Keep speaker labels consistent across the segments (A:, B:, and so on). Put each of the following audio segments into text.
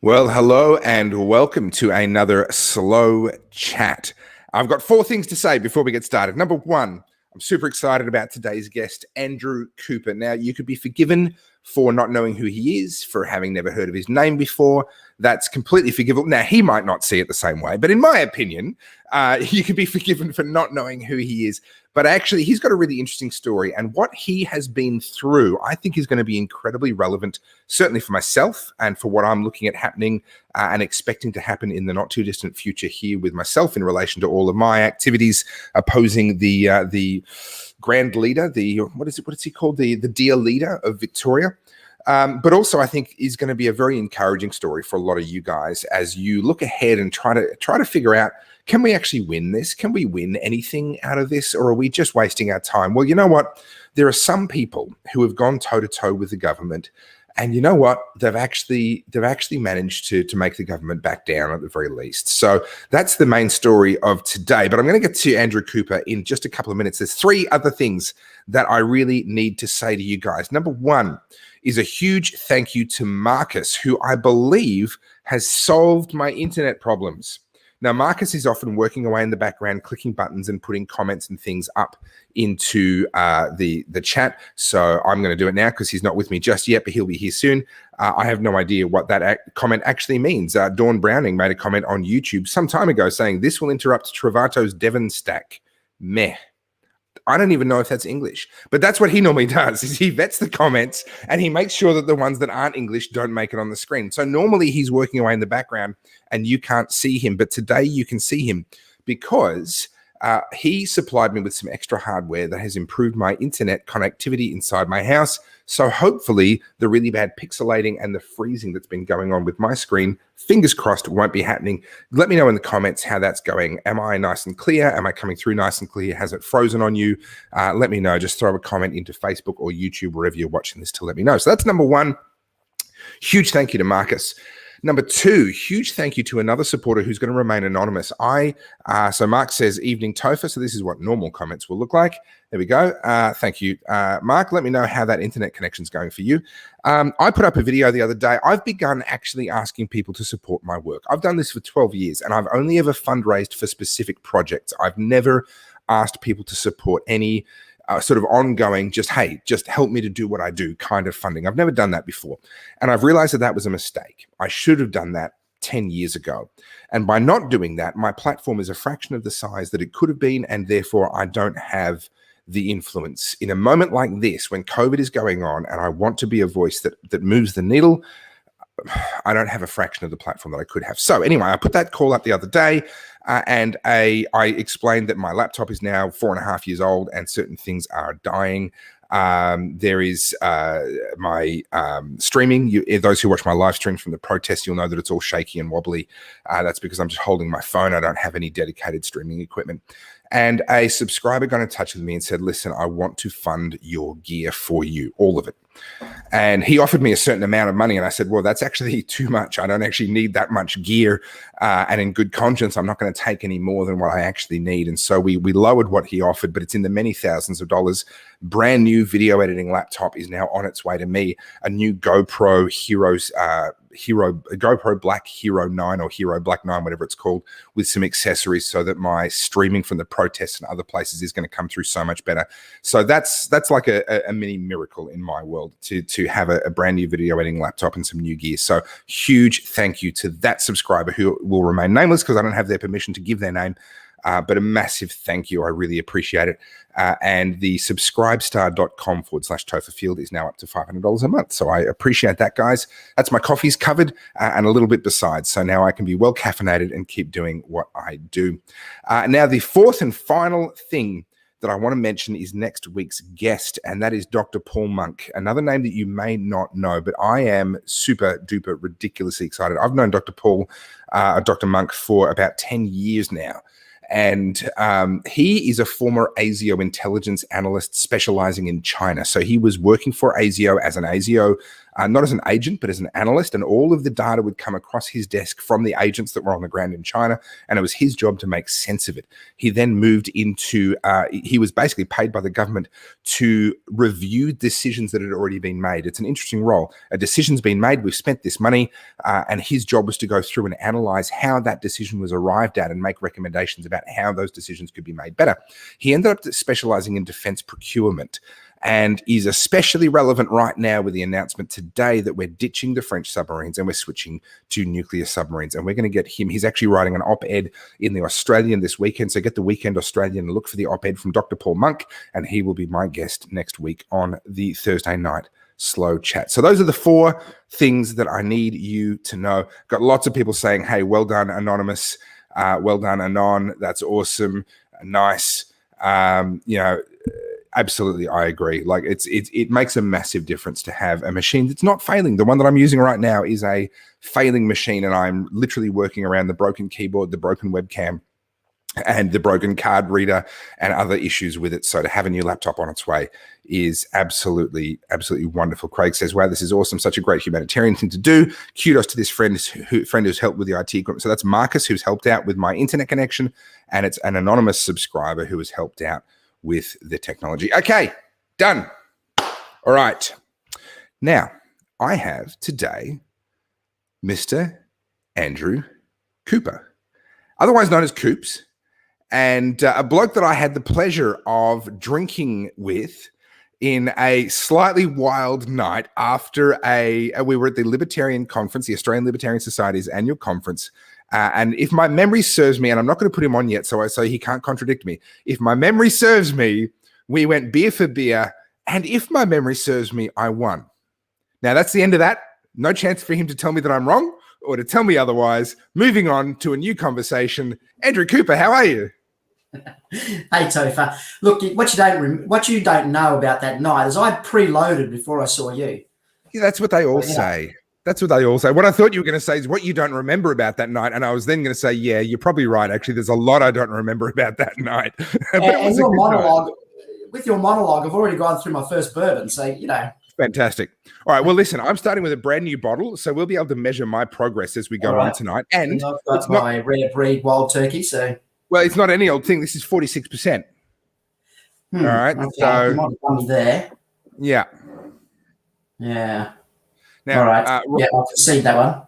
A: Well, hello and welcome to another slow chat. I've got four things to say before we get started. Number one, I'm super excited about today's guest, Andrew Cooper. Now, you could be forgiven for not knowing who he is, for having never heard of his name before. That's completely forgivable. Now, he might not see it the same way, but in my opinion, you could be forgiven for not knowing who he is. But actually, he's got a really interesting story, and what he has been through, I think, is going to be incredibly relevant, certainly for myself and for what I'm looking at happening and expecting to happen in the not too distant future here with myself in relation to all of my activities opposing the Grand Leader, what is he called, the Dear Leader of Victoria. But also, I think is going to be a very encouraging story for a lot of you guys as you look ahead and try to figure out, can we actually win this? Can we win anything out of this, or are we just wasting our time? Well, you know what? There are some people who have gone toe to toe with the government, and you know what? They've actually managed to make the government back down at the very least. So that's the main story of today. But I'm going to get to Andrew Cooper in just a couple of minutes. There's three other things that I really need to say to you guys. Number one is a huge thank you to Marcus, who I believe has solved my internet problems. Now, Marcus is often working away in the background, clicking buttons and putting comments and things up into the chat. So I'm going to do it now because he's not with me just yet, but he'll be here soon. I have no idea what that comment actually means. Dawn Browning made a comment on YouTube some time ago saying, "This will interrupt Travato's Devon stack." Meh. I don't even know if that's English, but that's what he normally does, is he vets the comments and he makes sure that the ones that aren't English don't make it on the screen. So normally he's working away in the background and you can't see him, but today you can see him because he supplied me with some extra hardware that has improved my internet connectivity inside my house. So hopefully the really bad pixelating and the freezing that's been going on with my screen, fingers crossed, won't be happening. Let me know in the comments how that's going. Am I nice and clear? Am I coming through nice and clear? Has it frozen on you? Let me know. Just throw a comment into Facebook or YouTube, wherever you're watching this, to let me know. So that's number one. Huge thank you to Marcus. Number two, huge thank you to another supporter who's going to remain anonymous. So Mark says, "Evening Topher." So this is what normal comments will look like. There we go. Thank you, Mark. Let me know how that internet connection is going for you. I put up a video the other day. I've begun actually asking people to support my work. I've done this for 12 years and I've only ever fundraised for specific projects. I've never asked people to support any sort of ongoing, just help me to do what I do kind of funding. I've never done that before. And I've realized that that was a mistake. I should have done that 10 years ago. And by not doing that, my platform is a fraction of the size that it could have been. And therefore I don't have the influence. In a moment like this, when COVID is going on and I want to be a voice that moves the needle, I don't have a fraction of the platform that I could have. So anyway, I put that call up the other day and I explained that my laptop is now 4.5 years old and certain things are dying. There is my streaming. Those who watch my live streams from the protest, you'll know that it's all shaky and wobbly. That's because I'm just holding my phone. I don't have any dedicated streaming equipment. And a subscriber got in touch with me and said, "Listen, I want to fund your gear for you, all of it." And he offered me a certain amount of money. And I said, "Well, that's actually too much. I don't actually need that much gear. And in good conscience, I'm not going to take any more than what I actually need." And so we lowered what he offered, but it's in the many thousands of dollars. Brand new video editing laptop is now on its way to me. A new GoPro GoPro Black Hero 9 or Hero Black 9, whatever it's called, with some accessories so that my streaming from the protests and other places is going to come through so much better. So that's like a mini miracle in my world to have a brand new video editing laptop and some new gear. So huge thank you to that subscriber, who will remain nameless because I don't have their permission to give their name. But a massive thank you. I really appreciate it. And the subscribestar.com/Topherfield is now up to $500 a month. So I appreciate that, guys. That's my coffees covered and a little bit besides. So now I can be well caffeinated and keep doing what I do. Now, the fourth and final thing that I want to mention is next week's guest, and that is Dr. Paul Monk, another name that you may not know, but I am super duper ridiculously excited. I've known Dr. Monk for about 10 years now. And he is a former ASIO intelligence analyst specializing in China. So he was working for ASIO as an ASIO not as an agent, but as an analyst, and all of the data would come across his desk from the agents that were on the ground in China, and it was his job to make sense of it. He then moved into, he was basically paid by the government to review decisions that had already been made. It's an interesting role. A decision's been made, we've spent this money, and his job was to go through and analyze how that decision was arrived at and make recommendations about how those decisions could be made better. He ended up specializing in defense procurement, and is especially relevant right now with the announcement today that we're ditching the French submarines and we're switching to nuclear submarines. And we're going to get him. He's actually writing an op-ed in the Australian this weekend. So get the Weekend Australian and look for the op-ed from Dr. Paul Monk, and he will be my guest next week on the Thursday night slow chat. So those are the 4 things that I need you to know. Got lots of people saying, hey, well done, Anonymous. Well done, Anon. That's awesome. Nice. Absolutely, I agree. Like it makes a massive difference to have a machine that's not failing. The one that I'm using right now is a failing machine, and I'm literally working around the broken keyboard, the broken webcam, and the broken card reader and other issues with it. So to have a new laptop on its way is absolutely, absolutely wonderful. Craig says, wow, this is awesome. Such a great humanitarian thing to do. Kudos to this friend who's helped with the IT equipment. So that's Marcus, who's helped out with my internet connection, and it's an anonymous subscriber who has helped out with the technology. Okay, done. All right. Now, I have today Mr. Andrew Cooper, otherwise known as Coops, and a bloke that I had the pleasure of drinking with in a slightly wild night after we were at the Libertarian conference, the Australian Libertarian Society's annual conference. And if my memory serves me, and I'm not going to put him on yet, so he can't contradict me. If my memory serves me, we went beer for beer, and if my memory serves me, I won. Now, that's the end of that. No chance for him to tell me that I'm wrong or to tell me otherwise. Moving on to a new conversation. Andrew Cooper, how are you?
B: Hey, Topher. Look, what you don't know about that night is I preloaded before I saw you.
A: Yeah, that's what they all say. That's what they all say. What I thought you were going to say is what you don't remember about that night. And I was then going to say, yeah, you're probably right. Actually, there's a lot I don't remember about that night.
B: And your monologue, with your monologue, I've already gone through my first bourbon. So,
A: Fantastic. All right. Well, listen, I'm starting with a brand new bottle, so we'll be able to measure my progress as we go on tonight. And
B: I've got my rare breed wild turkey. So,
A: well, it's not any old thing. This is 46%. All right.
B: Okay.
A: So,
B: you might have done me there.
A: Yeah.
B: Yeah.
A: Now,
B: all right. I can see that one.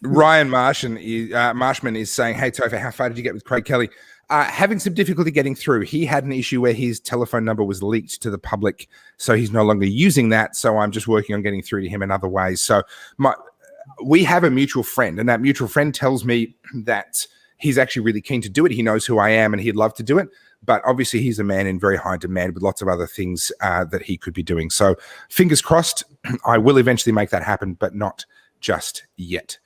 A: Ryan Marshman is saying, hey, Topher, how far did you get with Craig Kelly? Having some difficulty getting through. He had an issue where his telephone number was leaked to the public, so he's no longer using that. So I'm just working on getting through to him in other ways. So we have a mutual friend, and that mutual friend tells me that he's actually really keen to do it. He knows who I am, and he'd love to do it. But obviously, he's a man in very high demand with lots of other things that he could be doing. So fingers crossed, I will eventually make that happen, but not just yet.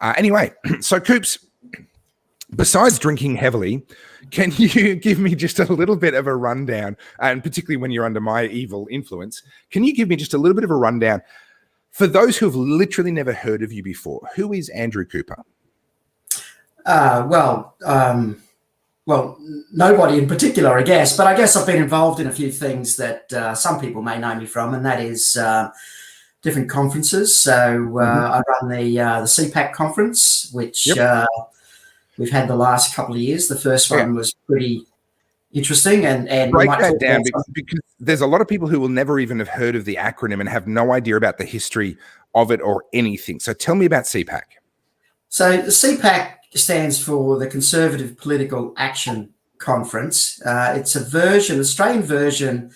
A: Anyway, so Coops, besides drinking heavily, can you give me just a little bit of a rundown, and particularly when you're under my evil influence, can you give me just a little bit of a rundown for those who have literally never heard of you before? Who is Andrew Cooper?
B: Well, nobody in particular, I guess, but I guess I've been involved in a few things that some people may know me from, and that is different conferences. So I run the CPAC conference, which we've had the last couple of years. The first one was pretty interesting. And
A: break that down because there's a lot of people who will never even have heard of the acronym and have no idea about the history of it or anything. So tell me about CPAC.
B: So the CPAC stands for the Conservative Political Action Conference. It's a Australian version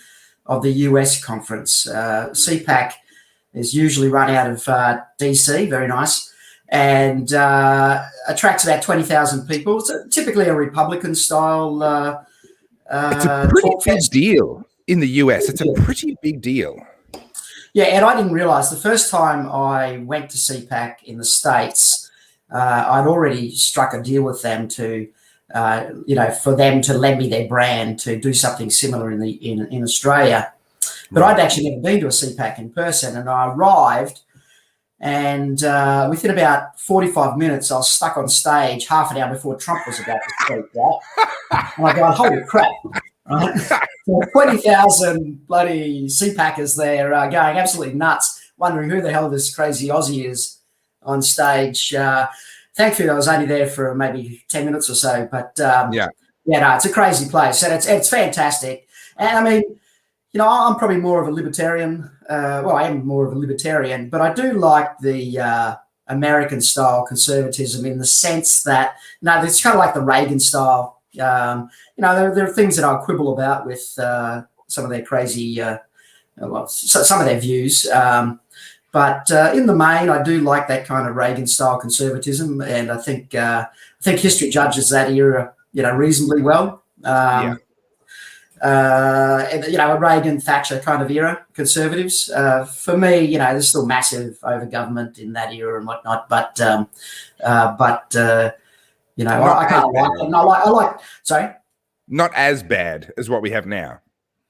B: of the US conference. CPAC is usually run out of DC, very nice, and attracts about 20,000 people. It's typically a Republican style.
A: It's a pretty big deal in the US. It's a pretty big deal.
B: Yeah, and I didn't realize the first time I went to CPAC in the States, I'd already struck a deal with them to, for them to lend me their brand to do something similar in Australia. But I'd actually never been to a CPAC in person, and I arrived, and within about 45 minutes, I was stuck on stage half an hour before Trump was about to speak. Right? And I go, holy crap! Right? So 20,000 bloody CPACers there going absolutely nuts. wondering who the hell this crazy Aussie is on stage. Thankfully, I was only there for maybe 10 minutes or so, but no, it's a crazy place, and it's fantastic. And I mean, I'm probably more of a libertarian. I am more of a libertarian, but I do like the American-style conservatism in the sense that, it's kind of like the Reagan style. There are things that I quibble about with some of their crazy, some of their views. But in the main, I do like that kind of Reagan-style conservatism, and I think history judges that era, reasonably well. A Reagan, Thatcher kind of era conservatives. For me, there's still massive over government in that era and whatnot, but I kind of like it. And I like. Sorry,
A: not as bad as what we have now.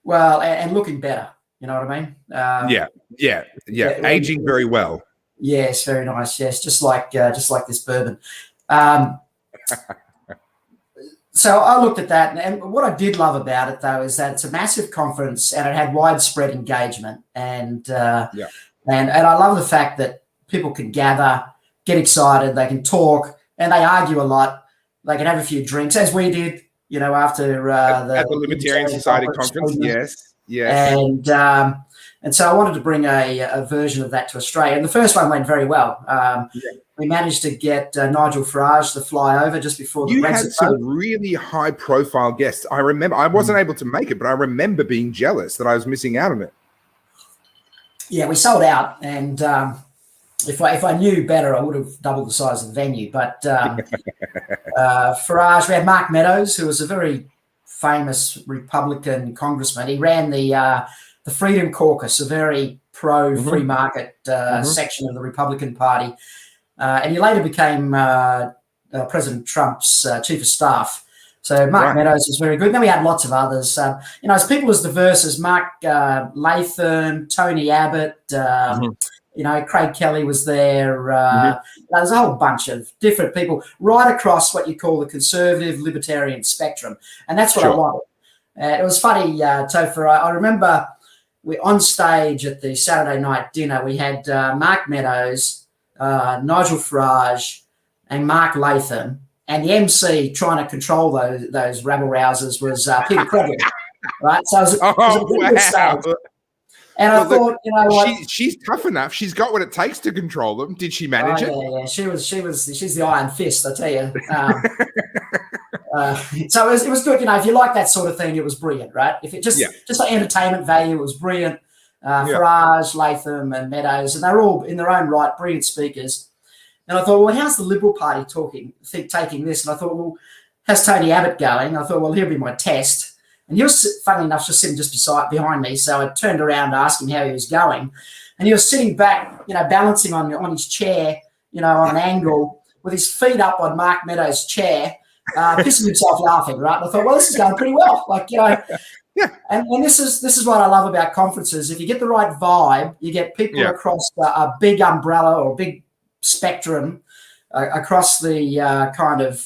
B: Well, and looking better. You know what I mean?
A: Yeah. Aging very well.
B: Yes, very nice. Yes, just like this bourbon. So I looked at that, and what I did love about it, though, is that it's a massive conference and it had widespread engagement, and I love the fact that people can gather, get excited, they can talk, and they argue a lot. They can have a few drinks, as we did, after
A: at the Libertarian Society conference. Yes.
B: And so I wanted to bring a version of that to Australia. And the first one went very well. We managed to get Nigel Farage to fly over just before the Brexit.
A: You had some really high-profile guests. I remember. I wasn't able to make it, but I remember being jealous that I was missing out on it.
B: Yeah, we sold out, and if I knew better, I would have doubled the size of the venue. But Farage, we had Mark Meadows, who was a very famous Republican congressman. He ran the Freedom Caucus, a very pro-free market section of the Republican Party. And he later became President Trump's chief of staff. So Mark Meadows was very good. And then we had lots of others. As people as diverse as Mark Latham, Tony Abbott, Craig Kelly was there. There's a whole bunch of different people right across what you call the conservative libertarian spectrum. And that's what I wanted. It was funny, Topher. I remember we're on stage at the Saturday night dinner. We had Mark Meadows, Nigel Farage, and Mark Latham, and the MC trying to control those rabble-rousers was Peter Creggan, right? So it was a pretty good stage. And I thought, what?
A: She's tough enough. She's got what it takes to control them. Did she manage it?
B: Yeah. She's the iron fist, I tell you. So it was good. If you like that sort of thing, it was brilliant, right? If it just like entertainment value, it was brilliant. Farage, Latham, and Meadows, and they're all in their own right brilliant speakers. And I thought, well, how's the Liberal Party taking this? And I thought, well, how's Tony Abbott going? I thought, well, he'll be my test. And he was, funnily enough, just sitting behind me. So I turned around to ask him how he was going. And he was sitting back, balancing on his chair, on an angle with his feet up on Mark Meadows' chair, pissing himself laughing, right? And I thought, well, this is going pretty well. And this is what I love about conferences. If you get the right vibe, you get people across a big umbrella or big spectrum across the kind of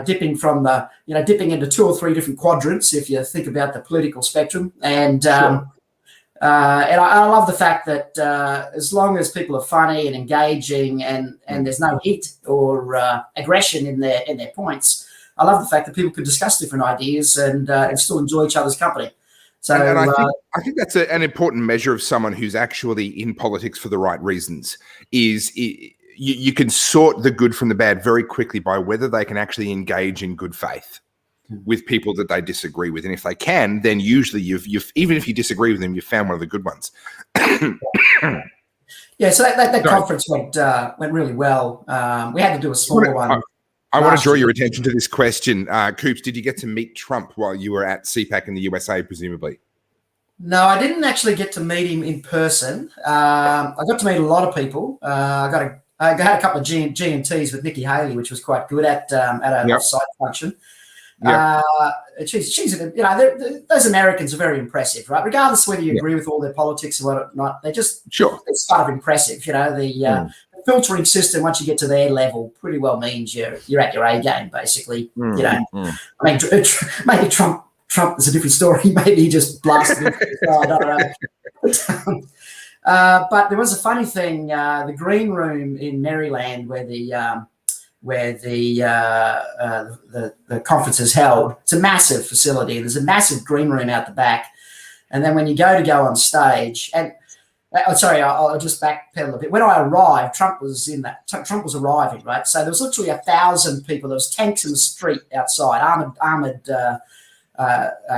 B: dipping from the dipping into 2 or 3 different quadrants if you think about the political spectrum. And I love the fact that as long as people are funny and engaging and there's no heat or aggression in their points, I love the fact that people can discuss different ideas and still enjoy each other's company. So,
A: and I think that's an important measure of someone who's actually in politics for the right reasons. You can sort the good from the bad very quickly by whether they can actually engage in good faith with people that they disagree with, and if they can, then usually you've even if you disagree with them, you've found one of the good ones.
B: Yeah, so that conference went really well. We had to do a smaller one.
A: I want to draw your attention to this question. Coops, did you get to meet Trump while you were at CPAC in the USA, presumably?
B: No, I didn't actually get to meet him in person. I got to meet a lot of people. I had a couple of G&Ts with Nikki Haley, which was quite good at an off-site function. She's those Americans are very impressive, right? Regardless of whether you agree with all their politics or whatnot, they're just it's kind of impressive. The filtering system, once you get to their level, pretty well means you're at your A game, basically. I mean, maybe Trump is a different story. Maybe he just blasted it. I don't know. But there was a funny thing. The green room in Maryland, where the conference is held, it's a massive facility. There's a massive green room out the back, and then when you go on stage, and I'll just backpedal a bit. When I arrived, Trump was arriving, right? So there was literally 1,000 people. There was tanks in the street outside, armored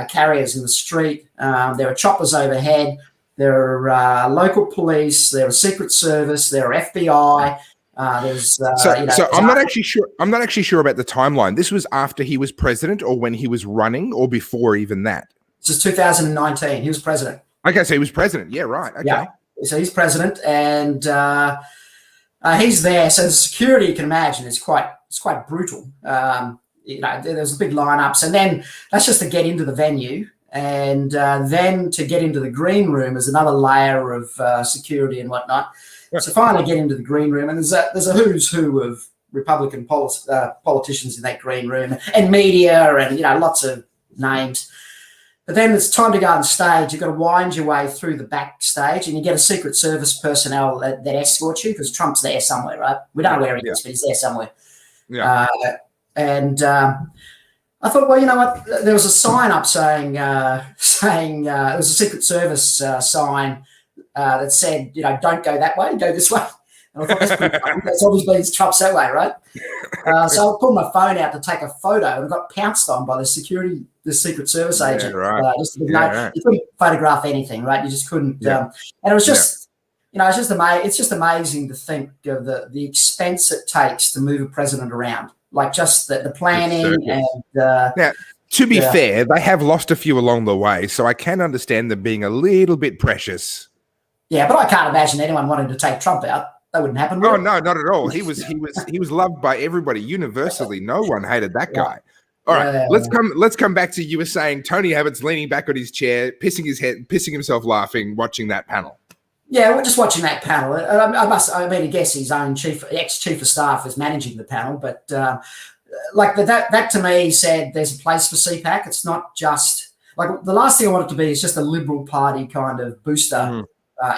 B: carriers in the street. There were choppers overhead. There were local police. There was Secret Service. There were FBI.
A: So I'm not actually sure. I'm not actually sure about the timeline. This was after he was president, or when he was running, or before even that.
B: This is 2019. He was president.
A: Okay, so he was president. Yeah, right. Okay.
B: Yeah. So he's president, and he's there. So the security, you can imagine, is quite brutal. There's big lineups, and then that's just to get into the venue, and then to get into the green room is another layer of security and whatnot. So finally get into the green room, and there's a who's who of Republican politicians in that green room, and media, and lots of names. But then it's time to go on stage. You've got to wind your way through the backstage, and you get a Secret Service personnel that escorts you, because Trump's there somewhere, right? We don't know where he is, but he's there somewhere. Yeah. I thought, well, you know what? There was a sign up saying it was a Secret Service sign that said, don't go that way, go this way. And I thought, that's pretty funny. That's obviously Trump's that way, right? So I pulled my phone out to take a photo and got pounced on by the Secret Service agent.
A: Right.
B: You couldn't photograph anything, right? You just couldn't. And it was just, it's just amazing to think of the expense it takes to move a president around, like just the planning and.
A: Now, to be fair, they have lost a few along the way, so I can understand them being a little bit precious.
B: Yeah, but I can't imagine anyone wanting to take Trump out. That wouldn't happen.
A: Oh no, not at all. He was loved by everybody universally. No one hated that guy. All right, let's come back to, you were saying Tony Abbott's leaning back on his chair, pissing himself laughing, watching that panel.
B: Yeah, we're just watching that panel. I guess his own ex-chief of staff is managing the panel, but that to me said there's a place for CPAC. It's not just like the last thing I want it to be is just a Liberal Party kind of booster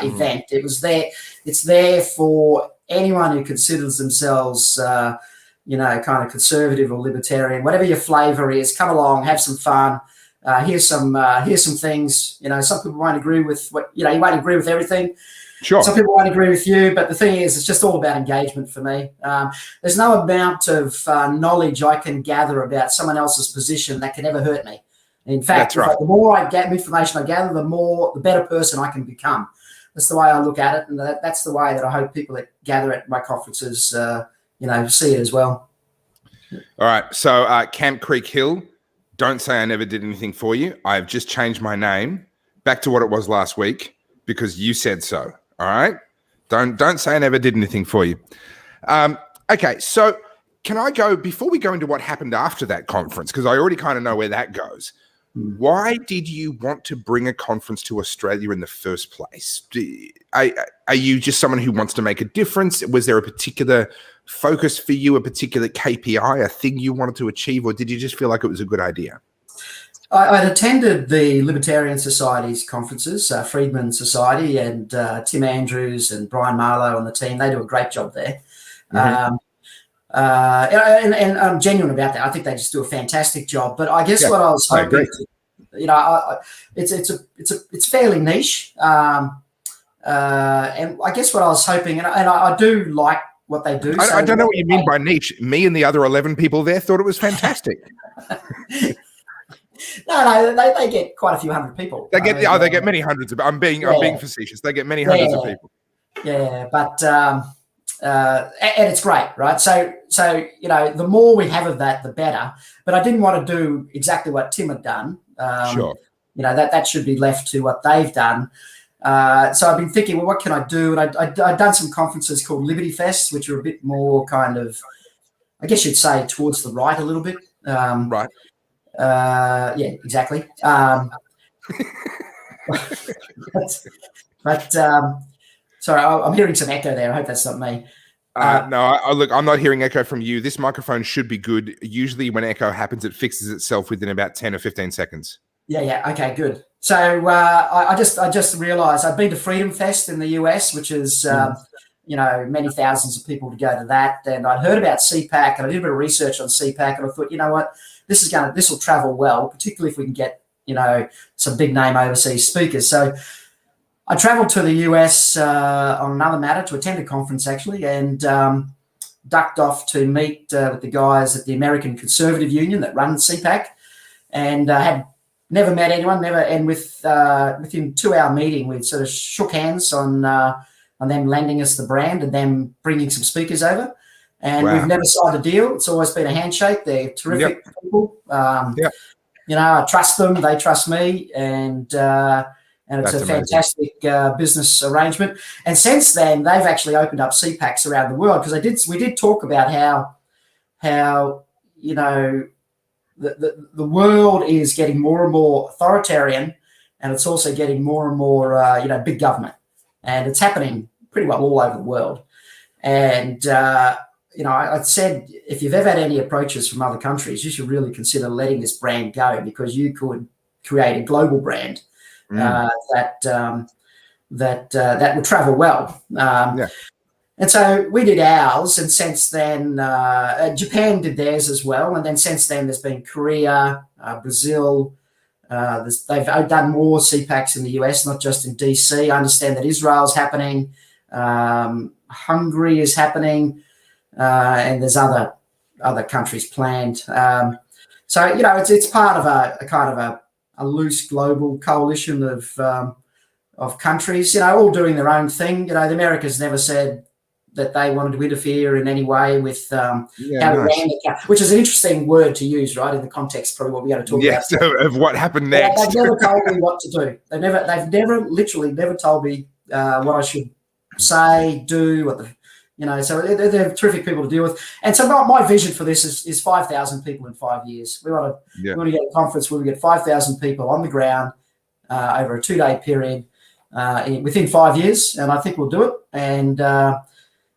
B: event. It was there. It's there for anyone who considers themselves, kind of conservative or libertarian, whatever your flavor is. Come along, have some fun. Here's some things. Some people won't agree with what you won't agree with everything.
A: Sure.
B: Some people won't agree with you, but the thing is, it's just all about engagement for me. There's no amount of knowledge I can gather about someone else's position that can ever hurt me. In fact, the more information I gather, the better person I can become. That's the way I look at it, and that's the way that I hope people that gather at my conferences, see it as well.
A: All right. So Camp Creek Hill, don't say I never did anything for you. I've just changed my name back to what it was last week because you said so. All right. Don't say I never did anything for you. Okay. So can I go, before we go into what happened after that conference, because I already kind of know where that goes. Why did you want to bring a conference to Australia in the first place? Are you just someone who wants to make a difference? Was there a particular focus for you, a particular KPI, a thing you wanted to achieve, or did you just feel like it was a good idea?
B: I'd attended the Libertarian Society's conferences, Friedman Society, and Tim Andrews and Brian Marlowe on the team. They do a great job there. And I'm genuine about that. I think they just do a fantastic job. But I guess what I was hoping, it's fairly niche. And I guess what I was hoping, and I do like what they do.
A: I don't know what you mean by niche. Me and the other 11 people there thought it was fantastic.
B: No, they get quite a few hundred people.
A: They get many hundreds of. I'm being facetious. They get many hundreds of people.
B: Yeah, but. And it's great, right? So the more we have of that, the better. But I didn't want to do exactly what Tim had done.
A: Sure.
B: That should be left to what they've done. So I've been thinking, well, what can I do? And I'd done some conferences called Liberty Fest, which are a bit more kind of, I guess you'd say, towards the right a little bit.
A: Right.
B: Yeah, exactly. Sorry, I'm hearing some echo there. I hope that's not me.
A: No, look, I'm not hearing echo from you. This microphone should be good. Usually when echo happens, it fixes itself within about 10 or 15 seconds.
B: Yeah. Okay, good. So I just realised I'd been to Freedom Fest in the US, which is many thousands of people to go to that, and I'd heard about CPAC, and I did a bit of research on CPAC, and I thought, you know what, this will travel well, particularly if we can get some big name overseas speakers. So I travelled to the US on another matter to attend a conference actually, and ducked off to meet with the guys at the American Conservative Union that run CPAC, and had never met anyone, and within 2-hour meeting, we sort of shook hands on them lending us the brand and them bringing some speakers over. And we've never signed a deal. It's always been a handshake. They're terrific people. I trust them. They trust me. And it's a fantastic business arrangement. And since then, they've actually opened up CPACs around the world, because we did talk about how the world is getting more and more authoritarian, and it's also getting more and more big government, and it's happening pretty well all over the world. And I said, if you've ever had any approaches from other countries, you should really consider letting this brand go, because you could create a global brand that would travel well. And so we did ours, and since then Japan did theirs as well. And then since then there's been Korea, Brazil. They've done more CPACs in the US, not just in DC. I understand that Israel's happening, Hungary is happening, and there's other countries planned. So it's part of a kind of a loose global coalition of countries, all doing their own thing. The Americans never said that they wanted to interfere in any way with how we ran the, which is an interesting word to use, right, in the context probably what we're going to talk about.
A: So of what happened next.
B: They've never told me what to do. They've literally never told me what I should say, do, so they're terrific people to deal with. And so my vision for this is 5,000 people in 5 years. We want to get a conference where we get 5,000 people on the ground over a 2-day period within 5 years, and I think we'll do it. And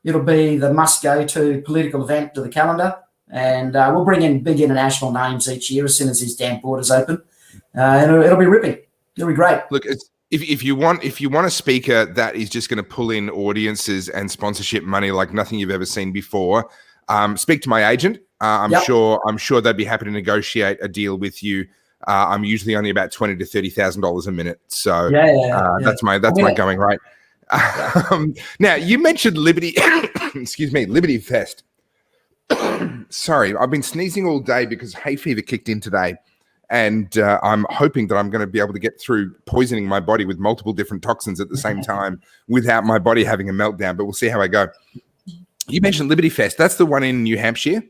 B: it'll be the must-go-to political event to the calendar, and we'll bring in big international names each year as soon as these damn borders open, and it'll be ripping. It'll be great.
A: Look, if you want a speaker that is just going to pull in audiences and sponsorship money like nothing you've ever seen before, speak to my agent. I'm sure they'd be happy to negotiate a deal with you. I'm usually only about $20,000 to $30,000 a minute, so that's my going rate. Now you mentioned Liberty, Liberty Fest. Sorry, I've been sneezing all day because hay fever kicked in today, and I'm hoping that I'm going to be able to get through poisoning my body with multiple different toxins at the same time without my body having a meltdown. But we'll see how I go. You mentioned Liberty Fest. That's the one in New Hampshire.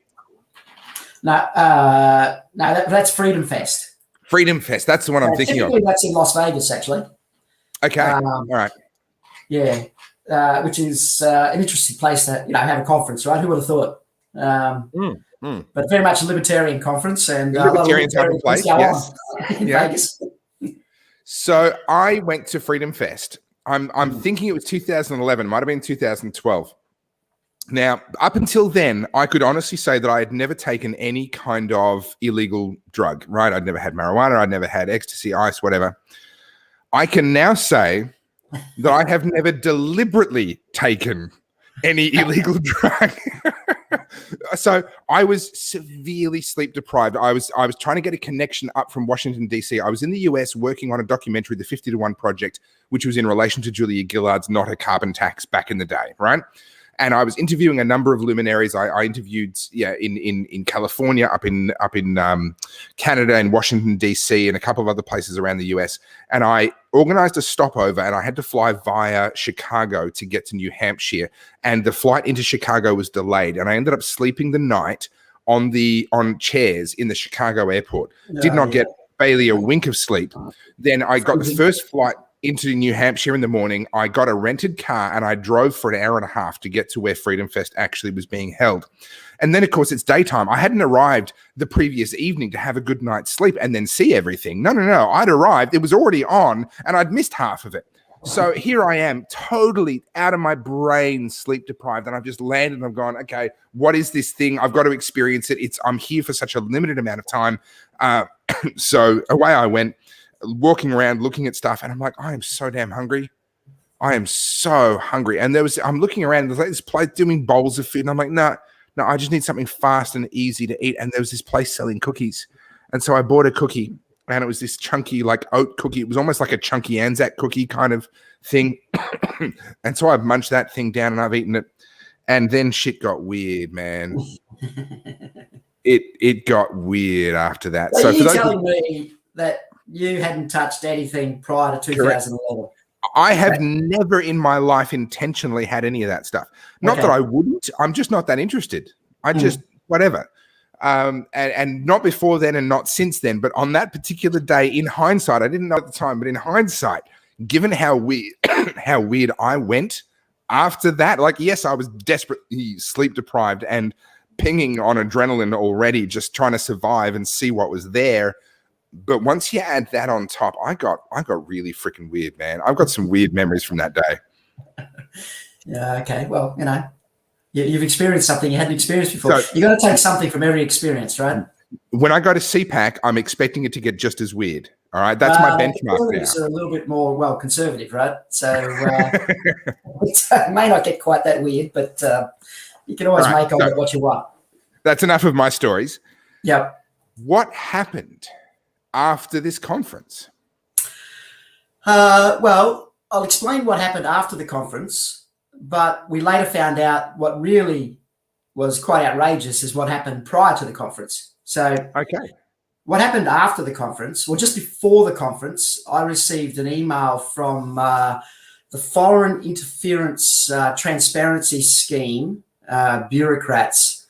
B: No, that's Freedom Fest.
A: Freedom Fest. That's the one I'm thinking of.
B: That's in Las Vegas, actually.
A: Okay. All right.
B: Yeah, which is an interesting place to have a conference, right? Who would have thought? But very much a libertarian conference, and
A: libertarian type of place. Yes.
B: In Vegas.
A: So I went to Freedom Fest. I'm thinking it was 2011. Might have been 2012. Now, up until then, I could honestly say that I had never taken any kind of illegal drug. Right? I'd never had marijuana. I'd never had ecstasy, ice, whatever. I can now say that I have never deliberately taken any illegal drug. So I was severely sleep deprived. I was trying to get a connection up from Washington, D.C. I was in the US working on a documentary, The 50 to 1 Project, which was in relation to Julia Gillard's Not a Carbon Tax back in the day, right? And I was interviewing a number of luminaries. I interviewed, in California, up in Canada, in Washington D.C., and a couple of other places around the US. And I organized a stopover, and I had to fly via Chicago to get to New Hampshire. And the flight into Chicago was delayed, and I ended up sleeping the night on chairs in the Chicago airport. Did not get barely a wink of sleep. Then I got the first flight into New Hampshire in the morning. I got a rented car and I drove for an hour and a half to get to where Freedom Fest actually was being held. And then, of course, it's daytime. I hadn't arrived the previous evening to have a good night's sleep and then see everything. No. I'd arrived. It was already on and I'd missed half of it. So here I am, totally out of my brain, sleep deprived. And I've just landed and I've gone, okay, what is this thing? I've got to experience it. I'm here for such a limited amount of time. So away I went. walking around looking at stuff, and I'm like, I am so damn hungry. I am so hungry. And I'm looking around, there's like this place doing bowls of food, and I'm like, no, I just need something fast and easy to eat. And there was this place selling cookies. And so I bought a cookie, and it was this chunky, like oat cookie. It was almost like a chunky Anzac cookie kind of thing. And so I've munched that thing down and I've eaten it. And then shit got weird, man. It got weird after that.
B: So you're telling me that you hadn't touched anything prior to 2011? Correct.
A: I have never in my life intentionally had any of that stuff. Not that I wouldn't. I'm just not that interested. I just, whatever. And not before then and not since then. But on that particular day, in hindsight, I didn't know at the time, but in hindsight, given how weird, how weird I went after that, like, yes, I was desperately sleep deprived and pinging on adrenaline already, just trying to survive and see what was there. But once you add that on top, I got really freaking weird, man. I've got some weird memories from that day.
B: Yeah. Okay. Well, you know, you've experienced something you hadn't experienced before. So, you got to take something from every experience, right?
A: When I go to CPAC, I'm expecting it to get just as weird. All right, that's my benchmark now.
B: It's a little bit more conservative, right? So it may not get quite that weird, but you can always make of it what you want.
A: That's enough of my stories.
B: Yep.
A: What happened after this conference?
B: Well, I'll explain what happened after the conference, but we later found out what really was quite outrageous is what happened prior to the conference. So, okay, what happened after the conference? Well, just before the conference, I received an email from the Foreign Interference Transparency Scheme bureaucrats,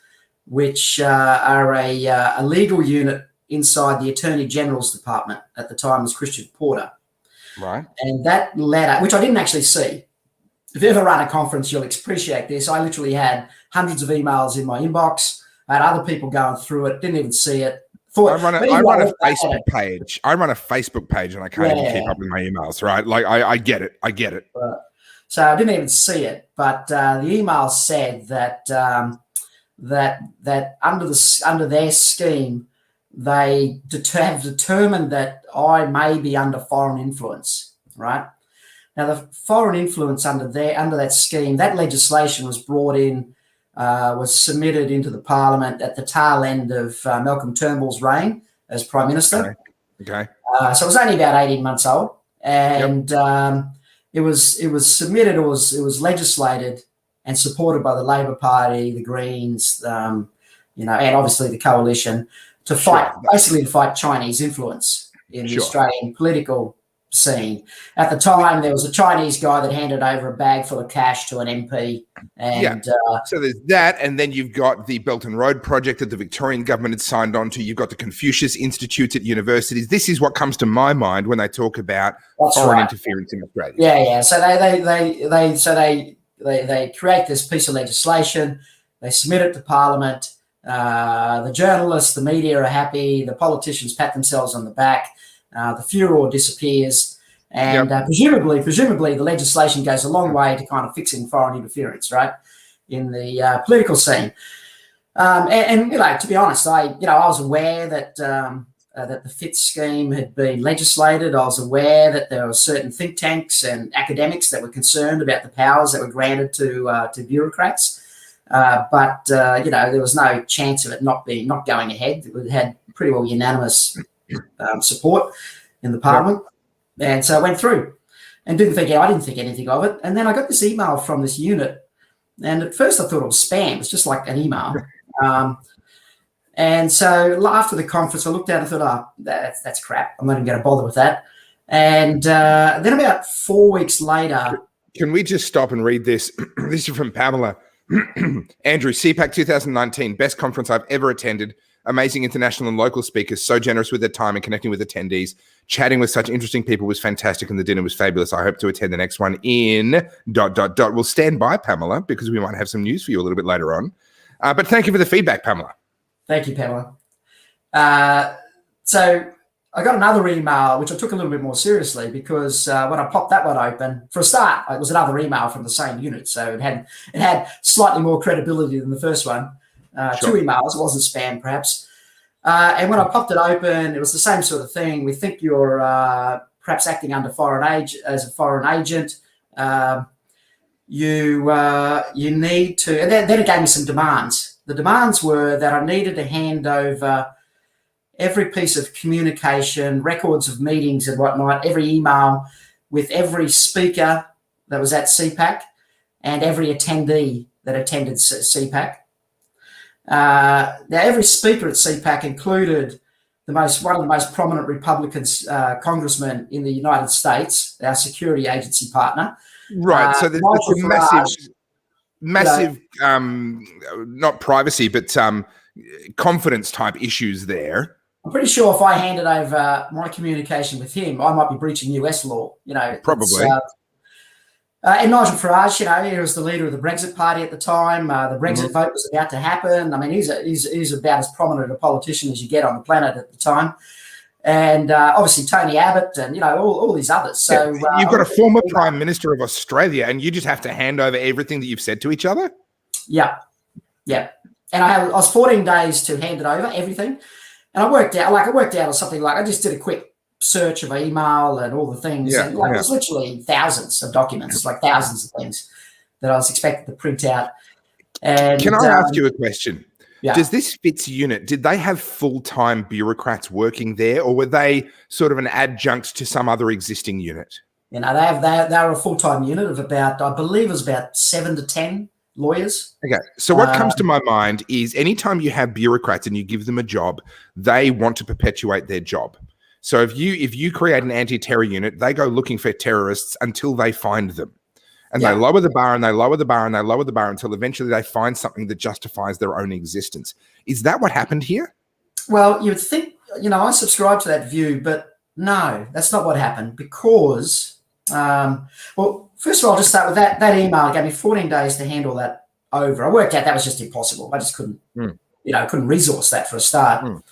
B: which are a legal unit inside the Attorney General's Department. At the time was Christian Porter. Right. And that letter, which I didn't actually see. If you ever run a conference, you'll appreciate this. I literally had hundreds of emails in my inbox. I had other people going through it, didn't even see it. I run a
A: Facebook page. I run a Facebook page, and I can't even keep up with my emails, right? Like, I get it.
B: So I didn't even see it. But the email said that that under their scheme, they have determined that I may be under foreign influence, right? Now, the foreign influence under that scheme, that legislation was brought in, was submitted into the Parliament at the tail end of Malcolm Turnbull's reign as Prime Minister.
A: Okay.
B: So it was only about 18 months old, and it was submitted. It was legislated and supported by the Labor Party, the Greens, and obviously the coalition to fight, basically to fight Chinese influence in the Australian political scene. At the time, there was a Chinese guy that handed over a bag full of cash to an MP. And
A: so there's that, and then you've got the Belt and Road project that the Victorian government had signed on to. You've got the Confucius Institutes at universities. This is what comes to my mind when they talk about foreign interference in Australia.
B: Yeah. So they create this piece of legislation. They submit it to Parliament. The journalists, the media are happy. The politicians pat themselves on the back. The furor disappears, and presumably, the legislation goes a long way to kind of fixing foreign interference, right, in the political scene. And to be honest, I was aware that that the FIT scheme had been legislated. I was aware that there were certain think tanks and academics that were concerned about the powers that were granted to bureaucrats. But there was no chance of it not going ahead. It had pretty well unanimous support in the Parliament, and so I went through and I didn't think anything of it. And then I got this email from this unit, and at first I thought it was spam. It's just like an email. And so after the conference, I looked at it and thought, that's crap. I'm not even going to bother with that. And then about 4 weeks later,
A: can we just stop and read this? This is from Pamela. Andrew, CPAC 2019, best conference I've ever attended. Amazing international and local speakers, so generous with their time and connecting with attendees. Chatting with such interesting people was fantastic, and the dinner was fabulous. I hope to attend the next one in ... We'll stand by, Pamela, because we might have some news for you a little bit later on. But thank you for the feedback, Pamela.
B: Thank you, Pamela. So I got another email, which I took a little bit more seriously, because when I popped that one open, for a start, it was another email from the same unit. So it had slightly more credibility than the first one. 2 emails. It wasn't spam, perhaps. And when I popped it open, it was the same sort of thing. We think you're perhaps acting under as a foreign agent. You need to, and then it gave me some demands. The demands were that I needed to hand over every piece of communication, records of meetings and whatnot, every email with every speaker that was at CPAC and every attendee that attended CPAC. Now, every speaker at CPAC included one of the most prominent Republican congressmen in the United States, our security agency partner.
A: Right. So there's a massive, not privacy, but confidence type issues there.
B: I'm pretty sure if I handed over my communication with him, I might be breaching US law.
A: Probably.
B: And Nigel Farage, he was the leader of the Brexit party at the time. The Brexit vote was about to happen. I mean, he's about as prominent a politician as you get on the planet at the time. And obviously Tony Abbott and, all these others. So
A: you've got a former Prime Minister of Australia and you just have to hand over everything that you've said to each other?
B: Yeah. And I was 14 days to hand it over, everything. And I worked out on something like, I just did a quick search of email and all the things. And it was literally thousands of documents, like thousands of things that I was expected to print out. And
A: can I ask you a question?
B: Yeah.
A: Does this FITS unit, did they have full-time bureaucrats working there, or were they sort of an adjunct to some other existing unit?
B: They were a full-time unit of about, I believe it was about 7 to 10 lawyers.
A: Okay. So what comes to my mind is anytime you have bureaucrats and you give them a job, they want to perpetuate their job. So if you create an anti-terror unit, they go looking for terrorists until they find them. And they lower the bar and they lower the bar and they lower the bar until eventually they find something that justifies their own existence. Is that what happened here?
B: Well, you would think, I subscribe to that view, but no, that's not what happened because, first of all, I'll just start with that email. It gave me 14 days to handle that over. I worked out that was just impossible. I just couldn't, couldn't resource that for a start.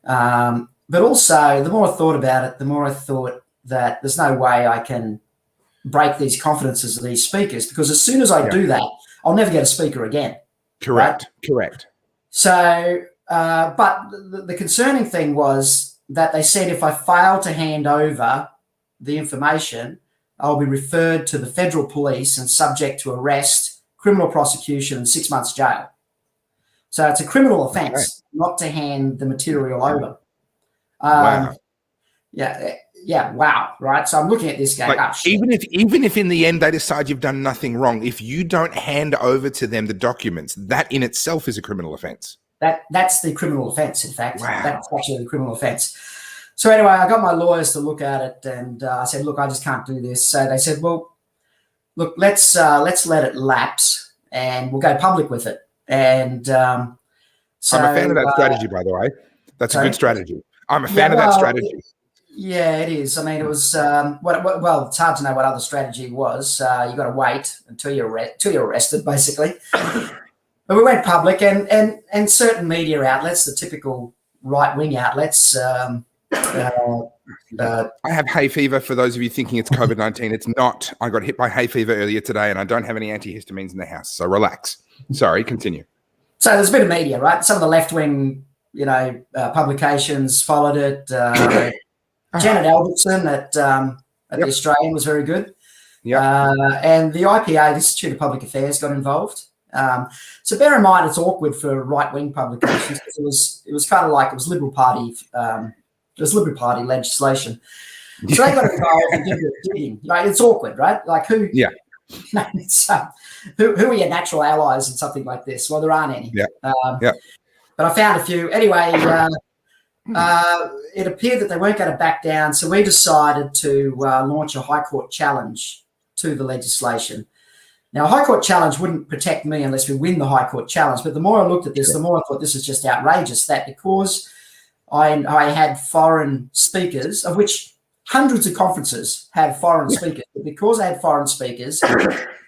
B: But also, the more I thought about it, the more I thought that there's no way I can break these confidences of these speakers, because as soon as I do that, I'll never get a speaker again.
A: Correct.
B: So, but the concerning thing was that they said if I fail to hand over the information, I'll be referred to the federal police and subject to arrest, criminal prosecution, and 6 months jail. So it's a criminal offence not to hand the material over.
A: Wow.
B: Wow. Right. So I'm looking at this going,
A: even if in the end they decide you've done nothing wrong, if you don't hand over to them the documents, that in itself is a criminal offence.
B: That's the criminal offence, in fact.
A: Wow.
B: That's actually the criminal offence. So anyway, I got my lawyers to look at it, and I said, look, I just can't do this. So they said, well, look, let's let it lapse and we'll go public with it. And so
A: I'm a fan of that strategy, by the way. That's a good strategy. I'm a fan of that strategy.
B: Yeah, it is. I mean, it was well, it's hard to know what other strategy was. You got to wait until you're arrested, basically. But we went public, and certain media outlets, the typical right-wing outlets. I
A: have hay fever. For those of you thinking it's COVID-19, it's not. I got hit by hay fever earlier today, and I don't have any antihistamines in the house. So relax. Sorry, continue. So
B: there's a bit of media, right? Some of the left-wing, publications followed it. Janet Albertson at the Australian was very good. And the IPA, the Institute of Public Affairs, got involved. So bear in mind, it's awkward for right-wing publications because it was kind of like it was Liberal Party legislation. So they got involved and did the digging. It's awkward, right? Like who? Yeah. Who are your natural allies in something like this? Well, there aren't any. But I found a few. Anyway, it appeared that they weren't going to back down, so we decided to launch a High Court challenge to the legislation. Now, a High Court challenge wouldn't protect me unless we win the High Court challenge, but the more I looked at this, the more I thought this is just outrageous, that because I had foreign speakers, of which hundreds of conferences have foreign speakers, but because I had foreign speakers...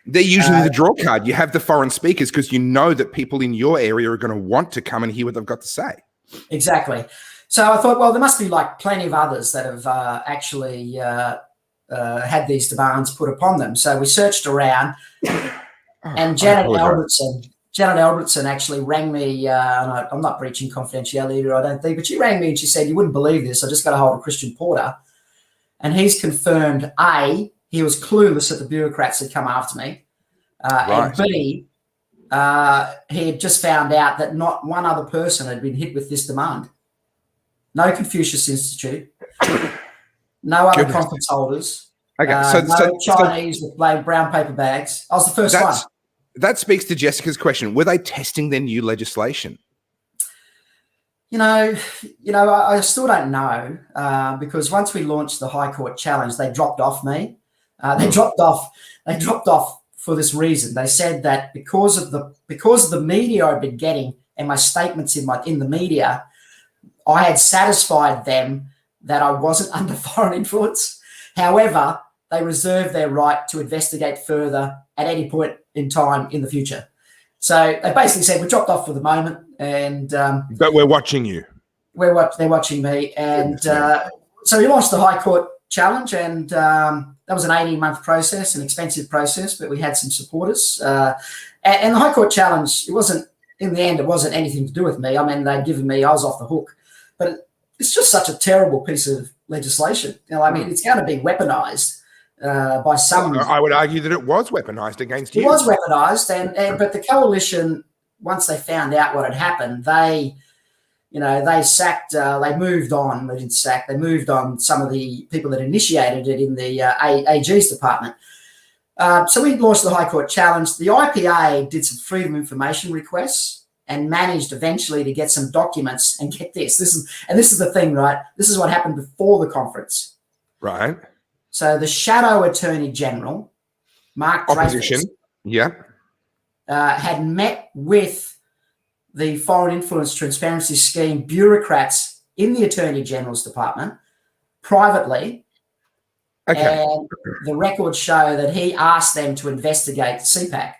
A: They're usually the draw card. You have the foreign speakers because you know that people in your area are going to want to come and hear what they've got to say. Exactly.
B: So I thought, well, there must be like plenty of others that have actually had these demands put upon them. So we searched around, and Janet Albertson Janet Albertson actually rang me, and I'm not breaching confidentiality here, I don't think, but she rang me and she said, you wouldn't believe this, I just got a hold of Christian Porter, and he's confirmed, A, he was clueless that the bureaucrats had come after me, and B, he had just found out that not one other person had been hit with this demand. No Confucius Institute, no other conference holders, no Chinese with brown paper bags. I was the first one.
A: That speaks to Jessica's question. Were they testing their new legislation?
B: I still don't know because once we launched the High Court Challenge, they dropped off me. They dropped off for this reason. They said that because of the media I've been getting and my statements in the media, I had satisfied them that I wasn't under foreign influence. However, they reserve their right to investigate further at any point in time in the future. So they basically said, we dropped off for the moment, and
A: but we're watching you.
B: They're watching me, and so we launched the High Court Challenge, and that was an 18-month process, an expensive process, but we had some supporters. And the High Court Challenge, it wasn't anything to do with me. I mean, they'd given me, I was off the hook, but it's just such a terrible piece of legislation. It's going to be weaponized. By some,
A: I would argue that it was weaponized against you.
B: It was weaponized, but the coalition, once they found out what had happened, they sacked. They moved on. They didn't sack. They moved on some of the people that initiated it in the AG's department. So we launched the High Court Challenge. The IPA did some freedom of information requests and managed eventually to get some documents. And get this. This is the thing, right? This is what happened before the conference,
A: right?
B: So the Shadow Attorney General, Mark Dreyfus, had met with the Foreign Influence Transparency Scheme bureaucrats in the Attorney General's department privately. Okay. And the records show that he asked them to investigate CPAC.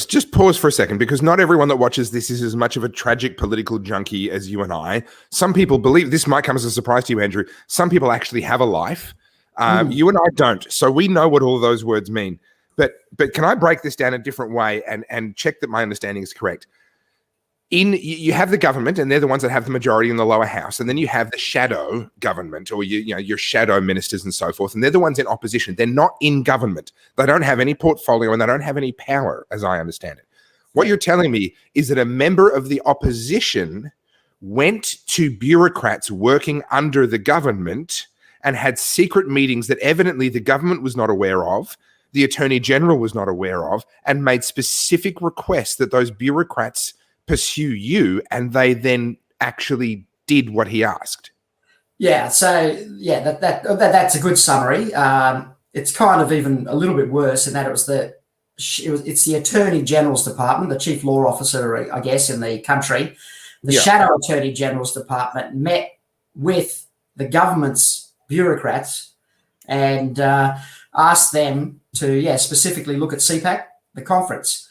A: Just pause for a second, because not everyone that watches this is as much of a tragic political junkie as you and I. Some people believe, this might come as a surprise to you, Andrew, some people actually have a life. You and I don't, so we know what all those words mean. But can I break this down a different way and check that my understanding is correct? You have the government, and they're the ones that have the majority in the lower house, and then you have the shadow government, or your shadow ministers and so forth, and they're the ones in opposition. They're not in government. They don't have any portfolio, and they don't have any power, as I understand it. What you're telling me is that a member of the opposition went to bureaucrats working under the government and had secret meetings that evidently the government was not aware of, the Attorney General was not aware of, and made specific requests that those bureaucrats pursue you, and they then actually did what he asked. Yeah,
B: so that's a good summary. It's kind of even a little bit worse in that it's the Attorney General's department, the chief law officer, I guess, in the country. The Shadow Attorney General's department met with the government's bureaucrats and asked them to specifically look at CPAC, the conference.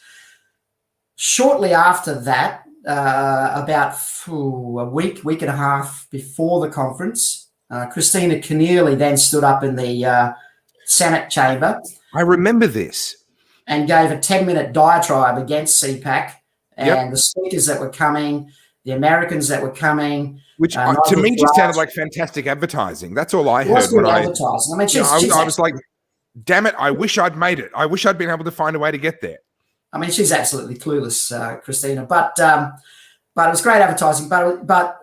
B: Shortly after that, about a week and a half before the conference, Christina Keneally then stood up in the Senate chamber.
A: I remember this.
B: And gave a 10-minute diatribe against CPAC and the speakers that were coming, the Americans that were coming.
A: Which to me just sounded like fantastic advertising. That's all I heard. When
B: advertising. I mean,
A: I was like, damn it, I wish I'd made it. I wish I'd been able to find a way to get there.
B: I mean, she's absolutely clueless, Christina. But it was great advertising. But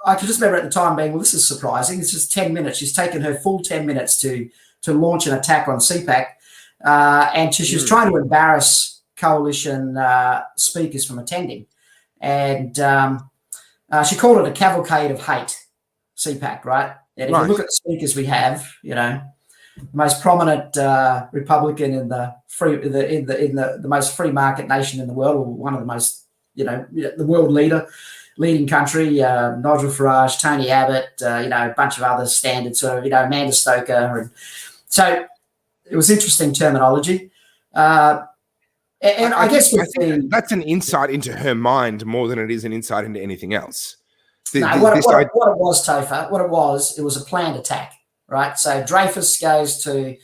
B: I could just remember at the time being, well, this is surprising. It's just 10 minutes. She's taken her full 10 minutes to launch an attack on CPAC. And she was trying to embarrass coalition speakers from attending. And she called it a cavalcade of hate, CPAC, right? And if you look at the speakers we have, the most prominent Republican in the most free market nation in the world, or one of the most, the world leading country, Nigel Farage, Tony Abbott, a bunch of other standards, Amanda Stoker, and so it was interesting terminology. And I guess
A: that's an insight into her mind more than it is an insight into anything else.
B: What it was, Topher, it was a planned attack, right? So Dreyfus goes to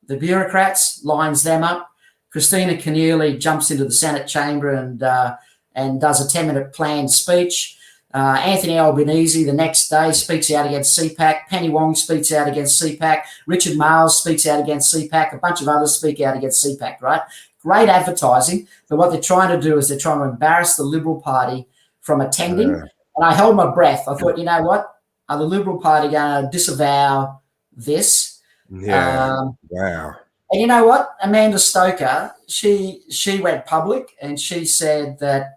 B: the bureaucrats, lines them up. Christina Keneally jumps into the Senate chamber and does a 10-minute planned speech. Anthony Albanese the next day speaks out against CPAC. Penny Wong speaks out against CPAC. Richard Marles speaks out against CPAC. A bunch of others speak out against CPAC, right? Great advertising, but what they're trying to do is they're trying to embarrass the Liberal Party from attending. And I held my breath. I thought, you know what? Are the Liberal Party going to disavow this?
A: Wow.
B: And you know what? Amanda Stoker, she went public and she said that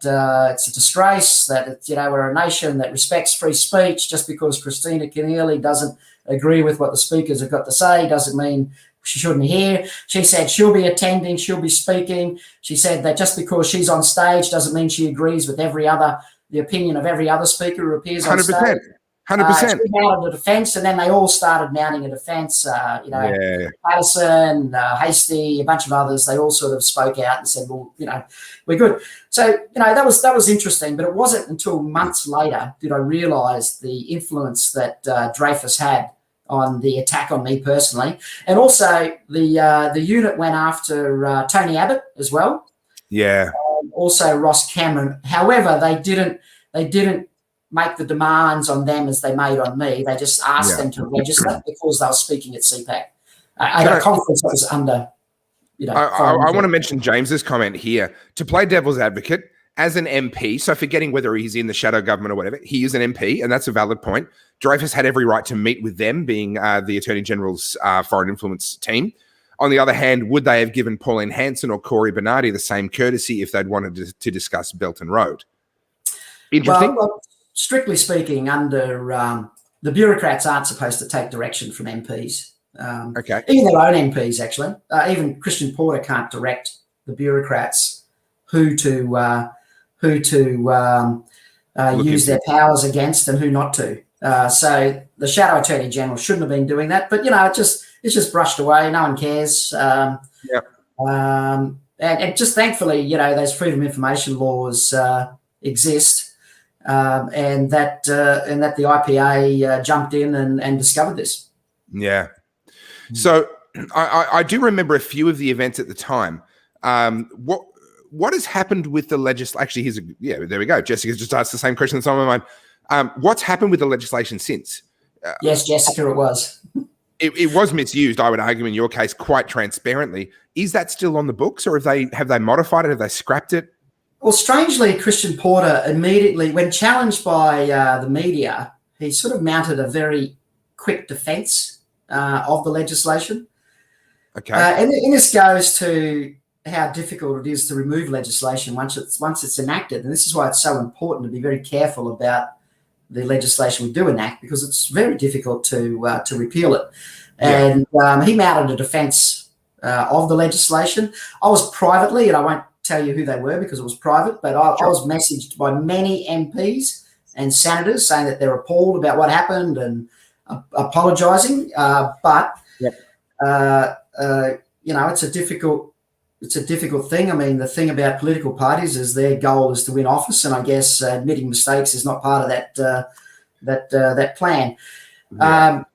B: it's a disgrace, that it's, we're a nation that respects free speech. Just because Christina Keneally doesn't agree with what the speakers have got to say doesn't mean she shouldn't hear. She said she'll be attending, she'll be speaking. She said that just because she's on stage doesn't mean she agrees with the opinion of every other speaker who appears on stage.
A: 100%.
B: She mounted a defence, and then they all started mounting a defence. Patterson, Hasty, a bunch of others. They all sort of spoke out and said, "Well, we're good." So, that was interesting. But it wasn't until months later did I realise the influence that Dreyfus had on the attack on me personally, and also the unit went after Tony Abbott as well.
A: Yeah.
B: Also Ross Cameron. However, they didn't make the demands on them as they made on me. They just asked them to register because they were speaking at CPAC. At a conference that was under,
A: I want to mention James's comment here. To play devil's advocate, as an MP, so forgetting whether he's in the shadow government or whatever, he is an MP, and that's a valid point. Dreyfus had every right to meet with them, being the Attorney General's foreign influence team. On the other hand, would they have given Pauline Hanson or Corey Bernardi the same courtesy if they'd wanted to discuss Belton Road? Interesting.
B: Well, strictly speaking, under the bureaucrats aren't supposed to take direction from MPs.
A: Okay.
B: Even their own MPs, actually. Even Christian Porter can't direct the bureaucrats who to use their powers against and who not to. So the shadow attorney general shouldn't have been doing that. But it's just brushed away. No one cares. And just thankfully, those freedom of information laws exist. And that the IPA jumped in and discovered this.
A: Yeah. So I do remember a few of the events at the time. What has happened with the legislation? Actually, there we go. Jessica just asked the same question that's on my mind. What's happened with the legislation since?
B: Yes, Jessica, it was.
A: It was misused, I would argue, in your case, quite transparently. Is that still on the books, or have they modified it? Have they scrapped it?
B: Well, strangely, Christian Porter immediately, when challenged by the media, he sort of mounted a very quick defence of the legislation.
A: Okay.
B: And this goes to how difficult it is to remove legislation once it's enacted. And this is why it's so important to be very careful about the legislation we do enact, because it's very difficult to repeal it. And he mounted a defence of the legislation. I was privately, and I won't tell you who they were because it was private, but I was messaged by many MPs and senators saying that they're appalled about what happened and apologising. But it's a difficult thing. I mean, the thing about political parties is their goal is to win office, and I guess admitting mistakes is not part of that plan.
A: Yeah.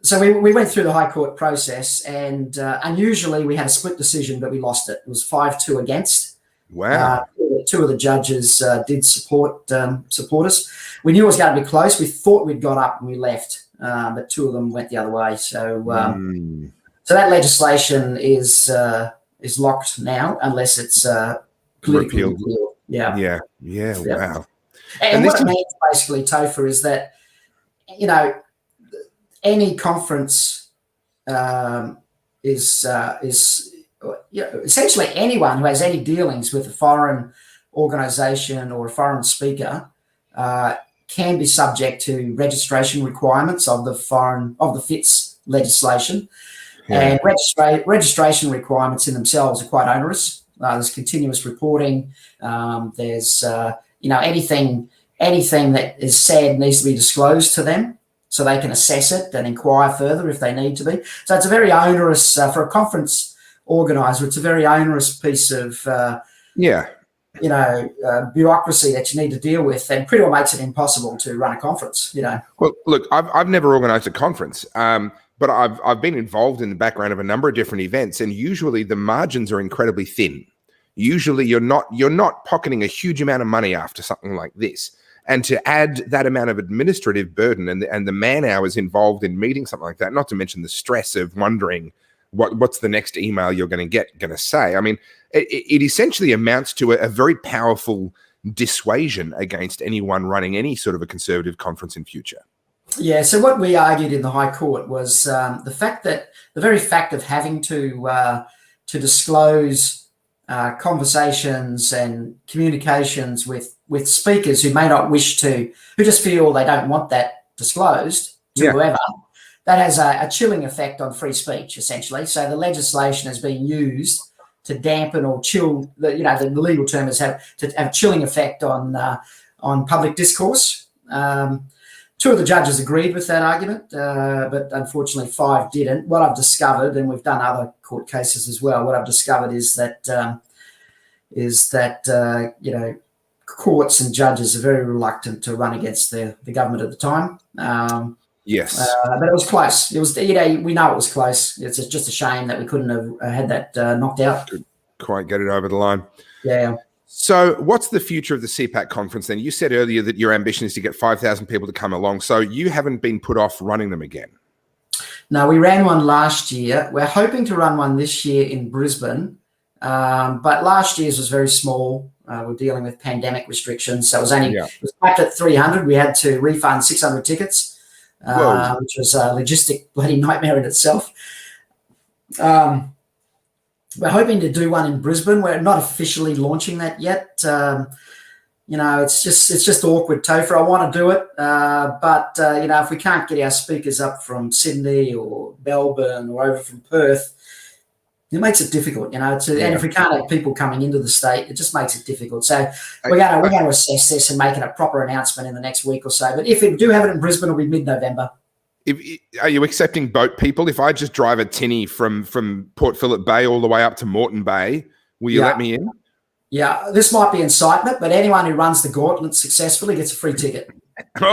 B: So we went through the High Court process, and unusually we had a split decision, but we lost it. It was 5-2 against.
A: Wow.
B: Two of the judges did support us. We knew it was going to be close. We thought we'd got up and we left, but two of them went the other way. So so that legislation is locked now unless it's politically repealed.
A: Yeah. Wow.
B: And what it means basically, Topher, is that any conference is essentially anyone who has any dealings with a foreign organisation or a foreign speaker can be subject to registration requirements of the FITS legislation. And registration requirements in themselves are quite onerous. There's continuous reporting. There's anything that is said needs to be disclosed to them so they can assess it and inquire further if they need to be. So it's a very onerous for a conference organizer. It's a very onerous piece of bureaucracy that you need to deal with, and pretty well makes it impossible to run a conference.
A: Well, look, I've never organised a conference. but I've been involved in the background of a number of different events, and usually the margins are incredibly thin. Usually you're not pocketing a huge amount of money after something like this. And to add that amount of administrative burden and the man hours involved in meeting something like that, not to mention the stress of wondering what's the next email you're going to say. I mean, it essentially amounts to a very powerful dissuasion against anyone running any sort of a conservative conference in future.
B: Yeah. So what we argued in the High Court was the very fact of having to disclose conversations and communications with speakers who may not wish to, who just feel they don't want that disclosed to whoever, that has a chilling effect on free speech, essentially. So the legislation has been used to dampen or chill, the legal term is have a chilling effect on public discourse. Two of the judges agreed with that argument, but unfortunately 5 didn't. What I've discovered, and we've done other court cases as well, what I've discovered is that courts and judges are very reluctant to run against the government at the time.
A: Yes.
B: But it was close. It was, we know it was close. It's just a shame that we couldn't have had that knocked out.
A: Could quite get it over the line.
B: Yeah.
A: So what's the future of the CPAC conference then? You said earlier that your ambition is to get 5,000 people to come along. So you haven't been put off running them again?
B: No, we ran one last year. We're hoping to run one this year in Brisbane. But last year's was very small. We're dealing with pandemic restrictions. So it was capped at 300. We had to refund 600 tickets, which was a logistic bloody nightmare in itself. We're hoping to do one in Brisbane. We're not officially launching that yet. It's just awkward, Topher. I want to do it, but if we can't get our speakers up from Sydney or Melbourne or over from Perth, it makes it difficult, and if we can't have people coming into the state, it just makes it difficult. So we're going to assess this and make it a proper announcement in the next week or so. But if we do have it in Brisbane, it'll be mid-November.
A: Are you accepting boat people? If I just drive a tinny from Port Phillip Bay all the way up to Moreton Bay, will you let me in?
B: Yeah, this might be incitement, but anyone who runs the gauntlet successfully gets a free ticket.
A: Okay.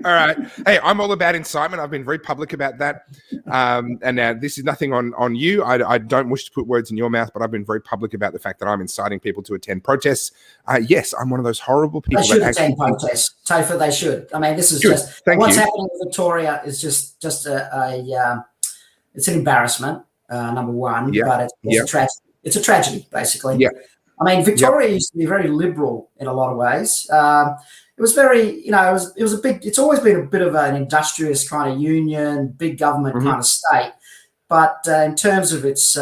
A: All right. Hey, I'm all about incitement. I've been very public about that. And now this is nothing on you. I don't wish to put words in your mouth, but I've been very public about the fact that I'm inciting people to attend protests. Yes, I'm one of those horrible people.
B: They should attend protests. Topher, they should. I mean, this is just what's happening in Victoria is just it's an embarrassment, number one, but it's a tragedy. It's a tragedy, basically. Yeah. I mean, Victoria used to be very liberal in a lot of ways. It was very, it's always been a bit of an industrious kind of union, big government kind of state. But in terms of its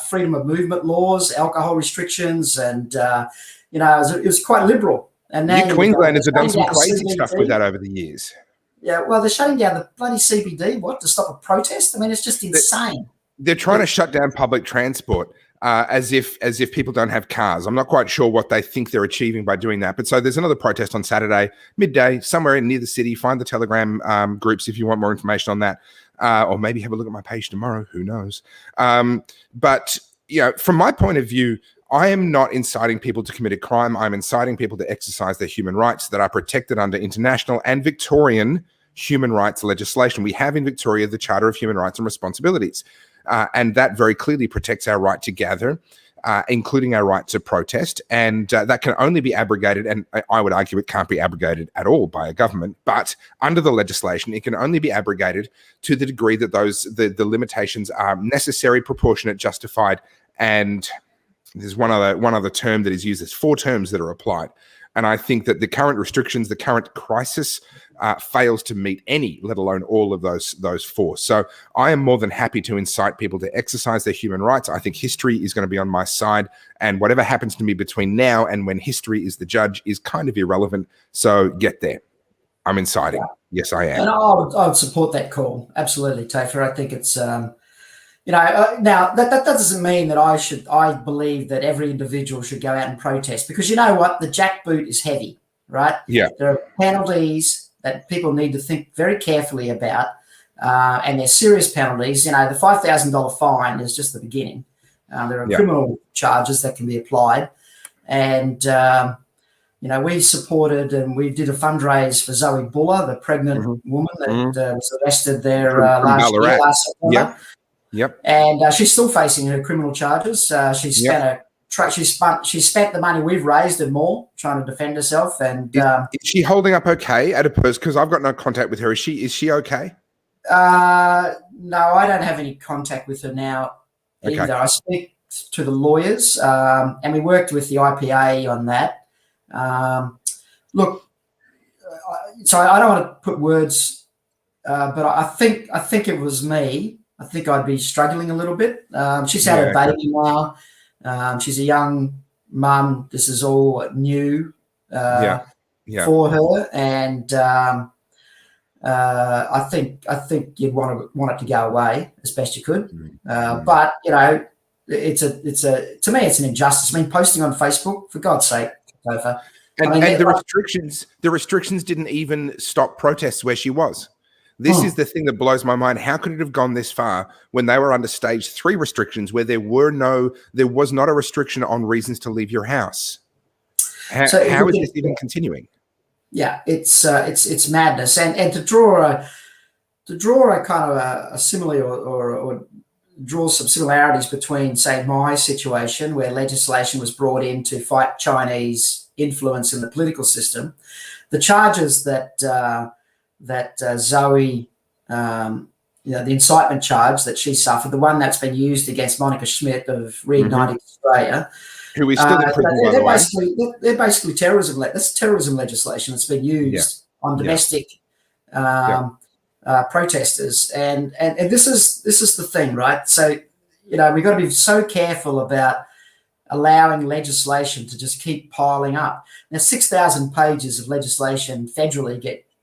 B: freedom of movement laws, alcohol restrictions, and, it was quite liberal. And now
A: Queenslanders have done some crazy stuff with that over the years.
B: Yeah, well, they're shutting down the bloody CBD, to stop a protest? I mean, it's just insane.
A: They're trying to shut down public transport. As if people don't have cars. I'm not quite sure what they think they're achieving by doing that. But so there's another protest on Saturday, midday, somewhere near the city. Find the Telegram groups if you want more information on that. Or maybe have a look at my page tomorrow. Who knows? But from my point of view, I am not inciting people to commit a crime. I'm inciting people to exercise their human rights that are protected under international and Victorian human rights legislation. We have in Victoria the Charter of Human Rights and Responsibilities. And that very clearly protects our right to gather, including our right to protest. And that can only be abrogated, and I would argue it can't be abrogated at all by a government. But under the legislation, it can only be abrogated to the degree that the limitations are necessary, proportionate, justified. And there's one other term that is used. There's 4 terms that are applied. And I think that the current restrictions, the current crisis fails to meet any, let alone all of those 4. So I am more than happy to incite people to exercise their human rights. I think history is going to be on my side. And whatever happens to me between now and when history is the judge is kind of irrelevant. So get there. I'm inciting. Yes, I am.
B: And I would support that call. Absolutely, Topher. I think it's... now that doesn't mean that I believe that every individual should go out and protest, because you know what? The jackboot is heavy, right? Yeah. There are penalties that people need to think very carefully about, and they're serious penalties. The $5,000 fine is just the beginning. There are criminal charges that can be applied, and we supported and we did a fundraise for Zoe Buller, the pregnant woman that was arrested there last September.
A: Yep.
B: And she's still facing her criminal charges. She spent the money we've raised and more trying to defend herself. And
A: is she holding up okay at a post? Because I've got no contact with her. Is she okay?
B: No, I don't have any contact with her now either. I speak to the lawyers, and we worked with the IPA on that. Look, so I don't want to put words, but I think it was me. I think I'd be struggling a little bit. She's had a baby now. She's a young mum. This is all new for her, and I think you'd want it to go away as best you could. But to me it's an injustice. I mean, posting on Facebook, for God's sake, Topher.
A: And the restrictions didn't even stop protests where she was. This is the thing that blows my mind. How could it have gone this far when they were under stage 3 restrictions, where there was not a restriction on reasons to leave your house? How is this even continuing?
B: Yeah, it's madness. And to draw a kind of a simile or draw some similarities between, say, my situation where legislation was brought in to fight Chinese influence in the political system, the charges that Zoe, the incitement charge that she suffered, the one that's been used against Monica Schmidt of Reigniting Australia,
A: who is still in prison, by the way.
B: They're basically terrorism. That's terrorism legislation that's been used on domestic protesters, and this is the thing, right? So we've got to be so careful about allowing legislation to just keep piling up. Now, 6,000 pages of legislation federally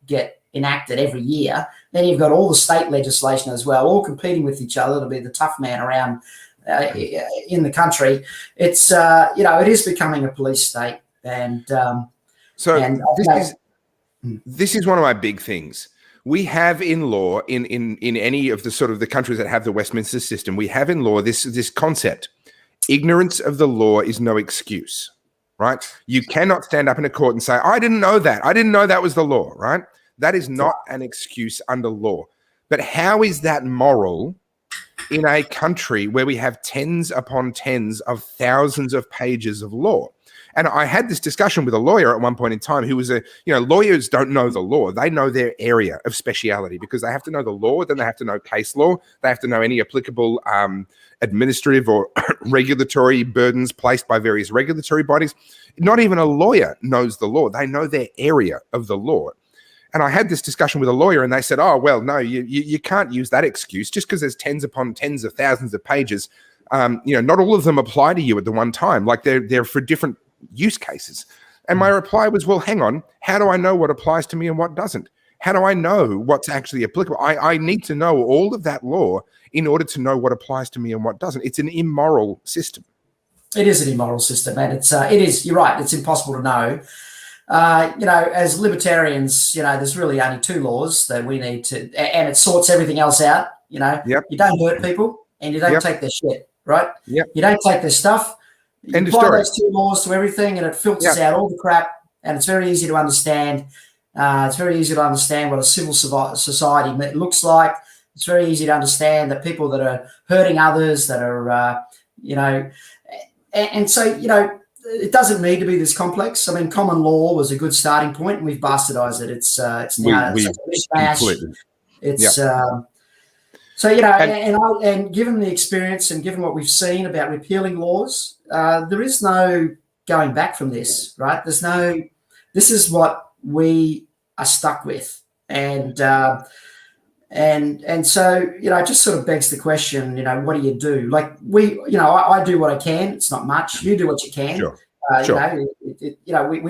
B: get enacted every year. Then you've got all the state legislation as well, all competing with each other to be the tough man around in the country. It's it is becoming a police state, and
A: this is one of my big things. We have in law, in any of the sort of the countries that have the Westminster system, we have in law this concept: ignorance of the law is no excuse. Right? You cannot stand up in a court and say, "I didn't know that. I didn't know that was the law." Right? That is not an excuse under law. But how is that moral in a country where we have tens upon tens of thousands of pages of law? And I had this discussion with a lawyer at one point in time who was lawyers don't know the law. They know their area of speciality because they have to know the law, then they have to know case law. They have to know any applicable administrative or regulatory burdens placed by various regulatory bodies. Not even a lawyer knows the law. They know their area of the law. And I had this discussion with a lawyer and they said, oh, well, no, you can't use that excuse just because there's tens upon tens of thousands of pages. Not all of them apply to you at the one time. Like they're for different use cases. And my reply was, well, hang on. How do I know what applies to me and what doesn't? How do I know what's actually applicable? I need to know all of that law in order to know what applies to me and what doesn't. It's an immoral system. It
B: is an immoral system. And you're right. It's impossible to know. As libertarians, there's really only 2 laws that we need to, and it sorts everything else out. You don't hurt people and you don't take their shit, right? You don't take their stuff. You apply those 2 laws to everything and it filters out all the crap, and it's very easy to understand. It's very easy to understand what a civil society looks like. It's very easy to understand that people that are hurting others, that are, and so, it doesn't need to be this complex. I mean, common law was a good starting point, and we've bastardized it. It's now such a mishmash. It's and given the experience and given what we've seen about repealing laws, there is no going back from this, right? This is what we are stuck with, and so it just sort of begs the question, what do you do? Like I do what I can. It's not much. You do what you can.
A: Sure.
B: We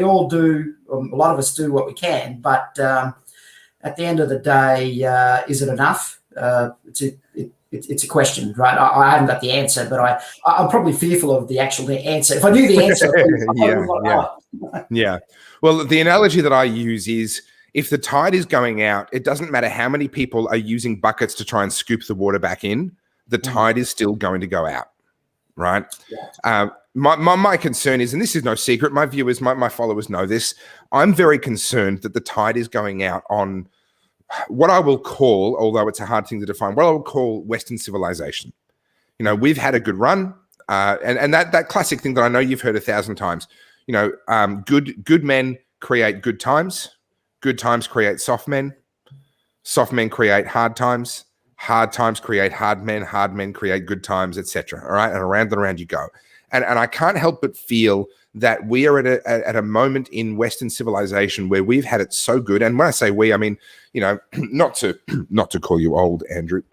B: all do. A lot of us do what we can, but at the end of the day, is it enough? It's a question, right? I haven't got the answer, but I'm probably fearful of the actual answer. If I knew the answer,
A: yeah. Well, the analogy that I use is, if the tide is going out, it doesn't matter how many people are using buckets to try and scoop the water back in, the tide is still going to go out. right? My concern is, and this is no secret, my viewers, my followers know this, I'm very concerned that the tide is going out on what I will call, although it's a hard thing to define, what I will call Western civilization. You know, we've had a good run, and that classic thing that I know you've heard 1,000 times. You know, good men create good times create soft men create hard times create hard men create good times, etc. All right, and around you go. And I can't help but feel that we are at a moment in Western civilization where we've had it so good. And when I say we, I mean, you know, not to call you old, Andrew,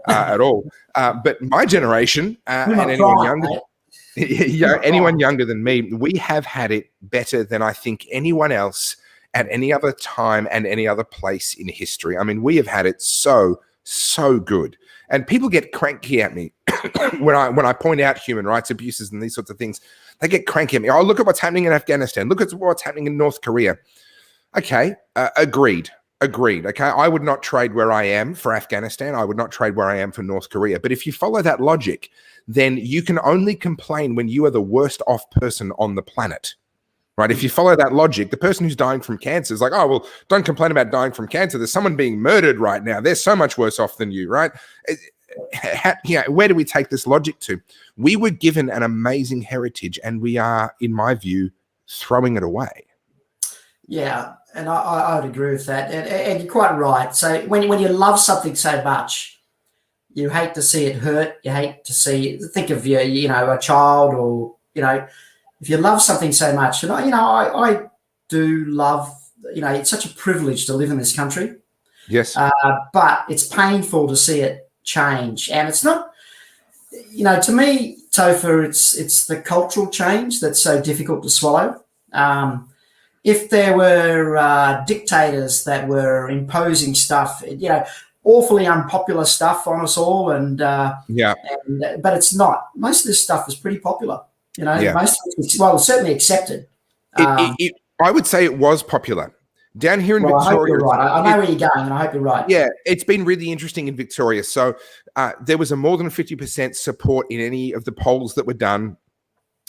A: at all, but my generation and anyone younger, anyone younger than me, we have had it better than I think anyone else at any other time and any other place in history. I mean, we have had it so good. And people get cranky at me when I point out human rights abuses and these sorts of things. They get cranky at me. Oh, look at what's happening in Afghanistan. Look at what's happening in North Korea. Okay, agreed. Okay, I would not trade where I am for Afghanistan. I would not trade where I am for North Korea. But if you follow that logic, then you can only complain when you are the worst off person on the planet. Right? If you follow that logic, the person who's dying from cancer is like, oh, well, don't complain about dying from cancer. There's someone being murdered right now. They're so much worse off than you, right? Where do we take this logic to? We were given an amazing heritage, and we are, in my view, throwing it away.
B: Yeah, and I would agree with that. And you're quite right. So when you love something so much, you hate to see it hurt. You hate to think of a child, or, if you love something so much, and I do love, it's such a privilege to live in this country.
A: Yes.
B: But it's painful to see it change. And it's not, to me, Topher, it's the cultural change that's so difficult to swallow. If there were dictators that were imposing stuff, awfully unpopular stuff on us all, but it's not. Most of this stuff is pretty popular. Most of it's certainly accepted.
A: I would say it was popular. Down here in Victoria.
B: I hope you're right. I know where you're going, and I hope you're right.
A: Yeah, it's been really interesting in Victoria. So there was a more than 50% support in any of the polls that were done.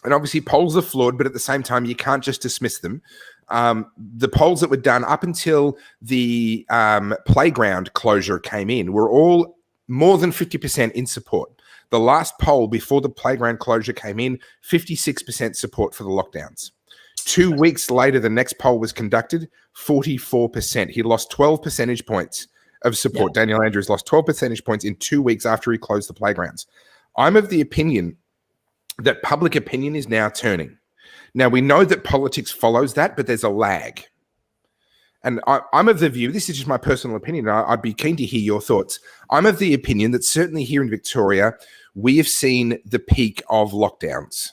A: And obviously polls are flawed, but at the same time, you can't just dismiss them. The polls that were done up until the playground closure came in were all more than 50% in support. The last poll before the playground closure came in, 56% support for the lockdowns. 2 weeks later, the next poll was conducted, 44%. He lost 12 percentage points of support. Yeah. Daniel Andrews lost 12 percentage points in 2 weeks after he closed the playgrounds. I'm of the opinion that public opinion is now turning. Now, we know that politics follows that, but there's a lag. And I'm of the view, this is just my personal opinion, and I'd be keen to hear your thoughts. I'm of the opinion that certainly here in Victoria, we have seen the peak of lockdowns.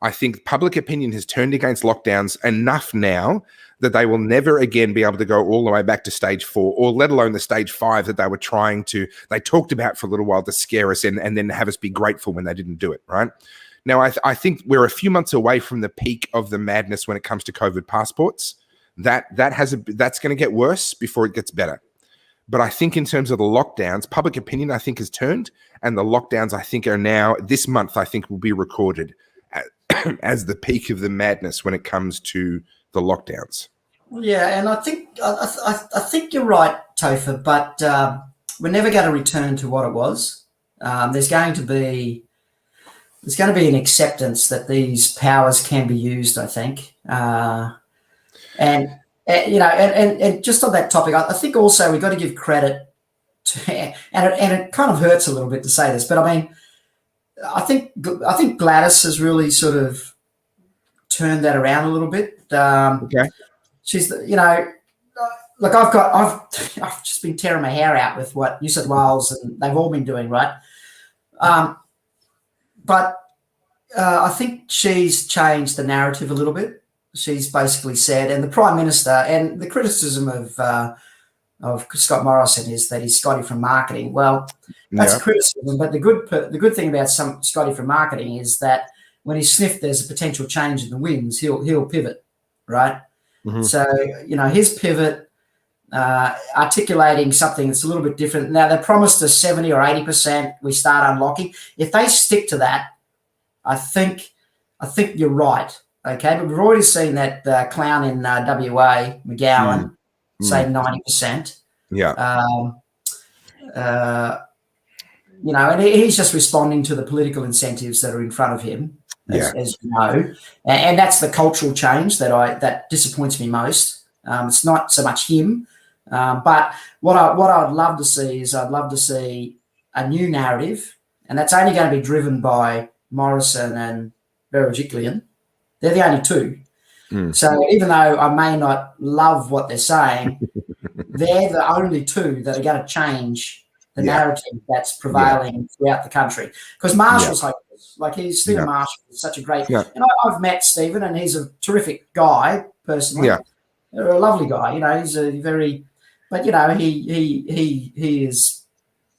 A: I think public opinion has turned against lockdowns enough now that they will never again be able to go all the way back to stage 4, or let alone the stage 5 that they talked about for a little while to scare us and then have us be grateful when they didn't do it, right? Now, I think we're a few months away from the peak of the madness when it comes to COVID passports. That's going to get worse before it gets better. But I think in terms of the lockdowns, public opinion, I think, has turned, and the lockdowns, I think, are now, this month, I think, will be recorded as the peak of the madness when it comes to the lockdowns.
B: Yeah, and I think you're right, Topher, but we're never going to return to what it was. There's going to be an acceptance that these powers can be used, I think. And just on that topic, I think also we've got to give credit to, and it kind of hurts a little bit to say this, but I mean, I think Gladys has really sort of turned that around a little bit.
A: Okay.
B: She's, look, I've just been tearing my hair out with what New South Wales and they've all been doing, right? But I think she's changed the narrative a little bit. She's basically said, and the Prime Minister, and the criticism of Scott Morrison is that he's Scotty from marketing. Well, that's criticism, but the good thing about Scotty from marketing is that when he sniffed there's a potential change in the winds, he'll pivot, right? Mm-hmm. So his pivot, articulating something that's a little bit different. Now they promised us 70 or 80% we start unlocking. If they stick to that, I think you're right. Okay, but we've already seen that clown in WA, McGowan, say 90%.
A: Yeah.
B: And he's just responding to the political incentives that are in front of him, as you know, and that's the cultural change that disappoints me most. It's not so much him, but what I'd love to see is I'd love to see a new narrative, and that's only going to be driven by Morrison and Berejiklian. They're the only two. So even though I may not love what they're saying, they're the only two that are going to change the narrative that's prevailing throughout the country. Because Marshall's hopeless. Like, Stephen Marshall is such a great... And I've met Stephen, and he's a terrific guy, personally. A lovely guy. You know, he's a very... But, you know, he is,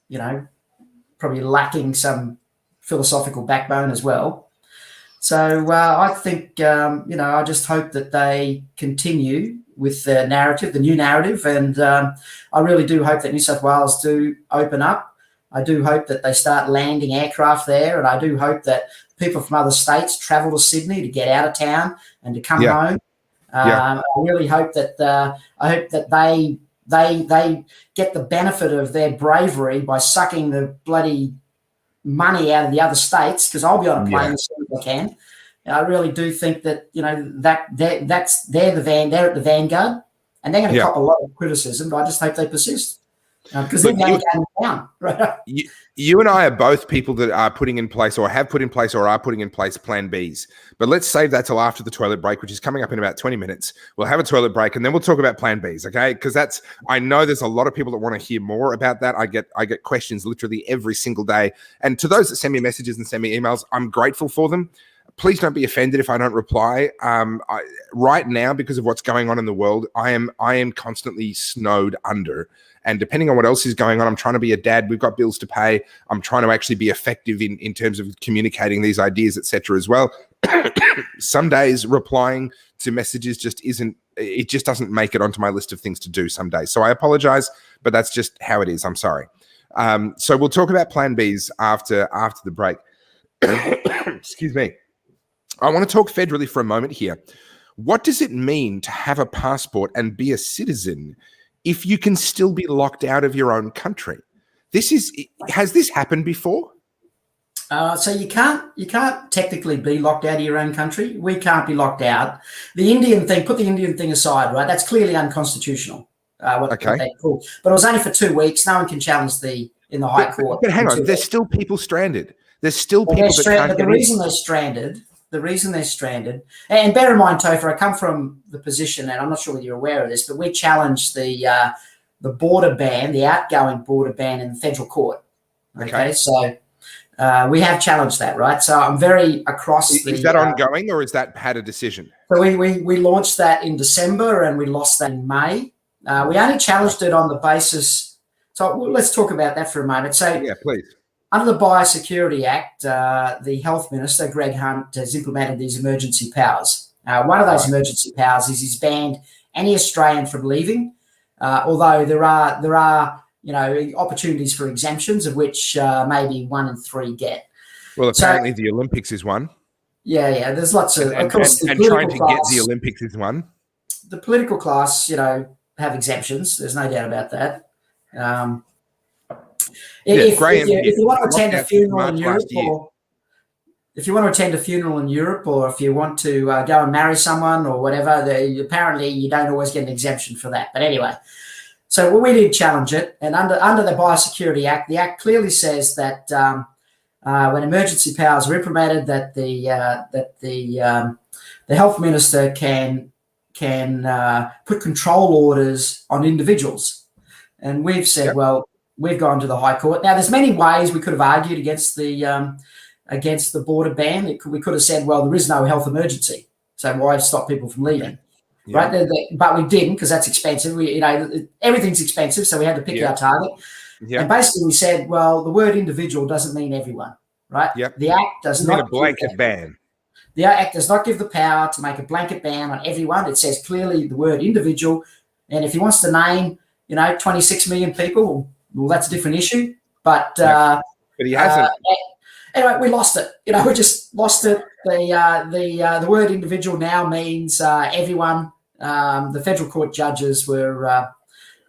B: you know, probably lacking some philosophical backbone as well. So I think, I just hope that they continue with the narrative, the new narrative, and I really do hope that New South Wales do open up. I do hope that they start landing aircraft there, and I do hope that people from other states travel to Sydney to get out of town and to come home. I really hope that they get the benefit of their bravery by sucking the bloody money out of the other states, because I'll be on a plane as soon as I can. And I really do think that, you know, they're at the vanguard, and they're going to cop a lot of criticism, but I just hope they persist, because they're going down. Right?
A: You and I are both people that are putting in place, or have put in place, or are putting in place Plan Bs. But let's save that till after the toilet break, which is coming up in about 20 minutes. We'll have a toilet break, and then we'll talk about Plan Bs, okay? Because I know there's a lot of people that want to hear more about that. I get questions literally every single day. And to those that send me messages and send me emails, I'm grateful for them. Please don't be offended if I don't reply. Right now, because of what's going on in the world, I am constantly snowed under. And depending on what else is going on, I'm trying to be a dad. We've got bills to pay. I'm trying to actually be effective in terms of communicating these ideas, etc. as well. Some days replying to messages just doesn't make it onto my list of things to do some days. So I apologize, but that's just how it is. I'm sorry. So we'll talk about Plan Bs after the break. Excuse me. I want to talk federally for a moment here. What does it mean to have a passport and be a citizen if you can still be locked out of your own country? Has this happened before?
B: So you can't technically be locked out of your own country. We can't be locked out. The Indian thing, put the Indian thing aside, right? That's clearly unconstitutional. What they call. But it was only for 2 weeks. No one can challenge in the High Court.
A: But hang on, there's still people stranded. There's still people that can't get in.
B: The reason they're stranded, and bear in mind, Topher, I come from the position, and I'm not sure whether you're aware of this, but we challenged the border ban, the outgoing border ban in the federal court. Okay. So we have challenged that, right? So I'm very across. Is
A: that ongoing, or is that had a decision?
B: So we launched that in December, and we lost that in May. We only challenged it on the basis. So let's talk about that for a moment. So
A: yeah, please.
B: Under the Biosecurity Act, the Health Minister, Greg Hunt, has implemented these emergency powers. One of those emergency powers is he's banned any Australian from leaving, although there are opportunities for exemptions, of which maybe 1 in 3 get.
A: Well, apparently the Olympics is one.
B: Yeah. There's lots of...
A: And
B: course,
A: trying to get the Olympics is one.
B: The political class, have exemptions. There's no doubt about that. If you want to attend a funeral in Europe, or if you want to go and marry someone or whatever, apparently you don't always get an exemption for that. But anyway, so we did challenge it, and under the Biosecurity Act, the Act clearly says that when emergency powers are implemented, that the Health Minister can put control orders on individuals, and we've said, well. We've gone to the High Court. Now, there's many ways we could have argued against the border ban. We could have said, well, there is no health emergency, so why stop people from leaving? Yeah. Right? But we didn't, because that's expensive. Everything's expensive, so we had to pick our target. Yeah. And basically, we said, well, the word individual doesn't mean everyone, right? Yep. The Act does not
A: a blanket ban.
B: The Act does not give the power to make a blanket ban on everyone. It says clearly the word individual, and if he wants to name, 26 million people. Well, that's a different issue, but
A: he hasn't.
B: Anyway, we lost it. We just lost it. The word individual now means everyone. The federal court judges were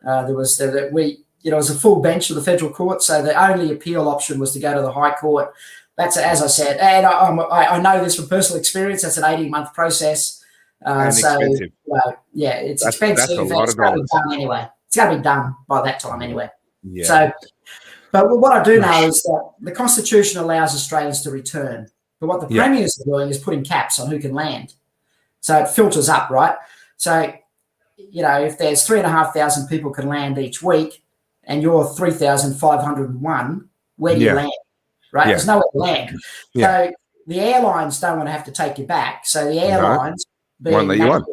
B: it was a full bench of the federal court, so the only appeal option was to go to the High Court. That's, as I said, and I know this from personal experience. That's an 18-month process.
A: And expensive.
B: Yeah, it's expensive.
A: That's a lot of dollars.
B: Done anyway. It's got to be done by that time anyway.
A: Yeah.
B: So, but what I do know is that the Constitution allows Australians to return. But what the premiers are doing is putting caps on who can land. So it filters up, right? So, if there's 3,500 people can land each week and you're 3,501, where do you land? Right? There's nowhere to land. So the airlines don't want to have to take you back. So the airlines
A: won't let you on.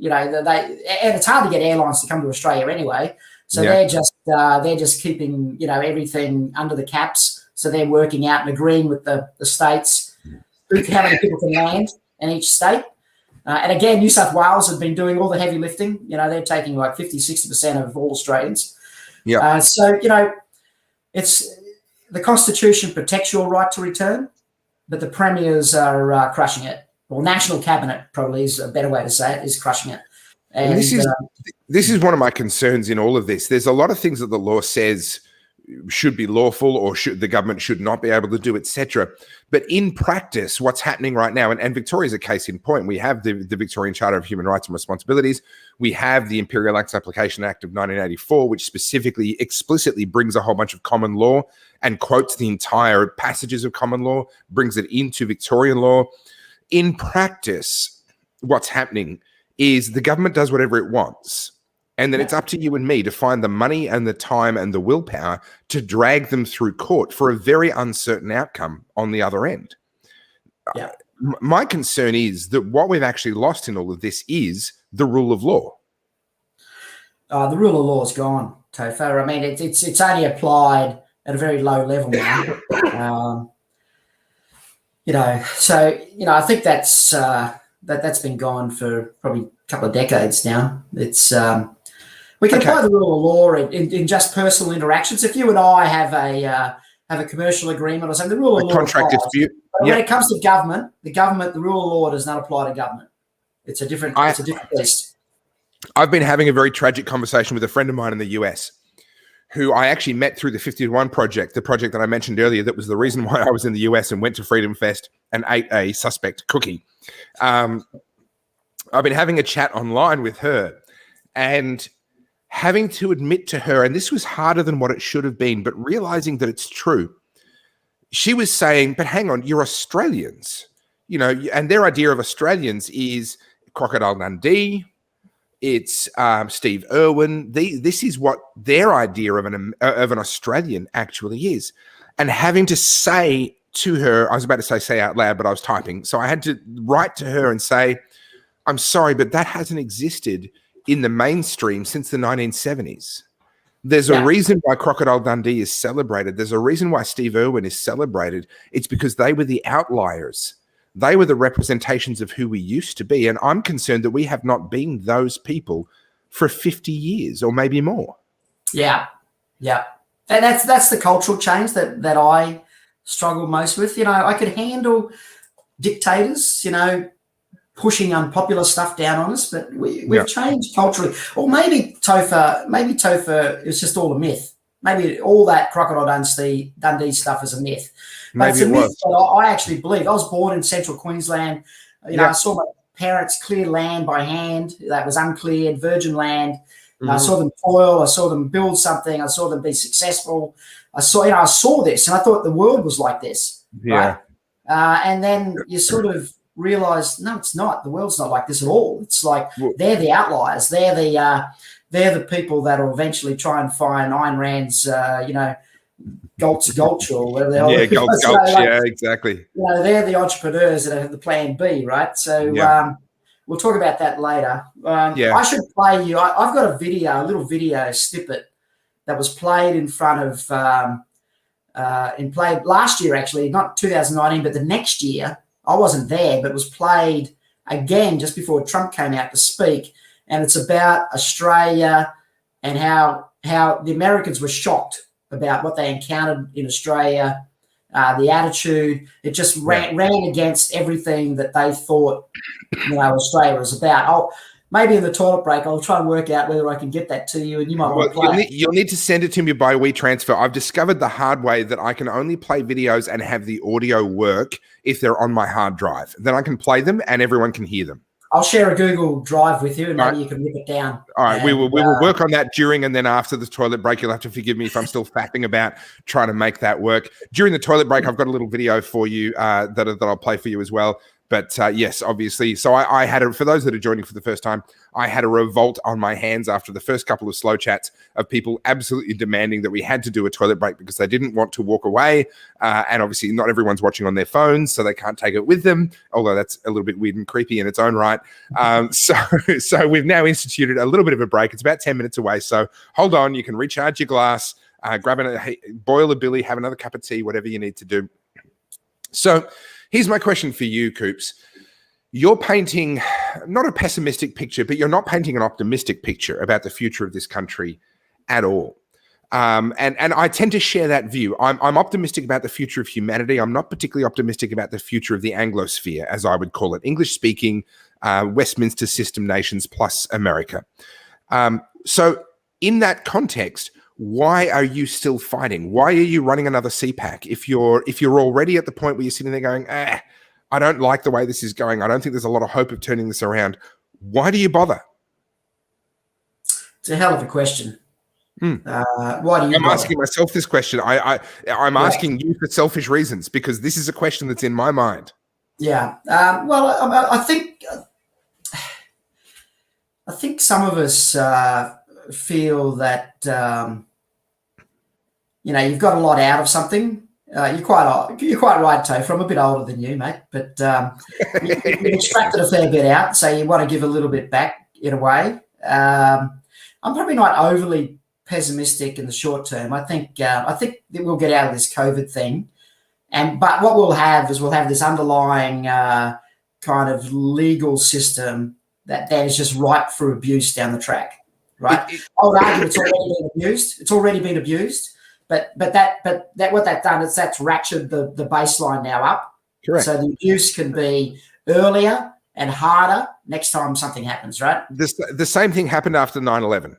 B: And it's hard to get airlines to come to Australia anyway. So they're just keeping everything under the caps. So they're working out and agreeing with the states how many people can land in each state. And again, New South Wales have been doing all the heavy lifting. They're taking like 50-60% of all Australians. Yeah. So it's the Constitution protects your right to return, but the premiers are crushing it. Well, National Cabinet probably is a better way to say it, is crushing it. And
A: this is one of my concerns in all of this. There's a lot of things that the law says should be lawful or the government should not be able to do, etc. But in practice, what's happening right now, and Victoria's a case in point, we have the Victorian Charter of Human Rights and Responsibilities. We have the Imperial Acts Application Act of 1984, which specifically, explicitly brings a whole bunch of common law and quotes the entire passages of common law, brings it into Victorian law. In practice, what's happening is the government does whatever it wants. And then it's up to you and me to find the money and the time and the willpower to drag them through court for a very uncertain outcome on the other end. Yeah. My concern is that what we've actually lost in all of this is the rule of law.
B: The rule of law is gone, Topher. I mean, it's only applied at a very low level now. I think that's been gone for probably a couple of decades now. It's we can apply the rule of law in just personal interactions. If you and I have a commercial agreement or something, the rule of law
A: contract dispute.
B: But when it comes to government, the rule of law does not apply to government. It's a different beast.
A: I've been having a very tragic conversation with a friend of mine in the US, who I actually met through the 51 project, the project that I mentioned earlier. That was the reason why I was in the US and went to Freedom Fest and ate a suspect cookie. I've been having a chat online with her and having to admit to her, and this was harder than what it should have been, but realizing that it's true. She was saying, but hang on, you're Australians, and their idea of Australians is Crocodile Dundee, it's Steve Irwin. This is what their idea of an Australian actually is. And having to say to her, I was about to say out loud, but I was typing. So I had to write to her and say, I'm sorry, but that hasn't existed in the mainstream since the 1970s. There's a reason why Crocodile Dundee is celebrated. There's a reason why Steve Irwin is celebrated. It's because they were the outliers. They were the representations of who we used to be. And I'm concerned that we have not been those people for 50 years or maybe more. Yeah.
B: And that's the cultural change that I struggle most with. I could handle dictators, pushing unpopular stuff down on us, but we've changed culturally. Or maybe Topher is just all a myth. Maybe all that Crocodile Dundee stuff is a myth. But it's a myth that I actually believe. I was born in central Queensland. I saw my parents clear land by hand that was uncleared, virgin land. Mm-hmm. I saw them toil. I saw them build something. I saw them be successful. I saw this, and I thought the world was like this. Yeah. Right? And then you sort of realize, no, it's not. The world's not like this at all. It's like they're the outliers. They're the people that will eventually try and find Ayn Rand's, Gulch or whatever the hell.
A: Yeah, Gulch. Exactly.
B: They're the entrepreneurs that have the plan B, right? So we'll talk about that later. I should play you. I've got a little video snippet that was played in front of, played last year actually, not 2019, but the next year. I wasn't there, but it was played again just before Trump came out to speak. And it's about Australia and how the Americans were shocked about what they encountered in Australia the attitude. It just ran against everything that they thought, Australia was about. Maybe in the toilet break, I'll try and work out whether I can get that to you, and you might want to play it.
A: You'll need to send it to me by WeTransfer. I've discovered the hard way that I can only play videos and have the audio work if they're on my hard drive. Then I can play them and everyone can hear them.
B: I'll share a Google Drive with you, and maybe you can rip it down.
A: All right, we will work on that during and then after the toilet break. You'll have to forgive me if I'm still faffing about trying to make that work. During the toilet break, I've got a little video for you that I'll play for you as well. But yes, obviously. So I had for those that are joining for the first time, I had a revolt on my hands after the first couple of slow chats of people absolutely demanding that we had to do a toilet break because they didn't want to walk away. And obviously not everyone's watching on their phones, so they can't take it with them, although that's a little bit weird and creepy in its own right. So we've now instituted a little bit of a break. It's about 10 minutes away. So hold on, you can recharge your glass, boil a billy, have another cup of tea, whatever you need to do. So here's my question for you, Coops. You're painting not a pessimistic picture, but you're not painting an optimistic picture about the future of this country at all. And I tend to share that view. I'm optimistic about the future of humanity. I'm not particularly optimistic about the future of the Anglosphere, as I would call it, English-speaking Westminster system nations plus America. So in that context, why are you still fighting? Why are you running another CPAC? If you're already at the point where you're sitting there going, I don't like the way this is going. I don't think there's a lot of hope of turning this around. Why do you bother?
B: It's a hell of a question. Why do you?
A: I'm asking myself this question. I'm asking you for selfish reasons because this is a question that's in my mind. Yeah.
B: Well, I think some of us feel that you've got a lot out of something. You're quite right, Topher. I'm a bit older than you, mate, but you've extracted a fair bit out, so you want to give a little bit back in a way. I'm probably not overly pessimistic in the short term. I think that we'll get out of this COVID thing, but what we'll have is this underlying kind of legal system that then is just ripe for abuse down the track. Right? I would argue it's already been abused. It's already been abused. But what that's done is that's ratcheted the baseline now up.
A: Correct.
B: So the abuse can be earlier and harder next time something happens, right?
A: The same thing happened after 9/11.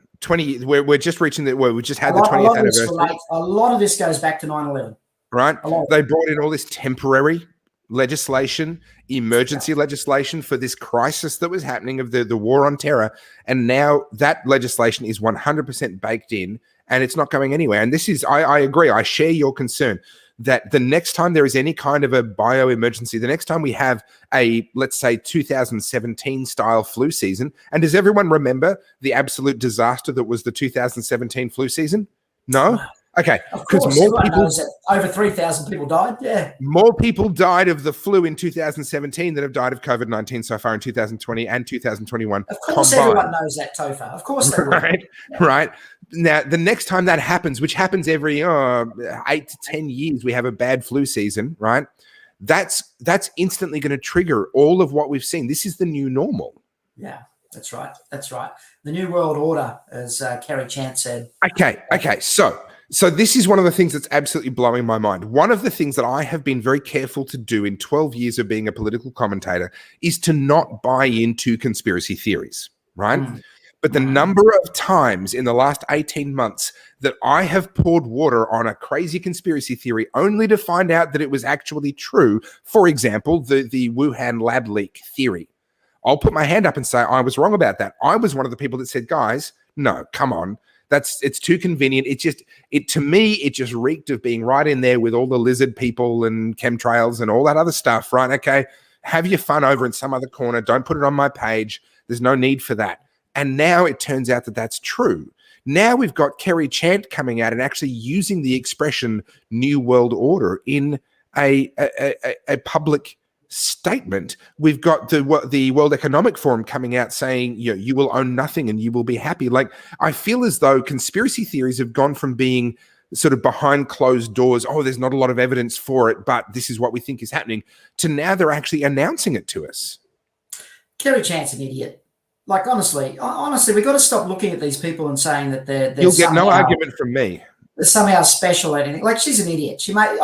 A: We're just reaching we just had the 20th anniversary.
B: A lot of this goes back to 9/11.
A: Right? They brought in all this temporary legislation, emergency legislation for this crisis that was happening of the war on terror. And now that legislation is 100% baked in and it's not going anywhere. And this is, I agree, I share your concern that the next time there is any kind of a bio-emergency, the next time we have a, let's say, 2017 style flu season, and does everyone remember the absolute disaster that was the 2017 flu season? No? Okay,
B: because more people knows that over 3,000 people died. Yeah,
A: more people died of the flu in 2017 than have died of COVID-19 so far in 2020 and 2021.
B: Of course, everyone knows that, Topher. Of course, they
A: right, right. Now, the next time that happens, which happens every 8 to 10 years, we have a bad flu season, right? That's instantly going to trigger all of what we've seen. This is the new normal.
B: Yeah. That's right. That's right. The new world order, as Kerry Chant said.
A: Okay. So this is one of the things that's absolutely blowing my mind. One of the things that I have been very careful to do in 12 years of being a political commentator is to not buy into conspiracy theories, right? But the number of times in the last 18 months that I have poured water on a crazy conspiracy theory only to find out that it was actually true, for example, the Wuhan lab leak theory, I'll put my hand up and say I was wrong about that. I was one of the people that said, guys, no, come on. It's too convenient. To me, it just reeked of being right in there with all the lizard people and chemtrails and all that other stuff, right? Okay, have your fun over in some other corner. Don't put it on my page. There's no need for that. And now it turns out that that's true. Now we've got Kerry Chant coming out and actually using the expression New World Order in a public statement. We've got the World Economic Forum coming out saying, you will own nothing and you will be happy. Like, I feel as though conspiracy theories have gone from being sort of behind closed doors, there's not a lot of evidence for it, but this is what we think is happening, to now they're actually announcing it to us.
B: Kerry Chant's an idiot. Like, honestly, we've got to stop looking at these people and saying that they're
A: You'll get no argument from me.
B: somehow special at anything. Like, she's an idiot. She might,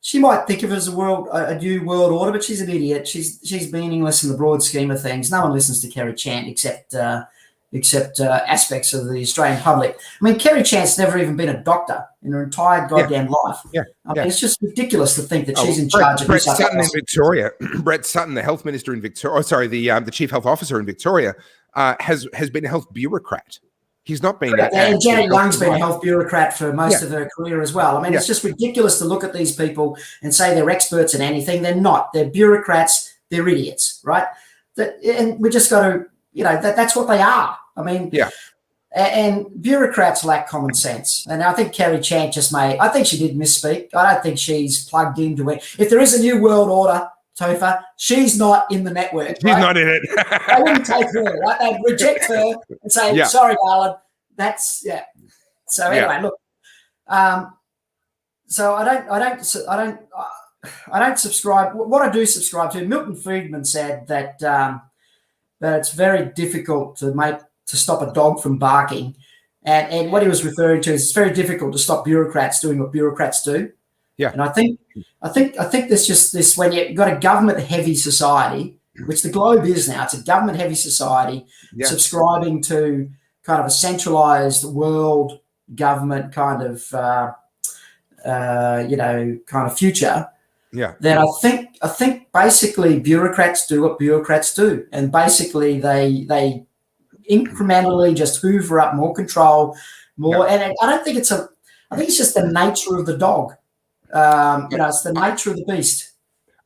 B: she might think of it as a new world order, but she's an idiot. She's meaningless in the broad scheme of things. No one listens to Kerry Chant except aspects of the Australian public. I mean, Kerry Chant's never even been a doctor in her entire goddamn life.
A: Yeah.
B: I mean, it's just ridiculous to think that she's in
A: Brett,
B: charge of
A: Brett Sutton in Victoria. Brett Sutton, the health minister in Victoria, the chief health officer in Victoria, has been a health bureaucrat. He's not been.
B: And Janet Young's been a health bureaucrat for most of her career as well. I mean, it's just ridiculous to look at these people and say they're experts in anything. They're not. They're bureaucrats. They're idiots, right? And we just got to, that's what they are. I mean, and bureaucrats lack common sense. And I think Kerry Chant I think she did misspeak. I don't think she's plugged into it. If there is a new world order, Topher, she's not in the network.
A: She's not in it.
B: They wouldn't take her, right? They'd reject her and say, sorry, darling. That's, So anyway, look, so I don't subscribe. What I do subscribe to, Milton Friedman said that it's very difficult to stop a dog from barking. And what he was referring to is it's very difficult to stop bureaucrats doing what bureaucrats do. Yeah. And I think there's just this, when you've got a government-heavy society, which the globe is now, it's a government-heavy society subscribing to kind of a centralized world government kind of future. Yeah. Then I think basically bureaucrats do what bureaucrats do, and basically they incrementally just hoover up more control, more. And I think it's just the nature of the dog. It's the nature of the beast.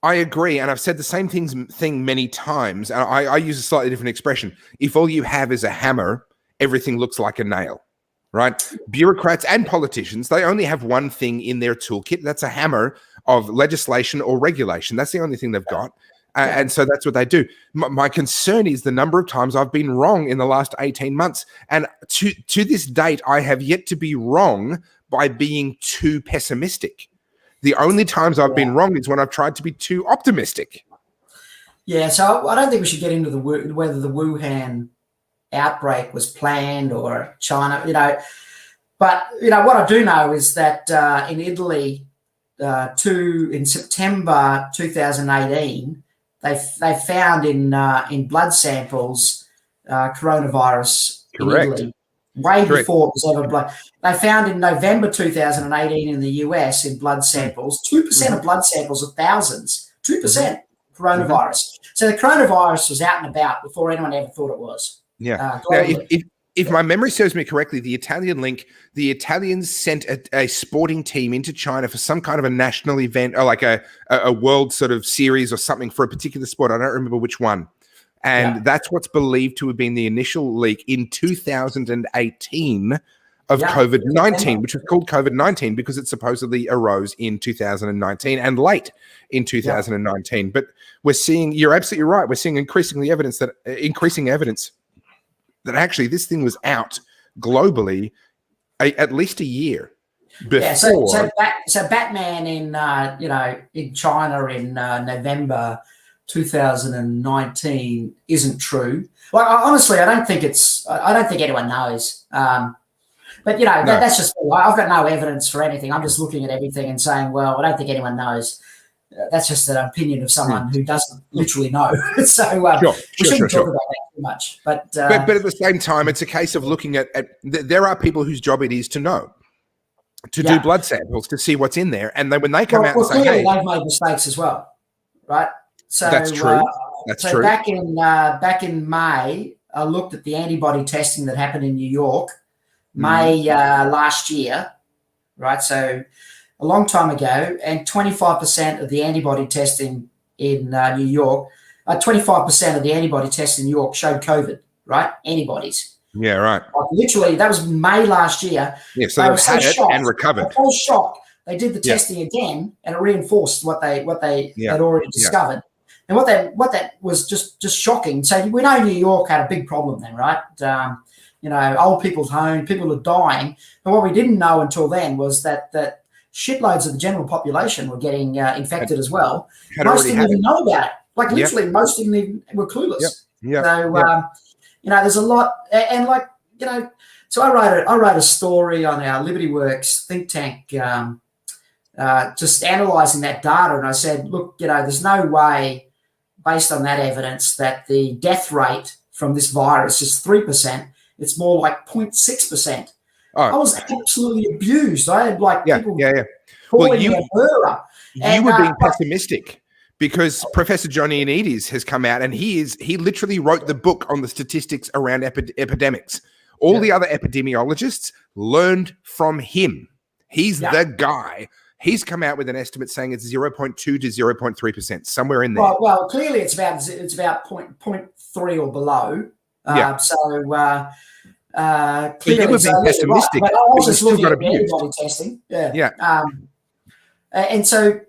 A: I agree, and I've said the same thing many times. And I use a slightly different expression. If all you have is a hammer, everything looks like a nail, right? Bureaucrats and politicians, they only have one thing in their toolkit. That's a hammer of legislation or regulation. That's the only thing they've got. And so that's what they do. My concern is the number of times I've been wrong in the last 18 months. And to this date, I have yet to be wrong by being too pessimistic. The only times I've been wrong is when I've tried to be too optimistic.
B: Yeah, so I don't think we should get into whether the Wuhan outbreak was planned or China, But, what I do know is that in Italy, in September 2018, they found in blood samples coronavirus in Italy. Way before it was ever blood. They found in November 2018 in the US in blood samples, 2% of blood samples of thousands, 2% coronavirus. So the coronavirus was out and about before anyone ever thought it was.
A: Yeah. Now, if my memory serves me correctly, the Italians sent a sporting team into China for some kind of a national event, or like a world sort of series or something for a particular sport. I don't remember which one. And that's what's believed to have been the initial leak in 2018 of COVID-19, which was called COVID-19 because it supposedly arose in 2019 and late in 2019. But we're seeing, you're absolutely right, we're seeing increasing evidence that actually this thing was out globally at least a year before.
B: Yeah, so Batman in China in November 2019 isn't true. Well, honestly, I don't think anyone knows. But that's just, I've got no evidence for anything. I'm just looking at everything and saying, well, I don't think anyone knows. That's just an opinion of someone who doesn't literally know. So we shouldn't talk about that too much. But
A: at the same time, it's a case of looking at there are people whose job it is to know, to do blood samples, to see what's in there. And then when they come out and say, hey,
B: they've made mistakes as well, right? So
A: that's true. That's true.
B: Back in May, I looked at the antibody testing that happened in New York, May last year, right? So a long time ago, and 25% of the antibody testing in New York, 25% of the antibody tests in New York showed COVID, right? Antibodies.
A: Yeah, right.
B: Like literally, that was May last year.
A: Yeah, so they've had it and recovered.
B: I was shocked. They did the testing again, and it reinforced what they had already discovered. And what that was just shocking. So we know New York had a big problem then, right? Old people's home, people are dying. But what we didn't know until then was that shitloads of the general population were getting infected as well. Most didn't even know about it. Like literally, most didn't even were clueless. So there's a lot, and So I wrote a story on our Liberty Works think tank, just analysing that data, and I said, look, there's no way, based on that evidence, that the death rate from this virus is 3%. It's more like 0.6%.
A: Oh.
B: I was absolutely abused. I had people
A: Well,
B: you
A: were being pessimistic, because Professor Johnny Anides has come out and he literally wrote the book on the statistics around epidemics. All the other epidemiologists learned from him. He's the guy. He's come out with an estimate saying it's 0.2 to 0.3%, somewhere in there.
B: Well, clearly it's about 0.3 or below.
A: Clearly, you were being pessimistic,
B: but I was just looking at
A: abused.
B: antibody testing. And so,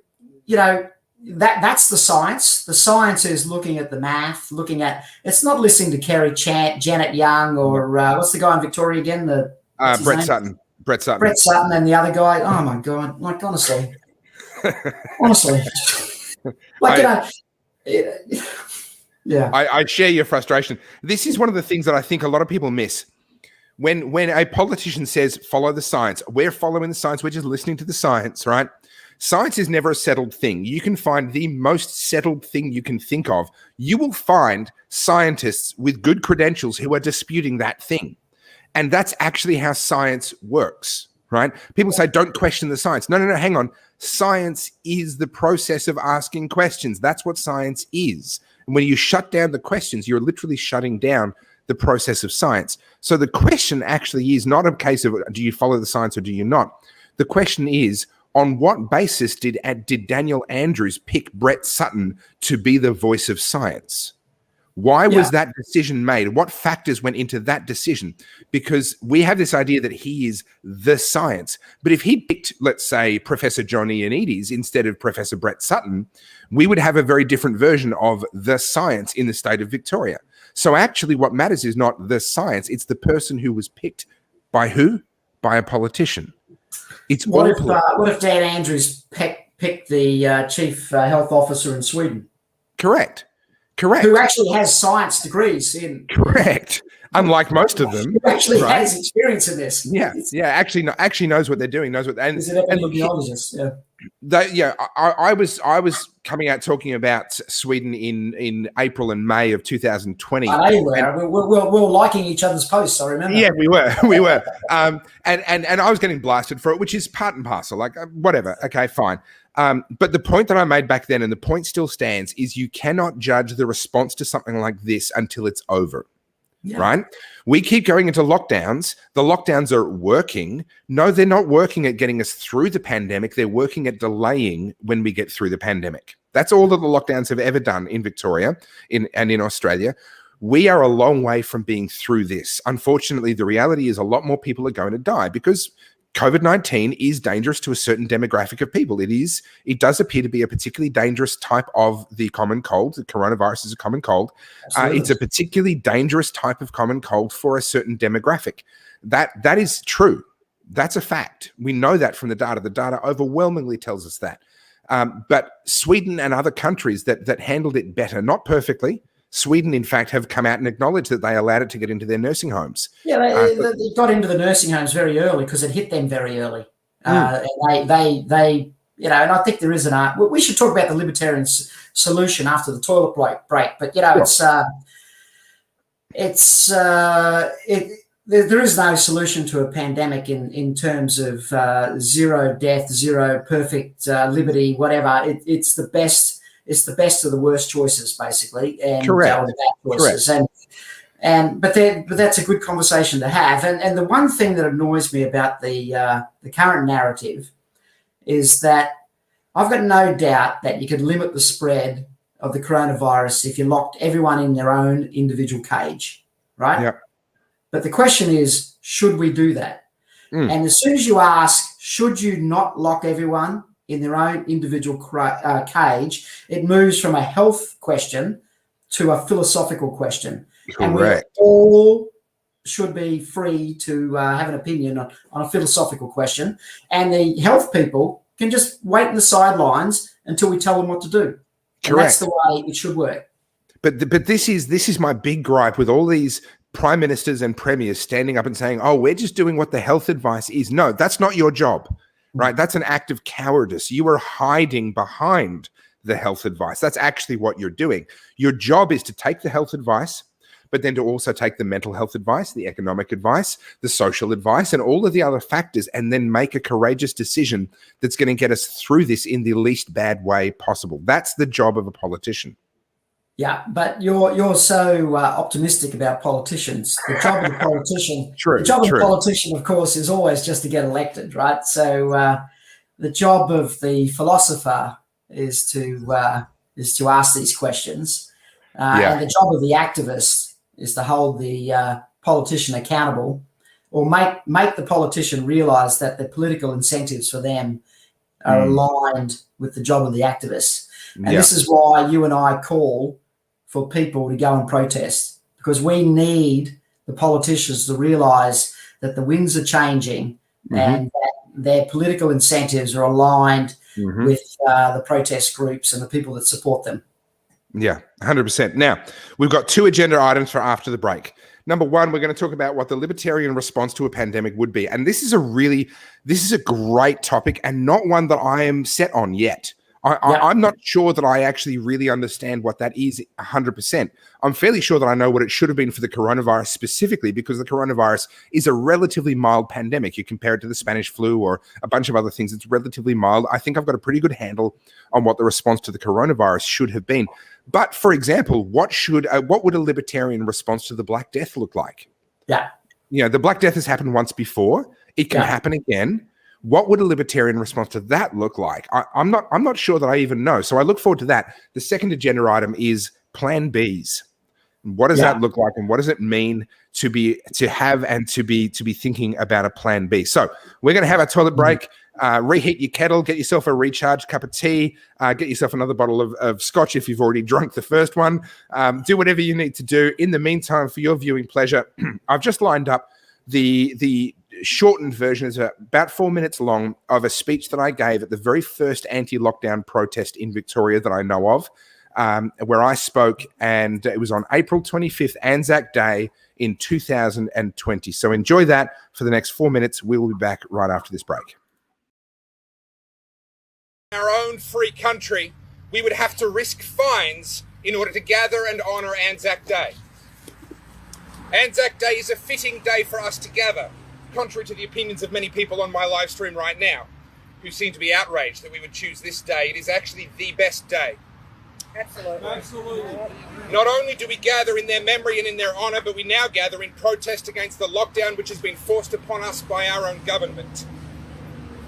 B: that's the science. The science is looking at the math, it's not listening to Kerry Janet Young or what's the guy in Victoria again?
A: Brett Sutton. Brett
B: Sutton and the other guy. Oh my God! Honestly,
A: I share your frustration. This is one of the things that I think a lot of people miss. When a politician says, follow the science, we're following the science, we're just listening to the science, right? Science is never a settled thing. You can find the most settled thing you can think of. You will find scientists with good credentials who are disputing that thing. And that's actually how science works, right? People say, don't question the science. No, hang on. Science is the process of asking questions. That's what science is. And when you shut down the questions, you're literally shutting down the process of science. So the question actually is not a case of, do you follow the science or do you not? The question is, on what basis did Daniel Andrews pick Brett Sutton to be the voice of science? Why was that decision made? What factors went into that decision? Because we have this idea that he is the science. But if he picked, let's say, Professor Johnny Anides instead of Professor Brett Sutton, we would have a very different version of the science in the state of Victoria. So actually what matters is not the science, it's the person who was picked by who? By a politician. It's
B: what if Dan Andrews picked the chief health officer in Sweden?
A: Correct.
B: Who actually has science degrees in.
A: Correct. Unlike most of them.
B: Who actually has experience in this.
A: Actually knows what they're doing, knows what.
B: He's an epidemiologist.
A: I was coming out talking about Sweden in April and May of 2020.
B: I know you were. We were liking each other's posts, I remember.
A: Yeah, we were. And I was getting blasted for it, which is part and parcel. Like, whatever. Okay, fine. But the point that I made back then, and the point still stands, is you cannot judge the response to something like this until it's over. Right? We keep going into lockdowns. The lockdowns are working. No, they're not working at getting us through the pandemic. They're working at delaying when we get through the pandemic. That's all that the lockdowns have ever done in Victoria and in Australia. We are a long way from being through this. Unfortunately, the reality is a lot more people are going to die because COVID-19 is dangerous to a certain demographic of people. It does appear to be a particularly dangerous type of the common cold. The coronavirus is a common cold. It's a particularly dangerous type of common cold for a certain demographic. That is true. That's a fact. We know that from the data. The data overwhelmingly tells us that. But Sweden and other countries that handled it better, not perfectly. Sweden, in fact, have come out and acknowledged that they allowed it to get into their nursing homes.
B: Yeah, they got into the nursing homes very early because it hit them very early. And they, and I think there is we should talk about the Libertarian solution after the toilet break. But there is no solution to a pandemic in terms of zero death, zero perfect liberty, whatever. It's the best. It's the best of the worst choices, basically, and
A: Correct.
B: The bad choices. But that's a good conversation to have. And the one thing that annoys me about the current narrative is that I've got no doubt that you could limit the spread of the coronavirus if you locked everyone in their own individual cage, right?
A: Yep.
B: But the question is, should we do that? And as soon as you ask, should you not lock everyone in their own individual cage, it moves from a health question to a philosophical question.
A: Correct.
B: And we all should be free to have an opinion on a philosophical question. And the health people can just wait in the sidelines until we tell them what to do. And
A: Correct.
B: that's the way it should work.
A: But this is my big gripe with all these prime ministers and premiers standing up and saying, oh, we're just doing what the health advice is. No, that's not your job, right? That's an act of cowardice. You are hiding behind the health advice. That's actually what you're doing. Your job is to take the health advice, but then to also take the mental health advice, the economic advice, the social advice, and all of the other factors, and then make a courageous decision that's going to get us through this in the least bad way possible. That's the job of a politician.
B: Yeah, but you're so optimistic about politicians. The job of the politician, the politician, of course, is always just to get elected, right? So the job of the philosopher is to ask these questions, and the job of the activist is to hold the politician accountable, or make the politician realize that the political incentives for them are aligned with the job of the activist. And this is why you and I call for people to go and protest, because we need the politicians to realize that the winds are changing and that their political incentives are aligned with the protest groups and the people that support them.
A: Yeah, 100%. Now, we've got 2 agenda items for after the break. Number 1, we're going to talk about what the libertarian response to a pandemic would be. And this is a great topic, and not one that I am set on yet. I'm not sure that I actually really understand what that is 100%. I'm fairly sure that I know what it should have been for the coronavirus specifically, because the coronavirus is a relatively mild pandemic. You compare it to the Spanish flu or a bunch of other things, it's relatively mild. I think I've got a pretty good handle on what the response to the coronavirus should have been. But for example, what would a libertarian response to the Black Death look like? Yeah. You know, the Black Death has happened once before. It can happen again. What would a libertarian response to that look like? I'm not sure that I even know. So I look forward to that. The second agenda item is Plan Bs. What does that look like, and what does it mean to be thinking about a Plan B? So we're going to have a toilet break. Reheat your kettle, get yourself a recharged cup of tea, get yourself another bottle of scotch if you've already drunk the first one. Do whatever you need to do. In the meantime, for your viewing pleasure, I've just lined up the shortened version, is about 4 minutes long, of a speech that I gave at the very first anti-lockdown protest in Victoria that I know of, where I spoke, and it was on April 25th, Anzac Day in 2020. So enjoy that for the next 4 minutes. We will be back right after this break. Our own free country, we would have to risk fines in order to gather and honour Anzac Day. Anzac Day is a fitting day for us to gather, contrary to the opinions of many people on my live stream right now, who seem to be outraged that we would choose this day. It is actually the best day. Absolutely. Not only do we gather in their memory and in their honour, but we now gather in protest against the lockdown which has been forced upon us by our own government.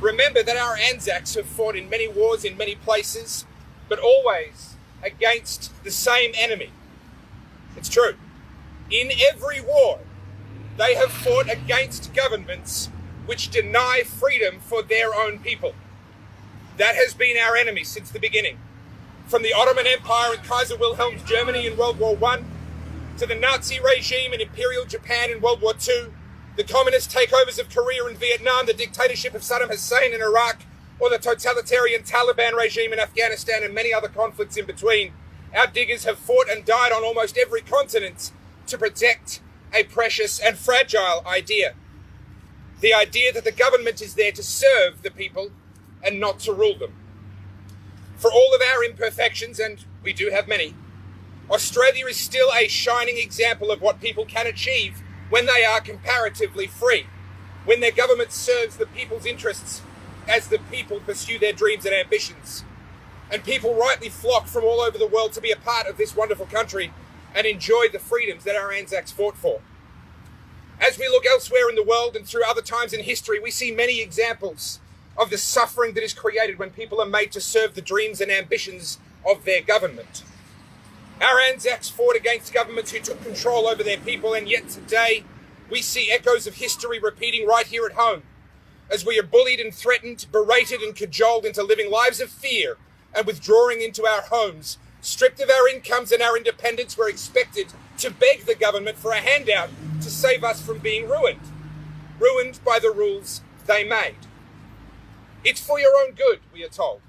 A: Remember that our Anzacs have fought in many wars in many places, but always against the same enemy. It's true. In every war, they have fought against governments which deny freedom for their own people. That has been our enemy since the beginning. From the Ottoman Empire and Kaiser Wilhelm's Germany in World War I, to the Nazi regime in Imperial Japan in World War II, the communist takeovers of Korea and Vietnam, the dictatorship of Saddam Hussein in Iraq, or the totalitarian Taliban regime in Afghanistan, and many other conflicts in between. Our diggers have fought and died on almost every continent to protect a precious and fragile idea. The idea that the government is there to serve the people and not to rule them. For all of our imperfections, and we do have many, Australia is still a shining example of what people can achieve when they are comparatively free, when their government serves the people's interests as the people pursue their dreams and ambitions. And people rightly flock from all over the world to be a part of this wonderful country and enjoy the freedoms that our Anzacs fought for. As we look elsewhere in the world and through other times in history, we see many examples of the suffering that is created when people are made to serve the dreams and ambitions of their government. Our Anzacs fought against governments who took control over their people, and yet today we see echoes of history repeating right here at home, as we are bullied and threatened, berated and cajoled into living lives of fear and withdrawing into our homes. Stripped of our incomes and our independence, we're expected to beg the government for a handout to save us from being ruined by the rules they made. It's for your own good, we are told.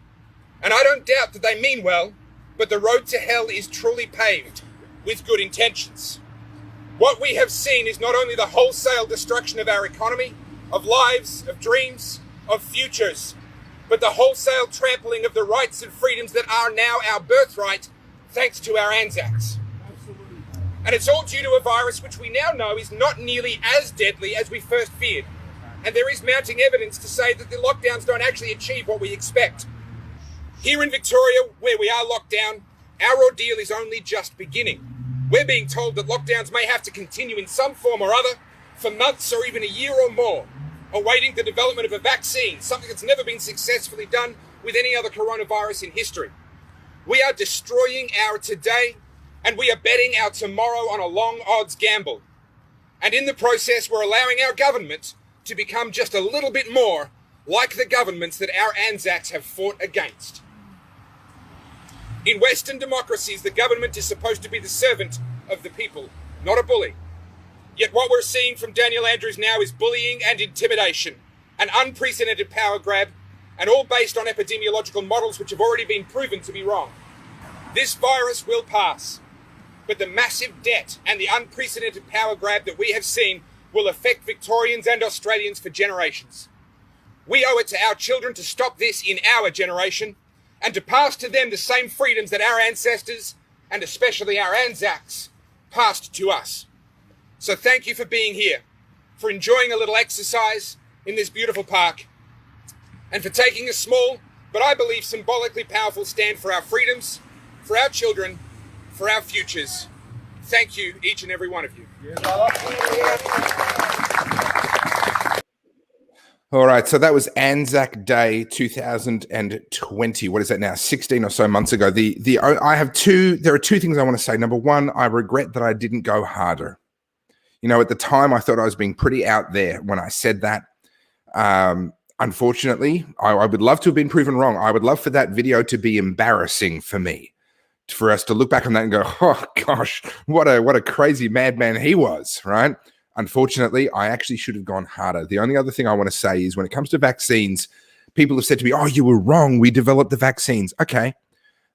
A: And I don't doubt that they mean well, but the road to hell is truly paved with good intentions. What we have seen is not only the wholesale destruction of our economy, of lives, of dreams, of futures, but the wholesale trampling of the rights and freedoms that are now our birthright, thanks to our Anzacs. Absolutely. And it's all due to a virus which we now know is not nearly as deadly as we first feared. And there is mounting evidence to say that the lockdowns don't actually achieve what we expect. Here in Victoria, where we are locked down, our ordeal is only just beginning. We're being told that lockdowns may have to continue in some form or other for months or even a year or more, awaiting the development of a vaccine, something that's never been successfully done with any other coronavirus in history. We are destroying our today, and we are betting our tomorrow on a long odds gamble. And in the process, we're allowing our government to become just a little bit more like the governments that our Anzacs have fought against. In Western democracies, the government is supposed to be the servant of the people, not a bully. Yet what we're seeing from Daniel Andrews now is bullying and intimidation, an unprecedented power grab, and all based on epidemiological models which have already been proven to be wrong. This virus will pass, but the massive debt and the unprecedented power grab that we have seen will affect Victorians and Australians for generations. We owe it to our children to stop this in our generation and to pass to them the same freedoms that our ancestors, and especially our Anzacs, passed to us. So thank you for being here, for enjoying a little exercise in this beautiful park, and for taking a small, but I believe symbolically powerful stand for our freedoms, for our children, for our futures. Thank you, each and every one of you. All right, so that was Anzac Day 2020. What is that now? 16 or so months ago. There are two things I want to say. Number one, I regret that I didn't go harder. You know, at the time, I thought I was being pretty out there when I said that. Unfortunately, I would love to have been proven wrong. I would love for that video to be embarrassing for me, for us to look back on that and go, oh gosh, what a crazy madman he was, right? Unfortunately, I actually should have gone harder. The only other thing I want to say is when it comes to vaccines, people have said to me, oh, you were wrong. We developed the vaccines. Okay.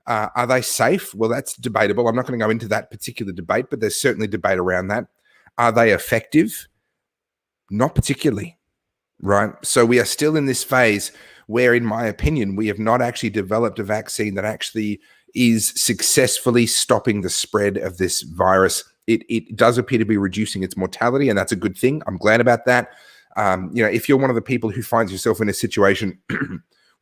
A: Are they safe? Well, that's debatable. I'm not going to go into that particular debate, but there's certainly debate around that. Are they effective? Not particularly, right? So we are still in this phase where, in my opinion, we have not actually developed a vaccine that actually is successfully stopping the spread of this virus. It does appear to be reducing its mortality, and that's a good thing. I'm glad about that. You know, if you're one of the people who finds yourself in a situation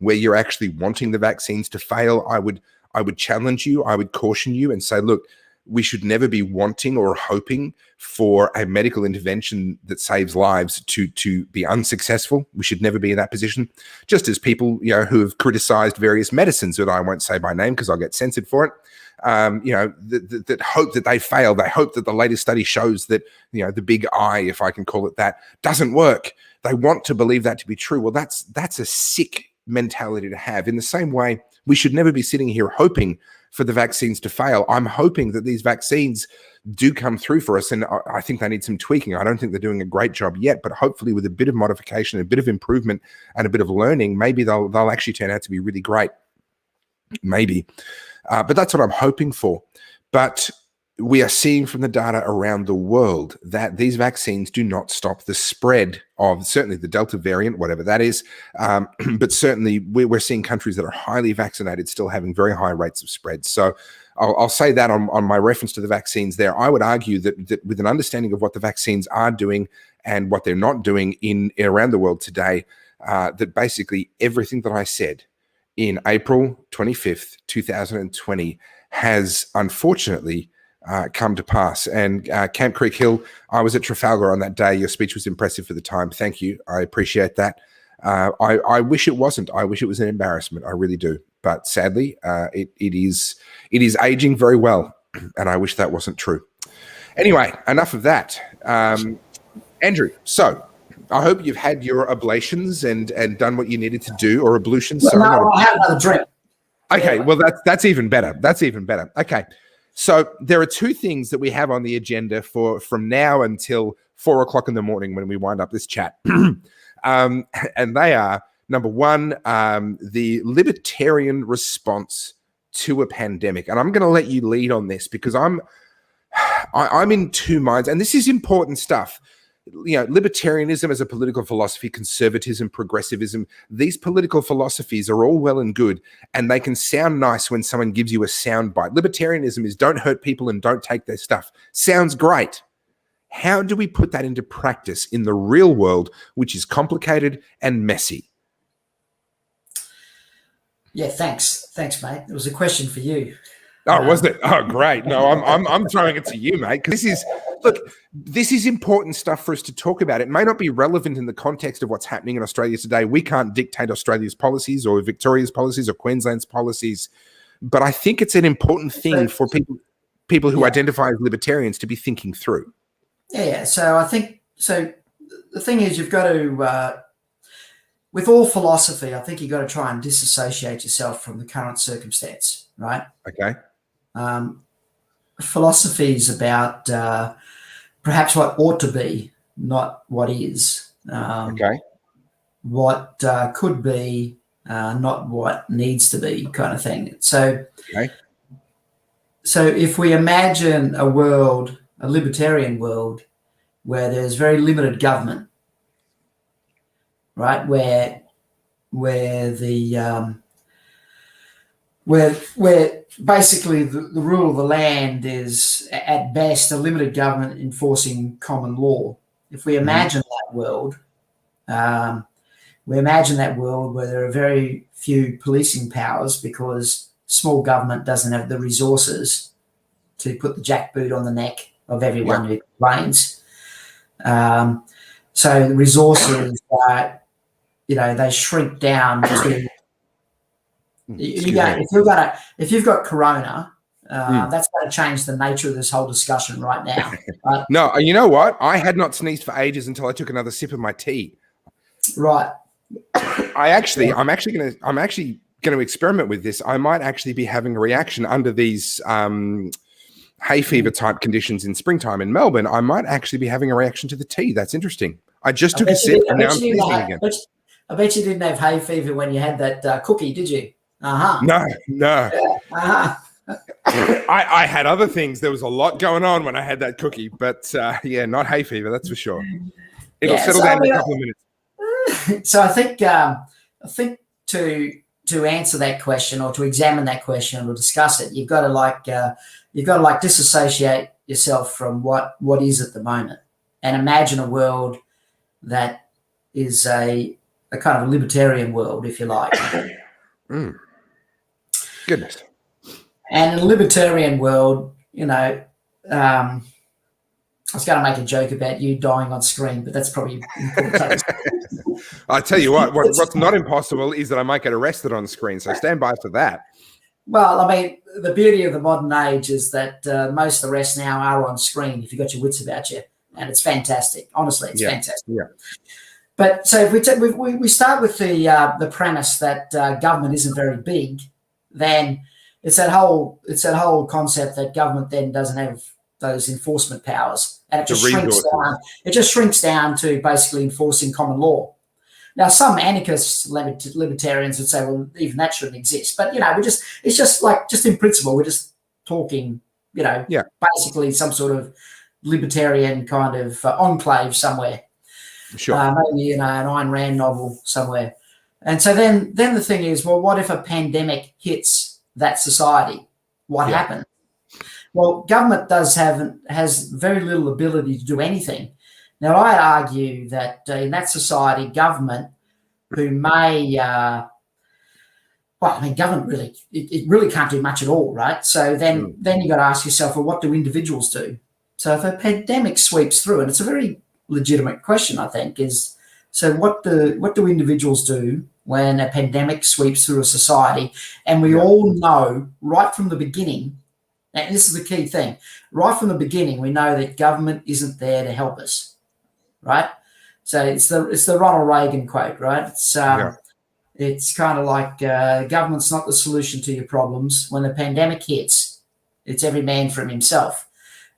A: where you're actually wanting the vaccines to fail, I would challenge you. I would caution you and say, look, we should never be wanting or hoping for a medical intervention that saves lives to be unsuccessful. We should never be in that position. Just as people, you know, who have criticized various medicines that I won't say by name because I'll get censored for it, you know, that hope that they fail. They hope that the latest study shows that, you know, the big I, if I can call it that, doesn't work. They want to believe that to be true. Well, that's a sick mentality to have. In the same way, we should never be sitting here hoping for the vaccines to fail. I'm hoping that these vaccines do come through for us, and I think they need some tweaking. I don't think they're doing a great job yet, but hopefully with a bit of modification, a bit of improvement, and a bit of learning, maybe they'll actually turn out to be really great. Maybe. But that's what I'm hoping for. But we are seeing from the data around the world that these vaccines do not stop the spread of certainly the Delta variant, whatever that is. But certainly we're seeing countries that are highly vaccinated still having very high rates of spread. So I'll say that on my reference to the vaccines there. I would argue that with an understanding of what the vaccines are doing and what they're not doing around the world today, that basically everything that I said in April 25th, 2020 has unfortunately come to pass. And Camp Creek Hill, I was at Trafalgar on that day. Your speech was impressive for the time. Thank you. I appreciate that. I wish it wasn't. I wish it was an embarrassment. I really do. But sadly, it is aging very well. And I wish that wasn't true. Anyway, enough of that. Andrew, so I hope you've had your ablations and done what you needed to do, or ablutions.
B: Well, no, I had another drink.
A: Okay, well, that's even better. That's even better. Okay. So there are two things that we have on the agenda from now until 4 o'clock in the morning when we wind up this chat. And they are, number one, the libertarian response to a pandemic. And I'm going to let you lead on this because I'm I'm in two minds, and this is important stuff. You know, libertarianism as a political philosophy, conservatism, progressivism, these political philosophies are all well and good, and they can sound nice when someone gives you a sound bite. Libertarianism is don't hurt people and don't take their stuff. Sounds great. How do we put that into practice in the real world, which is complicated and messy?
B: Yeah, thanks, mate. It was a question for you.
A: Oh, was it? Oh, great. No, I'm throwing it to you, mate, because this is important stuff for us to talk about. It may not be relevant in the context of what's happening in Australia today. We can't dictate Australia's policies or Victoria's policies or Queensland's policies, but I think it's an important thing for people who identify as libertarians to be thinking through.
B: Yeah. So I think the thing is, you've got to with all philosophy, I think you've got to try and disassociate yourself from the current circumstance, right?
A: Okay.
B: Philosophy is about perhaps what ought to be, not what is.
A: Okay.
B: What could be, not what needs to be, kind of thing. So,
A: okay.
B: So if we imagine a world, a libertarian world, where there's very limited government, right? Where basically the rule of the land is at best a limited government enforcing common law. If we imagine that world, we imagine that world where there are very few policing powers because small government doesn't have the resources to put the jackboot on the neck of everyone who complains. So the resources, they shrink down to. If you've got corona, that's going to change the nature of this whole discussion right now. Right?
A: No, you know what? I had not sneezed for ages until I took another sip of my tea.
B: Right.
A: I'm actually going to experiment with this. I might actually be having a reaction under these hay fever type conditions in springtime in Melbourne. I might actually be having a reaction to the tea. That's interesting. I just took a sip and now I'm sneezing again.
B: I bet you didn't have hay fever when you had that cookie, did you?
A: No. I had other things. There was a lot going on when I had that cookie, but not hay fever, that's for sure. It'll settle down in a couple of minutes.
B: So I think to answer that question or to examine that question or discuss it, you've got to disassociate yourself from what is at the moment and imagine a world that is a kind of a libertarian world, if you like.
A: Goodness.
B: And in a libertarian world, I was going to make a joke about you dying on screen, but that's probably important.
A: I tell you what's not impossible is that I might get arrested on screen, so stand by for that.
B: Well, I mean, the beauty of the modern age is that most arrests now are on screen if you've got your wits about you, and it's fantastic. Honestly, it's fantastic. Yeah. But so if we start with the premise that government isn't very big, then it's that whole concept that government then doesn't have those enforcement powers, and it just shrinks down. It just shrinks down to basically enforcing common law. Now, some anarchist libertarians would say, well, even that shouldn't exist. But it's just in principle, we're just talking, basically some sort of libertarian kind of enclave somewhere.
A: Sure.
B: Maybe an Ayn Rand novel somewhere. And so then the thing is, well, what if a pandemic hits that society? What happens? Well, government has very little ability to do anything. Now, I argue that in that society, government, who may, government really, it really can't do much at all, right? So then you got to ask yourself, well, what do individuals do? So if a pandemic sweeps through, and it's a very legitimate question, I think, is so what do individuals do when a pandemic sweeps through a society? And we all know right from the beginning, and this is the key thing, right from the beginning, we know that government isn't there to help us, right? So it's the Ronald Reagan quote, right? It's kind of like government's not the solution to your problems. When the pandemic hits, it's every man for himself.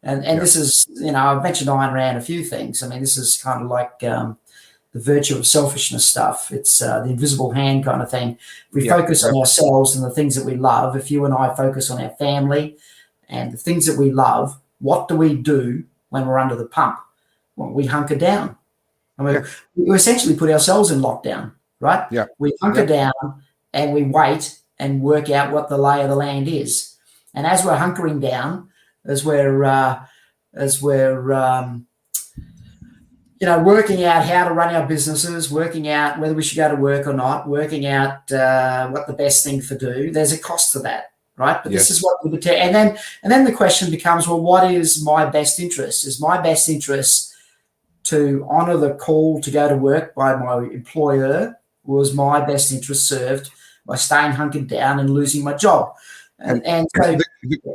B: And this is, I've mentioned Ayn Rand a few things. I mean, this is kind of like the virtue of selfishness stuff. It's the invisible hand kind of thing. If we focus on ourselves and the things that we love, if you and I focus on our family and the things that we love, what do we do when we're under the pump? Well, we hunker down. I mean, we essentially put ourselves in lockdown, right?
A: Yeah.
B: We hunker down and we wait and work out what the lay of the land is. And as we're hunkering down, as we're working out how to run our businesses, working out whether we should go to work or not, working out what the best thing to do, there's a cost to that, right? But this is what libertarian, and then the question becomes, well, what is my best interest? Is my best interest to honour the call to go to work by my employer, or was my best interest served by staying hunkered down and losing my job? And so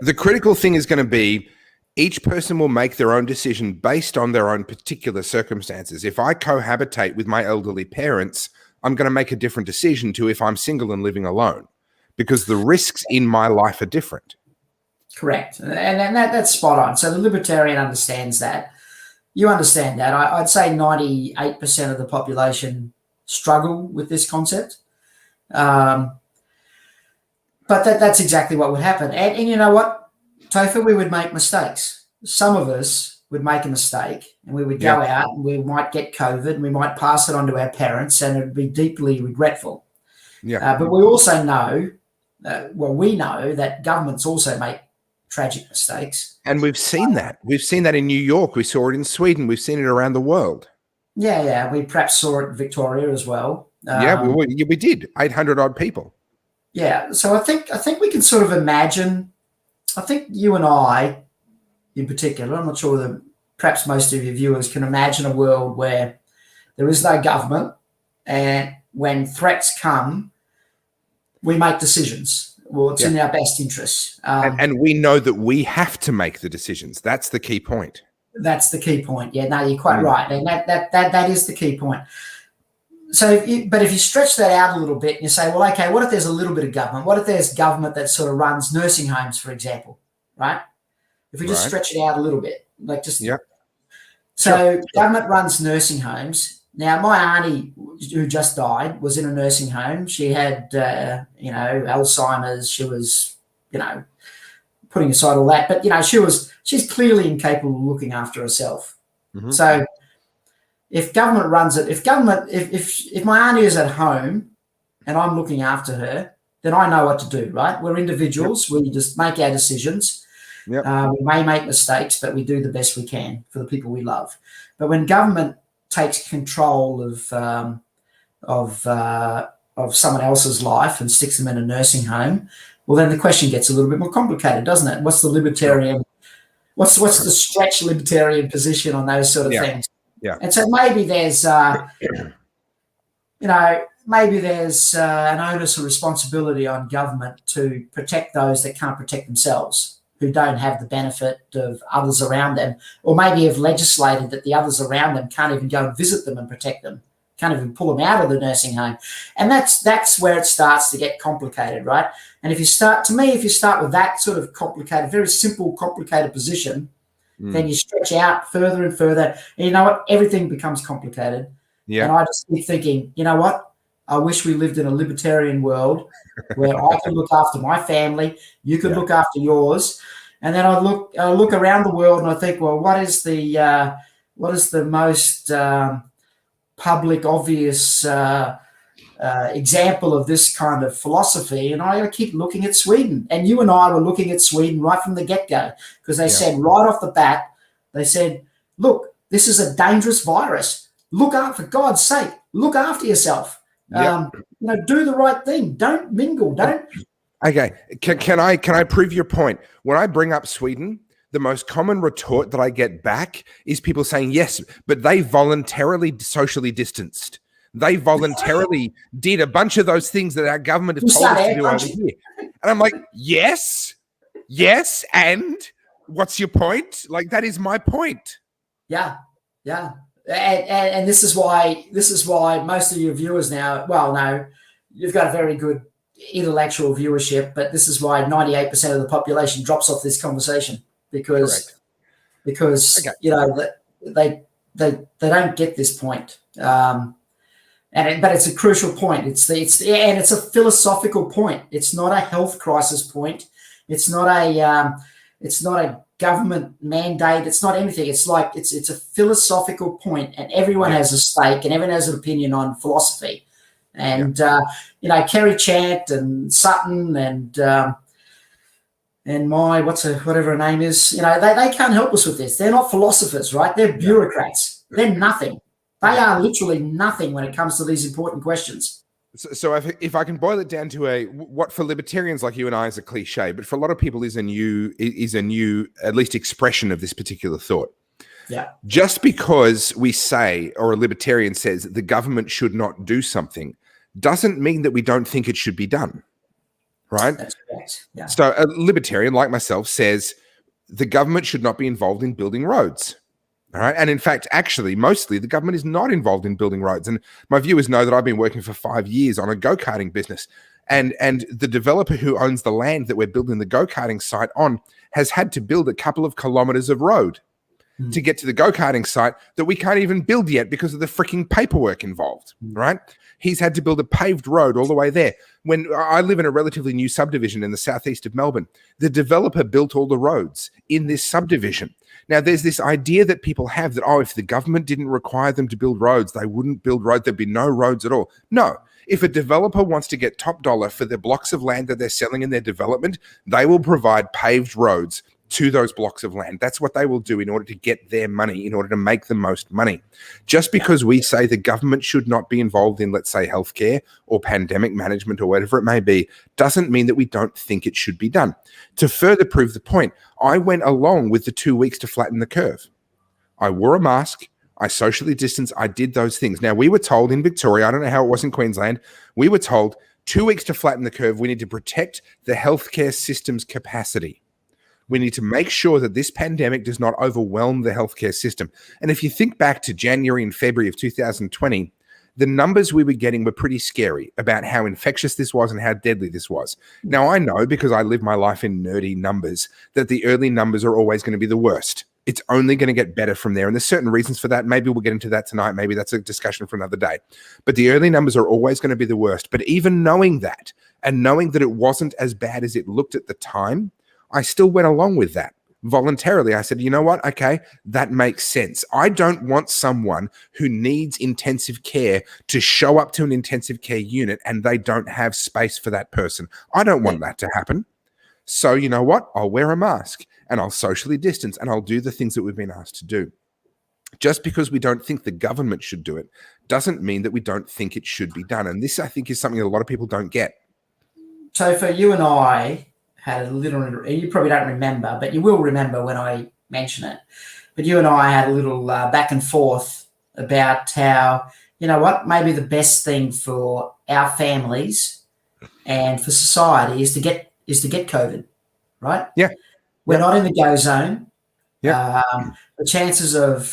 A: the critical thing is going to be, each person will make their own decision based on their own particular circumstances. If I cohabitate with my elderly parents, I'm going to make a different decision to if I'm single and living alone, because the risks in my life are different.
B: Correct. And that's spot on. So the libertarian understands that. You understand that. I'd say 98% of the population struggle with this concept. But that's exactly what would happen. And you know what? Topher, we would make mistakes. Some of us would make a mistake and we would go out and we might get COVID and we might pass it on to our parents and it would be deeply regretful. But we also know, we know that governments also make tragic mistakes.
A: And we've seen that. We've seen that in New York. We saw it in Sweden. We've seen it around the world.
B: Yeah. We perhaps saw it in Victoria as well.
A: We did. 800 odd people.
B: Yeah. So I think we can sort of imagine. I think you and I, in particular, I'm not sure whether perhaps most of your viewers can imagine a world where there is no government, and when threats come, we make decisions. Well, it's in our best interests.
A: And we know that we have to make the decisions. That's the key point.
B: That's the key point. Yeah, no, you're quite right. And that is the key point. So, but if you stretch that out a little bit and you say, well, okay, what if there's a little bit of government? What if there's government that sort of runs nursing homes, for example, right? If we just stretch it out a little bit, like just so government runs nursing homes. Now, my auntie who just died was in a nursing home. She had, Alzheimer's. She was, putting aside all that, but she's clearly incapable of looking after herself. Mm-hmm. So, if government runs it, if my auntie is at home and I'm looking after her, then I know what to do, right? We're individuals. We just make our decisions. We may make mistakes, but we do the best we can for the people we love. But when government takes control of someone else's life and sticks them in a nursing home, well, then the question gets a little bit more complicated, doesn't it? What's the libertarian? What's the stretch libertarian position on those sort of things?
A: Yeah.
B: And so maybe there's, an onus or responsibility on government to protect those that can't protect themselves, who don't have the benefit of others around them, or maybe have legislated that the others around them can't even go and visit them and protect them, can't even pull them out of the nursing home. And that's where it starts to get complicated, right? And if you start with that sort of complicated, very simple, complicated position, then you stretch out further and further. And you know what? Everything becomes complicated. Yeah. And I just keep thinking, you know what? I wish we lived in a libertarian world where I could look after my family, you could look after yours. And then I look around the world and I think, well, what is the most public, obvious example of this kind of philosophy? And I keep looking at Sweden. And you and I were looking at Sweden right from the get-go, because they said right off the bat, they said, look, this is a dangerous virus. For God's sake, look after yourself. Do the right thing. Don't mingle. Don't.
A: Okay. Can I prove your point? When I bring up Sweden, the most common retort that I get back is people saying, yes, but they voluntarily socially distanced. They voluntarily did a bunch of those things that our government has told us to do over here. And I'm like, yes, and what's your point? Like, that is my point.
B: Yeah. And this is why most of your viewers now, well, no, you've got a very good intellectual viewership, but this is why 98% of the population drops off this conversation because they don't get this point. But it's a crucial point. It's a philosophical point. It's not a health crisis point. It's not a government mandate. It's not anything. It's like it's a philosophical point, and everyone has a stake and everyone has an opinion on philosophy. And Kerry Chant and Sutton and whatever her name is, they can't help us with this. They're not philosophers, right? They're bureaucrats. They're nothing. They are literally nothing when it comes to these important questions.
A: So if I can boil it down to what for libertarians like you and I is a cliche, but for a lot of people is a new at least expression of this particular thought.
B: Yeah.
A: Just because we say, or a libertarian says, that the government should not do something, doesn't mean that we don't think it should be done. Right?
B: That's correct. Yeah.
A: So a libertarian like myself says the government should not be involved in building roads. All right. And in fact, actually, mostly the government is not involved in building roads. And my viewers know that I've been working for 5 years on a go-karting business. And the developer who owns the land that we're building the go-karting site on has had to build a couple of kilometers of road to get to the go-karting site that we can't even build yet because of the freaking paperwork involved. Right. He's had to build a paved road all the way there. When I live in a relatively new subdivision in the southeast of Melbourne, the developer built all the roads in this subdivision. Now, there's this idea that people have that, if the government didn't require them to build roads, they wouldn't build roads. There'd be no roads at all. No. If a developer wants to get top dollar for the blocks of land that they're selling in their development, they will provide paved roads to those blocks of land. That's what they will do in order to get their money, in order to make the most money. Just because we say the government should not be involved in, let's say, healthcare or pandemic management or whatever it may be, doesn't mean that we don't think it should be done. To further prove the point, I went along with the 2 weeks to flatten the curve. I wore a mask. I socially distanced. I did those things. Now, we were told in Victoria, I don't know how it was in Queensland, we were told 2 weeks to flatten the curve, we need to protect the healthcare system's capacity. We need to make sure that this pandemic does not overwhelm the healthcare system. And if you think back to January and February of 2020, the numbers we were getting were pretty scary about how infectious this was and how deadly this was. Now, I know, because I live my life in nerdy numbers, that the early numbers are always going to be the worst. It's only going to get better from there. And there's certain reasons for that. Maybe we'll get into that tonight. Maybe that's a discussion for another day. But the early numbers are always going to be the worst. But even knowing that, and knowing that it wasn't as bad as it looked at the time, I still went along with that voluntarily. I said, you know what? Okay, that makes sense. I don't want someone who needs intensive care to show up to an intensive care unit and they don't have space for that person. I don't want that to happen. So you know what? I'll wear a mask and I'll socially distance and I'll do the things that we've been asked to do. Just because we don't think the government should do it doesn't mean that we don't think it should be done. And this, I think, is something that a lot of people don't get.
B: Topher, you and I had a little, you probably don't remember, but you will remember when I mention it. But you and I had a little back and forth about how, you know what, maybe the best thing for our families and for society is to get COVID, right?
A: Yeah.
B: We're not in the go zone.
A: Yeah.
B: The chances of,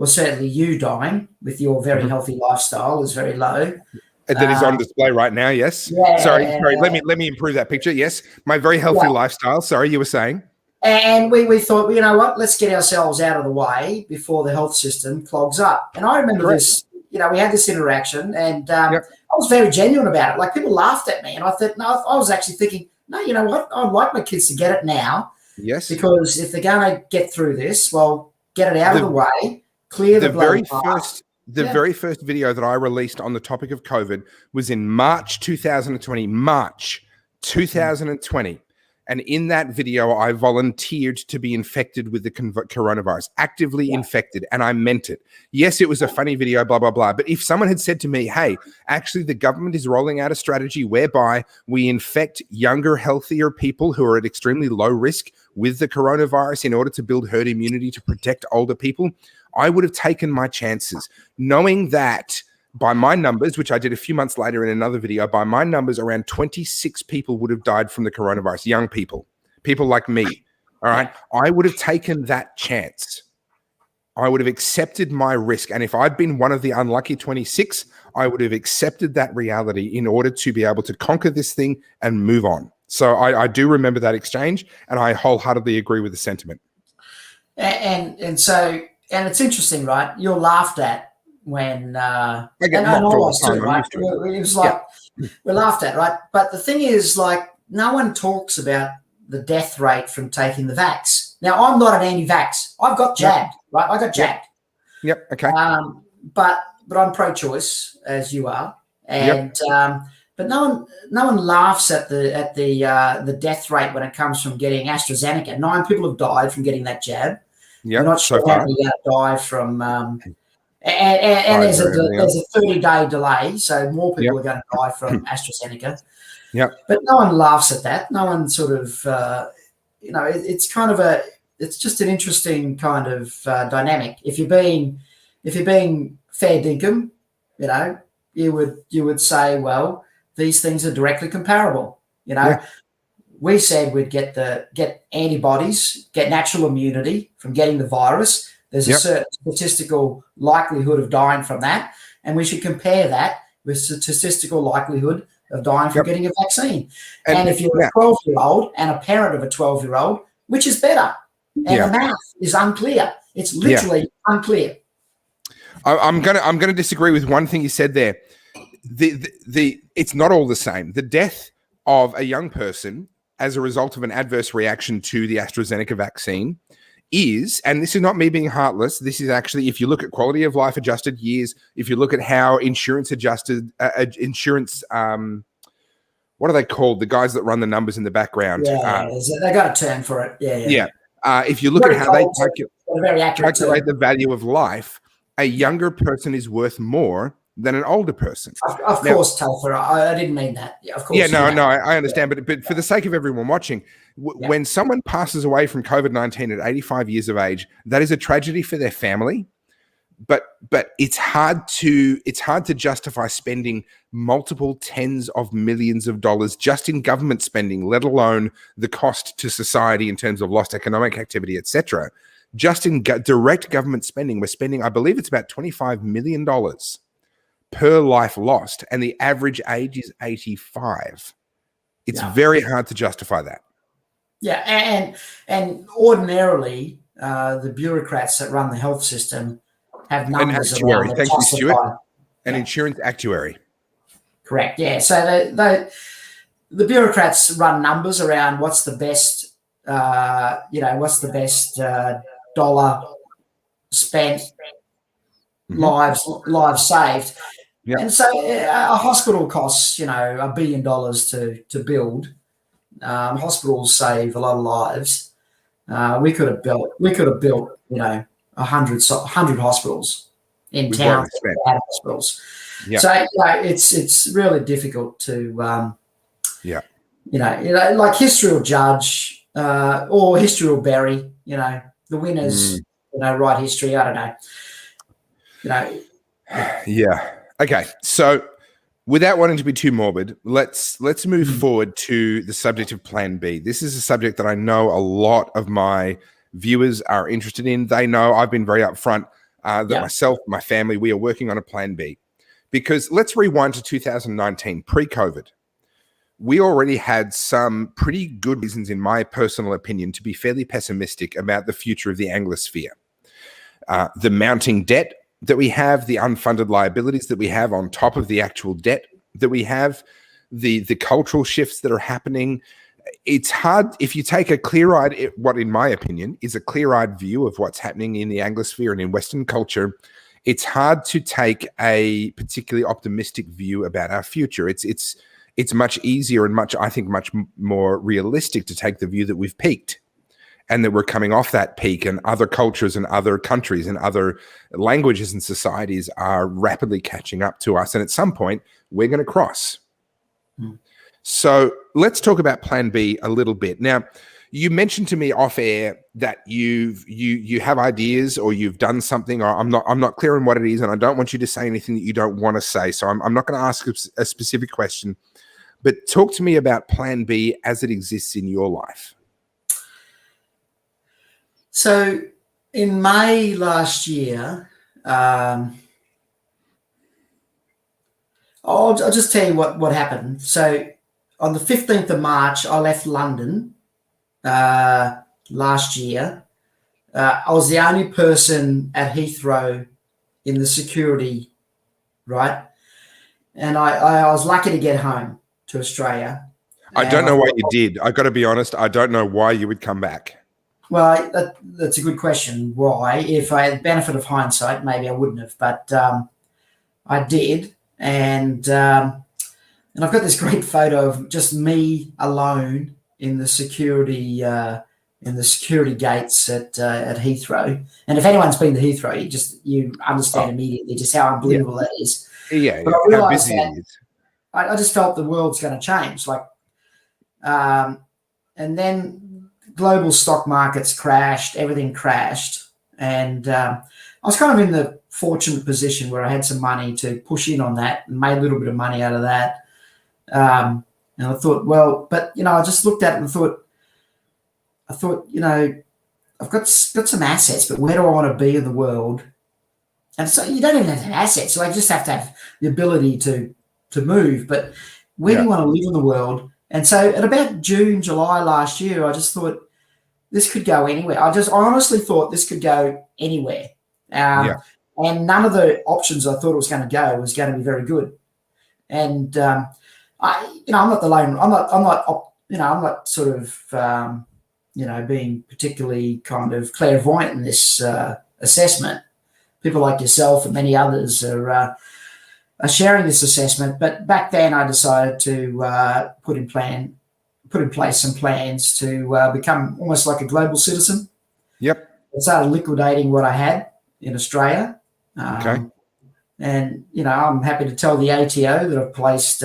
B: certainly you dying with your very healthy lifestyle is very low.
A: That is on display right now. Yes.
B: Yeah,
A: sorry. Let me improve that picture. Yes. My very healthy lifestyle. Sorry, you were saying.
B: And we thought, you know what, let's get ourselves out of the way before the health system clogs up. And I remember this, we had this interaction and I was very genuine about it. Like, people laughed at me and I thought, no, I was actually thinking, no, you know what, I'd like my kids to get it now.
A: Yes.
B: Because if they're going to get through this, well, get it out of the way, clear the bloody path.
A: The very first video that I released on the topic of COVID was in March 2020. And in that video, I volunteered to be infected with the coronavirus, actively infected, and I meant it. Yes, it was a funny video, blah, blah, blah. But if someone had said to me, hey, actually, the government is rolling out a strategy whereby we infect younger, healthier people who are at extremely low risk with the coronavirus in order to build herd immunity to protect older people, I would have taken my chances, knowing that by my numbers, which I did a few months later in another video, by my numbers, around 26 people would have died from the coronavirus, young people like me, all right? I would have taken that chance. I would have accepted my risk. And if I'd been one of the unlucky 26, I would have accepted that reality in order to be able to conquer this thing and move on. So I do remember that exchange, and I wholeheartedly agree with the sentiment.
B: And it's interesting, right? You're laughed at when I get mocked all the time, right? It was like we're laughed at, right? But the thing is, like, no one talks about the death rate from taking the vax. Now, I'm not an anti-vax. I've got jabbed, right? I got jabbed.
A: Yep. Okay.
B: But I'm pro-choice, as you are, and but no one laughs at the death rate when it comes from getting AstraZeneca. 9 people have died from getting that jab.
A: Yeah.
B: We're not sure how many are going to die from. And there's a 30-day delay, so more people are going to die from AstraZeneca.
A: Yeah.
B: But no one laughs at that. No one sort of, it's kind of it's just an interesting kind of dynamic. If you're being fair dinkum, you would say, well, these things are directly comparable. We said we'd get antibodies, get natural immunity from getting the virus. There's a certain statistical likelihood of dying from that, and we should compare that with statistical likelihood of dying from getting a vaccine. And if you're a 12-year-old and a parent of a 12-year-old, which is better? And the math is unclear. It's literally unclear.
A: I'm gonna disagree with one thing you said there. It's not all the same. The death of a young person as a result of an adverse reaction to the AstraZeneca vaccine is, and this is not me being heartless, this is actually, if you look at quality of life adjusted years, if you look at how insurance adjusted, what are they called? The guys that run the numbers in the background.
B: They got a term for it. Yeah.
A: If you look at how they
B: calculate
A: the value of life, a younger person is worth more than an older person.
B: Of course, Topher, I didn't mean that. Yeah, of course.
A: I understand. But for the sake of everyone watching, when someone passes away from COVID-19 at 85 years of age, that is a tragedy for their family. But it's hard to justify spending multiple tens of millions of dollars just in government spending, let alone the cost to society in terms of lost economic activity, etc. Just in direct government spending, we're spending, I believe it's about $25 million per life lost, and the average age is 85. It's very hard to justify that.
B: Yeah, and ordinarily, the bureaucrats that run the health system have numbers
A: an actuary.
B: around.
A: Thank you, Stuart. An insurance actuary.
B: Correct. Yeah. So the bureaucrats run numbers around what's the best, dollar spent, lives saved. Yep. And so a hospital costs, $1 billion to build. Hospitals save a lot of lives. We could have built, 100 hospitals in town, hospitals. Yep. So it's really difficult to, like history will judge, or history will bury. The winners, write history. I don't know.
A: Yeah. Okay. So without wanting to be too morbid, let's move forward to the subject of Plan B. This is a subject that I know a lot of my viewers are interested in. They know I've been very upfront that myself, my family, we are working on a Plan B. Because let's rewind to 2019, pre-COVID. We already had some pretty good reasons, in my personal opinion, to be fairly pessimistic about the future of the Anglosphere. The mounting debt that we have, the unfunded liabilities that we have on top of the actual debt that we have, the cultural shifts that are happening. It's hard if you take a clear-eyed, what in my opinion is a clear-eyed view of what's happening in the Anglosphere and in Western culture. It's hard to take a particularly optimistic view about our future. It's much easier and much more realistic to take the view that we've peaked and that we're coming off that peak, and other cultures and other countries and other languages and societies are rapidly catching up to us. And at some point, we're going to cross. So let's talk about Plan B a little bit. Now, you mentioned to me off air that you have ideas, or you've done something, or I'm not clear on what it is, and I don't want you to say anything that you don't want to say. So I'm not going to ask a specific question, but talk to me about Plan B as it exists in your life.
B: So in May last year, I'll just tell you what happened. So on the 15th of March, I left London last year. I was the only person at Heathrow in the security, right? And I was lucky to get home to Australia.
A: I don't know why you did. I've got to be honest. I don't know why you would come back.
B: Well, that's a good question. Why? If I had the benefit of hindsight, maybe I wouldn't have, but I did, and I've got this great photo of just me alone in the security gates at Heathrow. And if anyone's been to Heathrow, you understand immediately just how unbelievable that is.
A: Yeah,
B: but I
A: how
B: realised
A: busy
B: that
A: it is.
B: I just felt the world's going to change. And then global stock markets crashed, everything crashed, and I was kind of in the fortunate position where I had some money to push in on that and made a little bit of money out of that. And I thought, well, but I just looked at it and thought, I've got some assets, but where do I want to be in the world? And so you don't even have to have assets, so I just have to have the ability to move. But where do you want to live in the world? And so at about June, July last year, I just thought this could go anywhere. I honestly thought this could go anywhere. And none of the options I thought it was going to go was going to be very good. And I'm not the lone. I'm not sort of being particularly kind of clairvoyant in this assessment. People like yourself and many others are sharing this assessment. But back then, I decided to put in place some plans to become almost like a global citizen.
A: Yep.
B: I started liquidating what I had in Australia.
A: Okay.
B: And I'm happy to tell the ATO that I've placed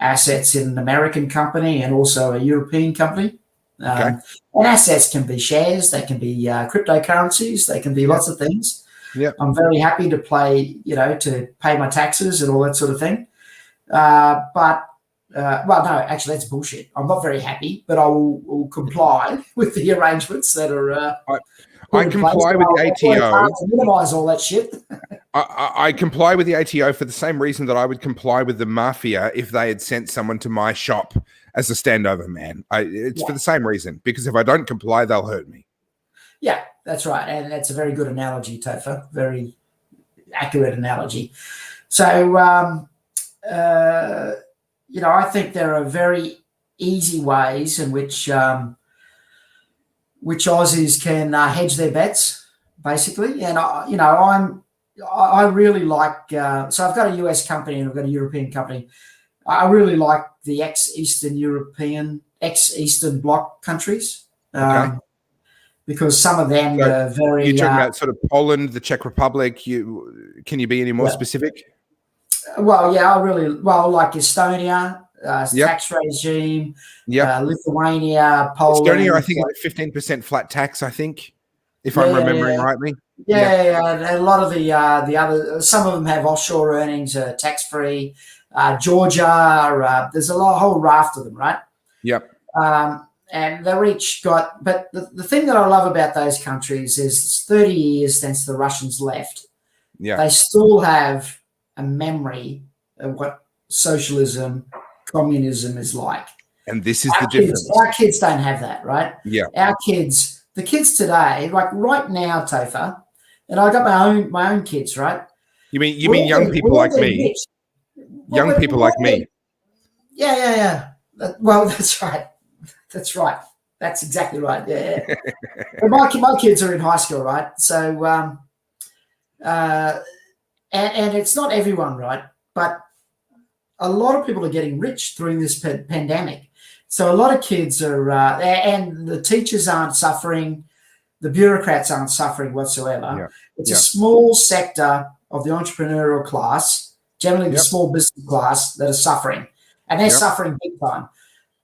B: assets in an American company and also a European company. And assets can be shares, they can be cryptocurrencies, they can be lots of things.
A: Yeah,
B: I'm very happy to to pay my taxes and all that sort of thing. Well, no, actually, that's bullshit. I'm not very happy, but I will comply with the arrangements that are.
A: I comply with the ATO
B: to minimise all that shit.
A: I comply with the ATO for the same reason that I would comply with the mafia if they had sent someone to my shop as a standover man. It's for the same reason, because if I don't comply, they'll hurt me. Yeah,
B: that's right. And that's a very good analogy, Topher. Very accurate analogy. So, I think there are very easy ways in which Aussies can hedge their bets, basically. And I really like. So I've got a US company and I've got a European company. I really like the ex-Eastern Bloc countries. Because some of them are very.
A: You're talking about sort of Poland, the Czech Republic. Can you be any more specific?
B: Well, yeah, I really like Estonia. Tax regime, Lithuania, Poland.
A: Estonia, I think, is 15% flat tax, I think, if I'm remembering rightly.
B: And a lot of the other, some of them have offshore earnings, tax-free. Georgia, there's a whole raft of them, right?
A: Yep.
B: And they're each got, but the thing that I love about those countries is it's 30 years since the Russians left.
A: Yeah.
B: They still have a memory of what socialism, communism is like.
A: And this is the difference.
B: Our kids don't have that, right?
A: Yeah.
B: The kids today, like right now, Topher, and I got my own kids, right?
A: You mean young people like me? Young people like me.
B: Yeah. Well, that's right. That's right. That's exactly right. Yeah. But my kids are in high school, right? So, and it's not everyone, right? But a lot of people are getting rich during this pandemic. So a lot of kids are, and the teachers aren't suffering, the bureaucrats aren't suffering whatsoever.
A: Yeah.
B: It's a small sector of the entrepreneurial class, generally the small business class, that are suffering, and they're suffering big time.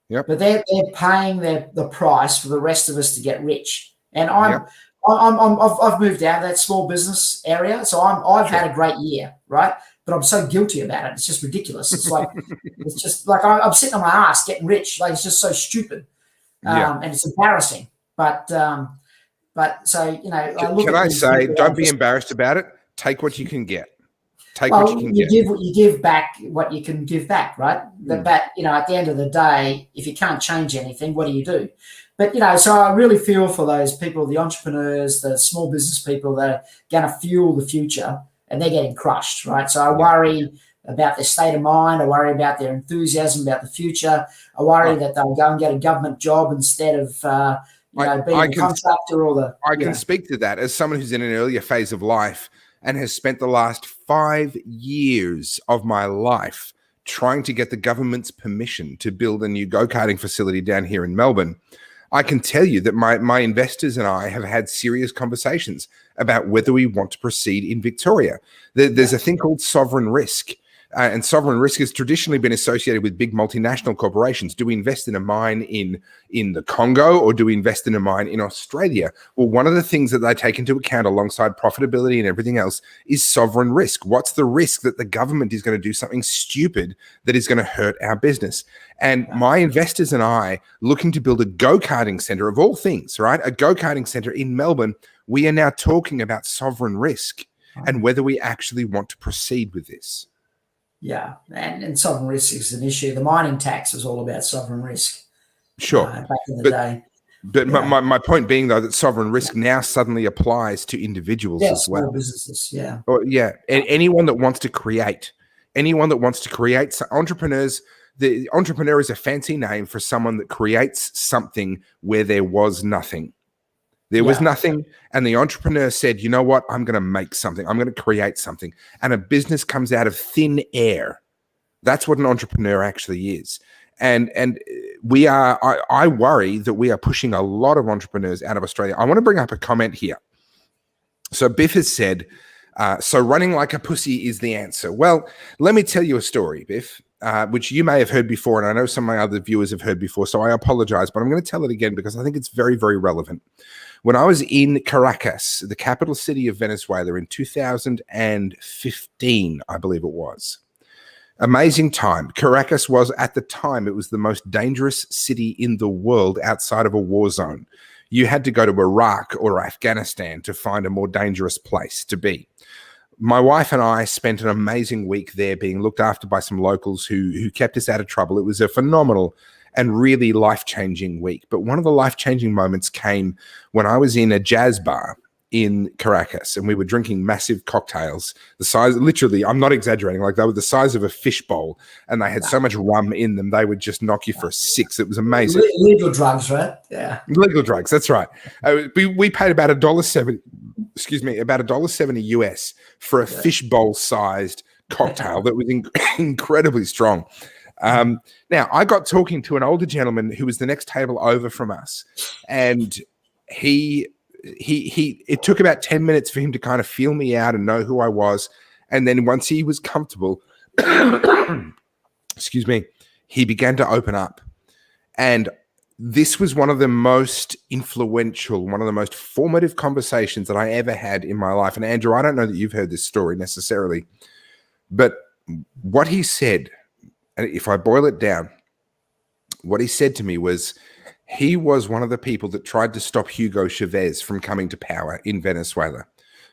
A: Yep.
B: But they're paying the price for the rest of us to get rich. And I've moved out of that small business area, so I've had a great year, right? But I'm so guilty about it. It's just ridiculous. It's like I'm sitting on my ass getting rich. Like, it's just so stupid, and it's embarrassing. But so
A: can I say, don't be embarrassed about it. Take what you can get.
B: What you can get. You give back what you can give back, right? But at the end of the day, if you can't change anything, what do you do? But so I really feel for those people, the entrepreneurs, the small business people that are going to fuel the future, and they're getting crushed, right? So I worry about their state of mind. I worry about their enthusiasm about the future. I worry that they'll go and get a government job instead of being
A: I
B: a
A: can
B: contractor or the.
A: I can speak to that as someone who's in an earlier phase of life and has spent the last 5 years of my life trying to get the government's permission to build a new go-karting facility down here in Melbourne. I can tell you that my investors and I have had serious conversations about whether we want to proceed in Victoria. There's a thing called sovereign risk. And sovereign risk has traditionally been associated with big multinational corporations. Do we invest in a mine in the Congo, or do we invest in a mine in Australia? Well, one of the things that they take into account alongside profitability and everything else is sovereign risk. What's the risk that the government is going to do something stupid that is going to hurt our business? And my investors and I, looking to build a go-karting center of all things, right? A go-karting center in Melbourne, we are now talking about sovereign risk and whether we actually want to proceed with this.
B: Yeah, and sovereign risk is an issue. The mining tax was all about sovereign risk.
A: Sure.
B: Back in the day.
A: But my point being, though, that sovereign risk now suddenly applies to individuals as well.
B: Small businesses,
A: Anyone that wants to create, entrepreneurs, the entrepreneur is a fancy name for someone that creates something where there was nothing. There was nothing, and the entrepreneur said, you know what, I'm going to make something. I'm going to create something. And a business comes out of thin air. That's what an entrepreneur actually is. And I worry that we are pushing a lot of entrepreneurs out of Australia. I want to bring up a comment here. So Biff has said, so running like a pussy is the answer. Well, let me tell you a story, Biff, which you may have heard before, and I know some of my other viewers have heard before, so I apologize, but I'm going to tell it again because I think it's very, very relevant. When I was in Caracas, the capital city of Venezuela, in 2015, I believe it was. Amazing time. Caracas was, at the time, it was the most dangerous city in the world outside of a war zone. You had to go to Iraq or Afghanistan to find a more dangerous place to be. My wife and I spent an amazing week there being looked after by some locals who kept us out of trouble. It was a phenomenal and really life-changing week. But one of the life-changing moments came when I was in a jazz bar in Caracas, and we were drinking massive cocktails, the size, literally, I'm not exaggerating, like they were the size of a fish bowl, and they had so much rum in them, they would just knock you for a six. It was amazing.
B: Legal drugs, right? Yeah.
A: Legal drugs, that's right. We paid about $1.70, about $1.70 US for a fish bowl-sized cocktail that was incredibly strong. Now, I got talking to an older gentleman who was the next table over from us, and it took about 10 minutes for him to kind of feel me out and know who I was. And then once he was comfortable, he began to open up. And this was one of the most influential, one of the most formative conversations that I ever had in my life. And Andrew, I don't know that you've heard this story necessarily, but what he said, and if I boil it down, what he said to me was, he was one of the people that tried to stop Hugo Chavez from coming to power in Venezuela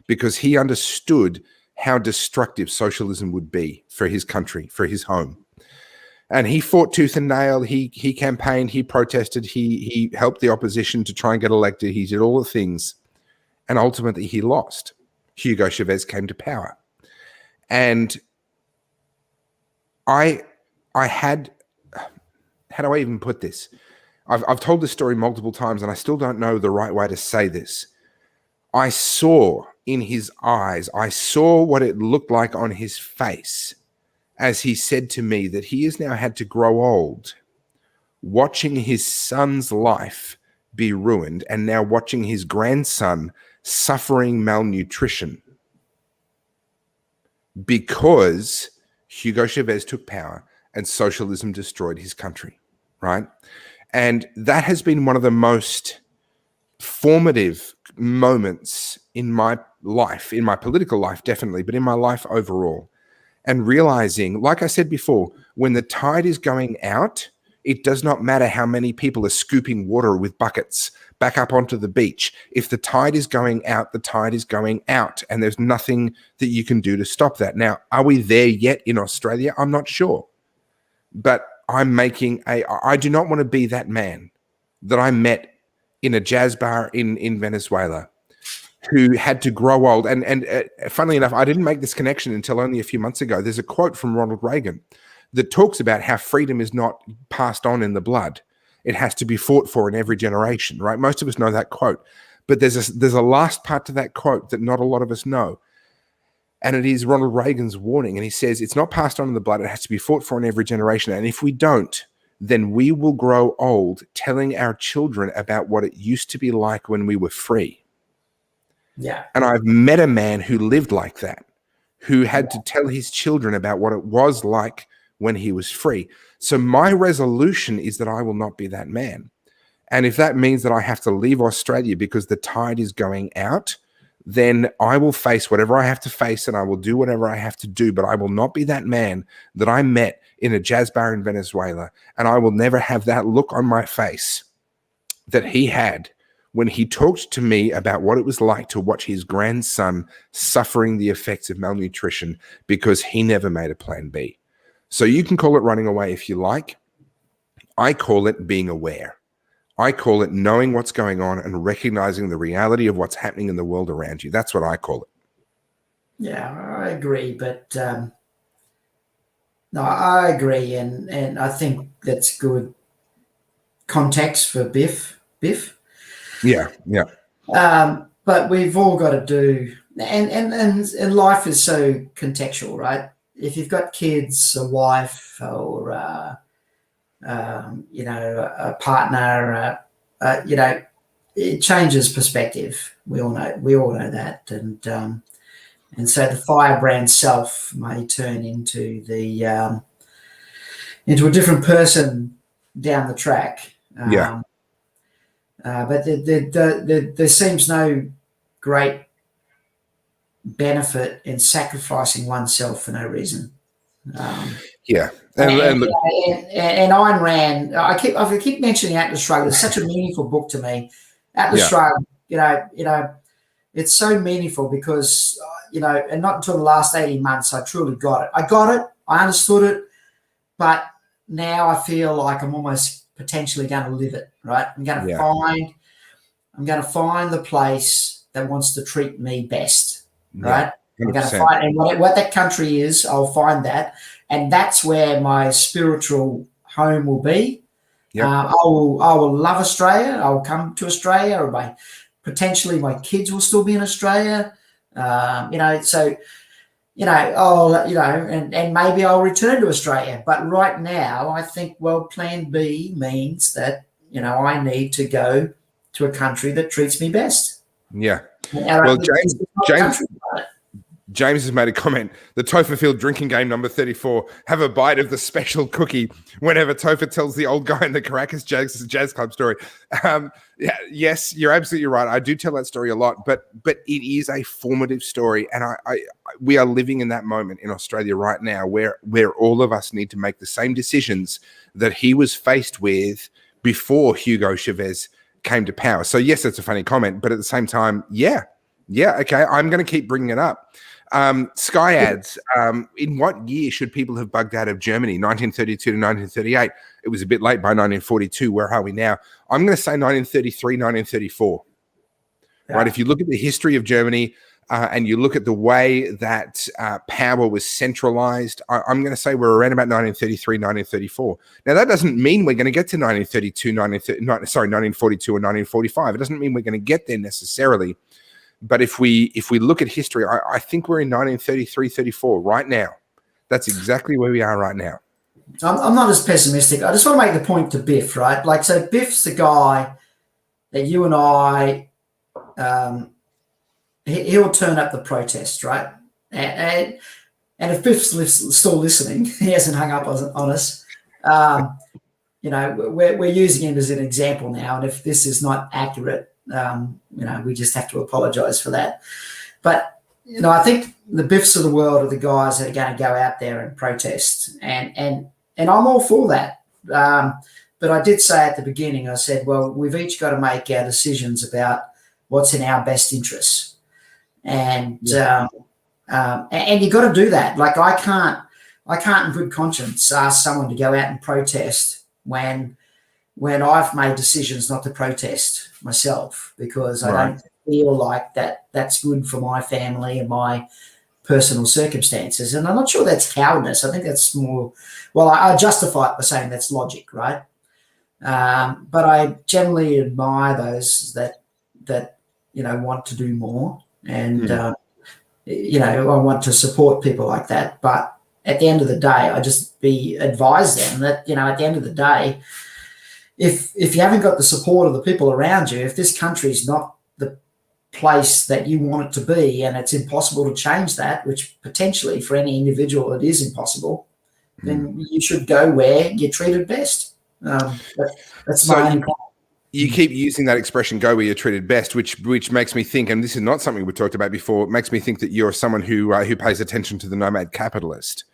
A: because he understood how destructive socialism would be for his country, for his home. And he fought tooth and nail. He campaigned, he protested, he helped the opposition to try and get elected. He did all the things. And ultimately he lost. Hugo Chavez came to power. And I had, how do I even put this? I've told this story multiple times, and I still don't know the right way to say this. I saw in his eyes, I saw what it looked like on his face as he said to me that he has now had to grow old, watching his son's life be ruined, and now watching his grandson suffering malnutrition because Hugo Chavez took power and socialism destroyed his country, right? And that has been one of the most formative moments in my life, in my political life, definitely, but in my life overall. And realizing, like I said before, when the tide is going out, it does not matter how many people are scooping water with buckets back up onto the beach. If the tide is going out, the tide is going out, and there's nothing that you can do to stop that. Now, are we there yet in Australia? I'm not sure. But I do not want to be that man that I met in a jazz bar in Venezuela who had to grow old. And funnily enough, I didn't make this connection until only a few months ago. There's a quote from Ronald Reagan that talks about how freedom is not passed on in the blood. it has to be fought for in every generation, right? Most of us know that quote, but there's a last part to that quote that not a lot of us know. And it is Ronald Reagan's warning. And he says, it's not passed on in the blood. It has to be fought for in every generation. And if we don't, then we will grow old telling our children about what it used to be like when we were free.
B: Yeah.
A: And I've met a man who lived like that, who had to tell his children about what it was like when he was free. So my resolution is that I will not be that man. And if that means that I have to leave Australia because the tide is going out, then I will face whatever I have to face and I will do whatever I have to do, but I will not be that man that I met in a jazz bar in Venezuela, and I will never have that look on my face that he had when he talked to me about what it was like to watch his grandson suffering the effects of malnutrition because he never made a plan B. So you can call it running away if you like. I call it being aware. I call it knowing what's going on and recognizing the reality of what's happening in the world around you. That's what I call it.
B: Yeah, I agree. But no, I agree. And I think that's good context for Biff.
A: Yeah.
B: But we've all got to do, and life is so contextual, right? If you've got kids, a wife, or a partner, it changes perspective. We all know that, and so the firebrand self may turn into into a different person down the track. But there seems no great benefit in sacrificing oneself for no reason. And Ayn Rand, I keep mentioning Atlas Shrugged. It's such a meaningful book to me. Atlas Shrugged, it's so meaningful because and not until the last 18 months I truly got it. I understood it, but now I feel like I'm almost potentially going to live it. Right, I'm going to find the place that wants to treat me best. Right, I'm going to find, and what that country is, I'll find that. And that's where my spiritual home will be. Yep. I will love Australia. I will come to Australia, or potentially my kids will still be in Australia. And maybe I'll return to Australia. But right now, I think, plan B means that, I need to go to a country that treats me best.
A: Yeah. Well, James has made a comment. The Topher Field drinking game number 34. Have a bite of the special cookie whenever Topher tells the old guy in the Caracas Jazz Club story. Yes, you're absolutely right. I do tell that story a lot, but it is a formative story, and we are living in that moment in Australia right now where all of us need to make the same decisions that he was faced with before Hugo Chavez came to power. So yes, it's a funny comment, but at the same time, yeah, okay, I'm going to keep bringing it up. Sky ads. In what year should people have bugged out of Germany? 1932 to 1938. It was a bit late by 1942. Where are we now? I'm going to say 1933, 1934. Yeah. Right. If you look at the history of Germany and you look at the way that power was centralized, I'm going to say we're around about 1933, 1934. Now, that doesn't mean we're going to get to 1942 or 1945. It doesn't mean we're going to get there necessarily. But if we look at history, I think we're in 1933, 34 right now. That's exactly where we are right now.
B: I'm not as pessimistic. I just want to make the point to Biff, right? So Biff's the guy that you and I, he'll turn up the protest, right? And if Biff's still listening, he hasn't hung up on us. We're using him as an example now. And if this is not accurate, we just have to apologize for that. But, I think the Biffs of the world are the guys that are going to go out there and protest. And I'm all for that. But I did say at the beginning, I said, we've each got to make our decisions about what's in our best interests. And you got to do that. Like I can't in good conscience ask someone to go out and protest when I've made decisions not to protest myself because I don't feel like that's good for my family and my personal circumstances. And I'm not sure that's cowardice. I think that's more, I justify it by saying that's logic, right? But I generally admire those that want to do more, and I want to support people like that. But at the end of the day, I just advise them that at the end of the day, if you haven't got the support of the people around you, if this country's not the place that you want it to be, and it's impossible to change that, which potentially for any individual it is impossible, then you should go where you're treated best. That's my only point.
A: You keep using that expression, go where you're treated best, which makes me think, and this is not something we talked about before, it makes me think that you're someone who pays attention to the nomad capitalist.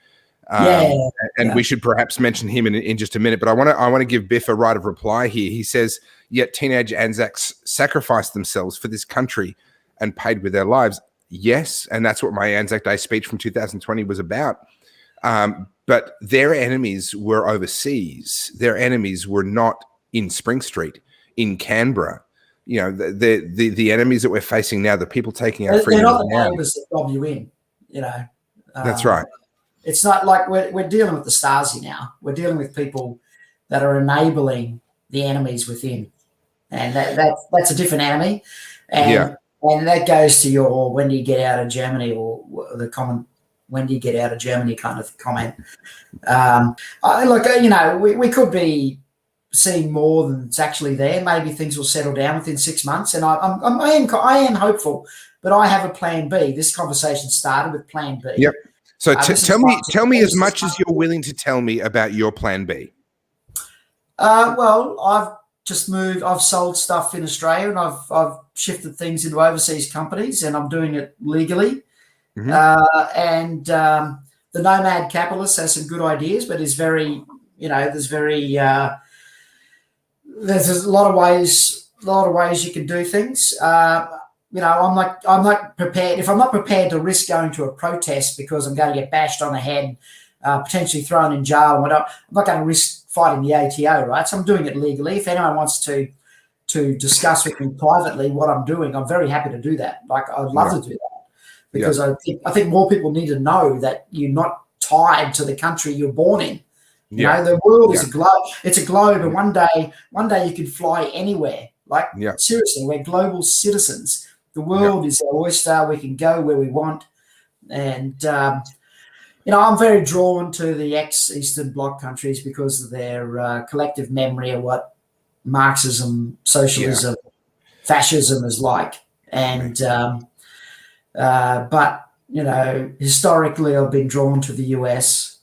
A: We should perhaps mention him in just a minute, but I want to give Biff a right of reply here. He says, yet teenage Anzacs sacrificed themselves for this country and paid with their lives. Yes, and that's what my Anzac Day speech from 2020 was about. But their enemies were overseas. Their enemies were not in Spring Street, in Canberra. The enemies that we're facing now, the people taking our freedom.
B: They're not the neighbours that rob you in.
A: That's right.
B: It's not like we're dealing with the Stasi now. We're dealing with people that are enabling the enemies within, and that's a different enemy. And that goes to your when do you get out of Germany, or the common when do you get out of Germany kind of comment. We could be seeing more than it's actually there. Maybe things will settle down within 6 months, and I am hopeful. But I have a plan B. This conversation started with plan B.
A: Yep. So tell me as much as you're willing to tell me about your plan B.
B: Well, I've just moved. I've sold stuff in Australia, and I've shifted things into overseas companies, and I'm doing it legally. Mm-hmm. The Nomad capitalist has some good ideas, but is very, there's a lot of ways you can do things. I'm not prepared. If I'm not prepared to risk going to a protest because I'm going to get bashed on the head, potentially thrown in jail and whatnot, I'm not going to risk fighting the ATO, right? So I'm doing it legally. If anyone wants to discuss with me privately what I'm doing, I'm very happy to do that. Like, I'd love to do that, because I think more people need to know that you're not tied to the country you're born in. The world is a globe. It's a globe, and one day you can fly anywhere. Seriously, we're global citizens. The world is our oyster. We can go where we want. And, I'm very drawn to the ex-Eastern Bloc countries because of their collective memory of what Marxism, socialism, fascism is like. And, but, historically I've been drawn to the US,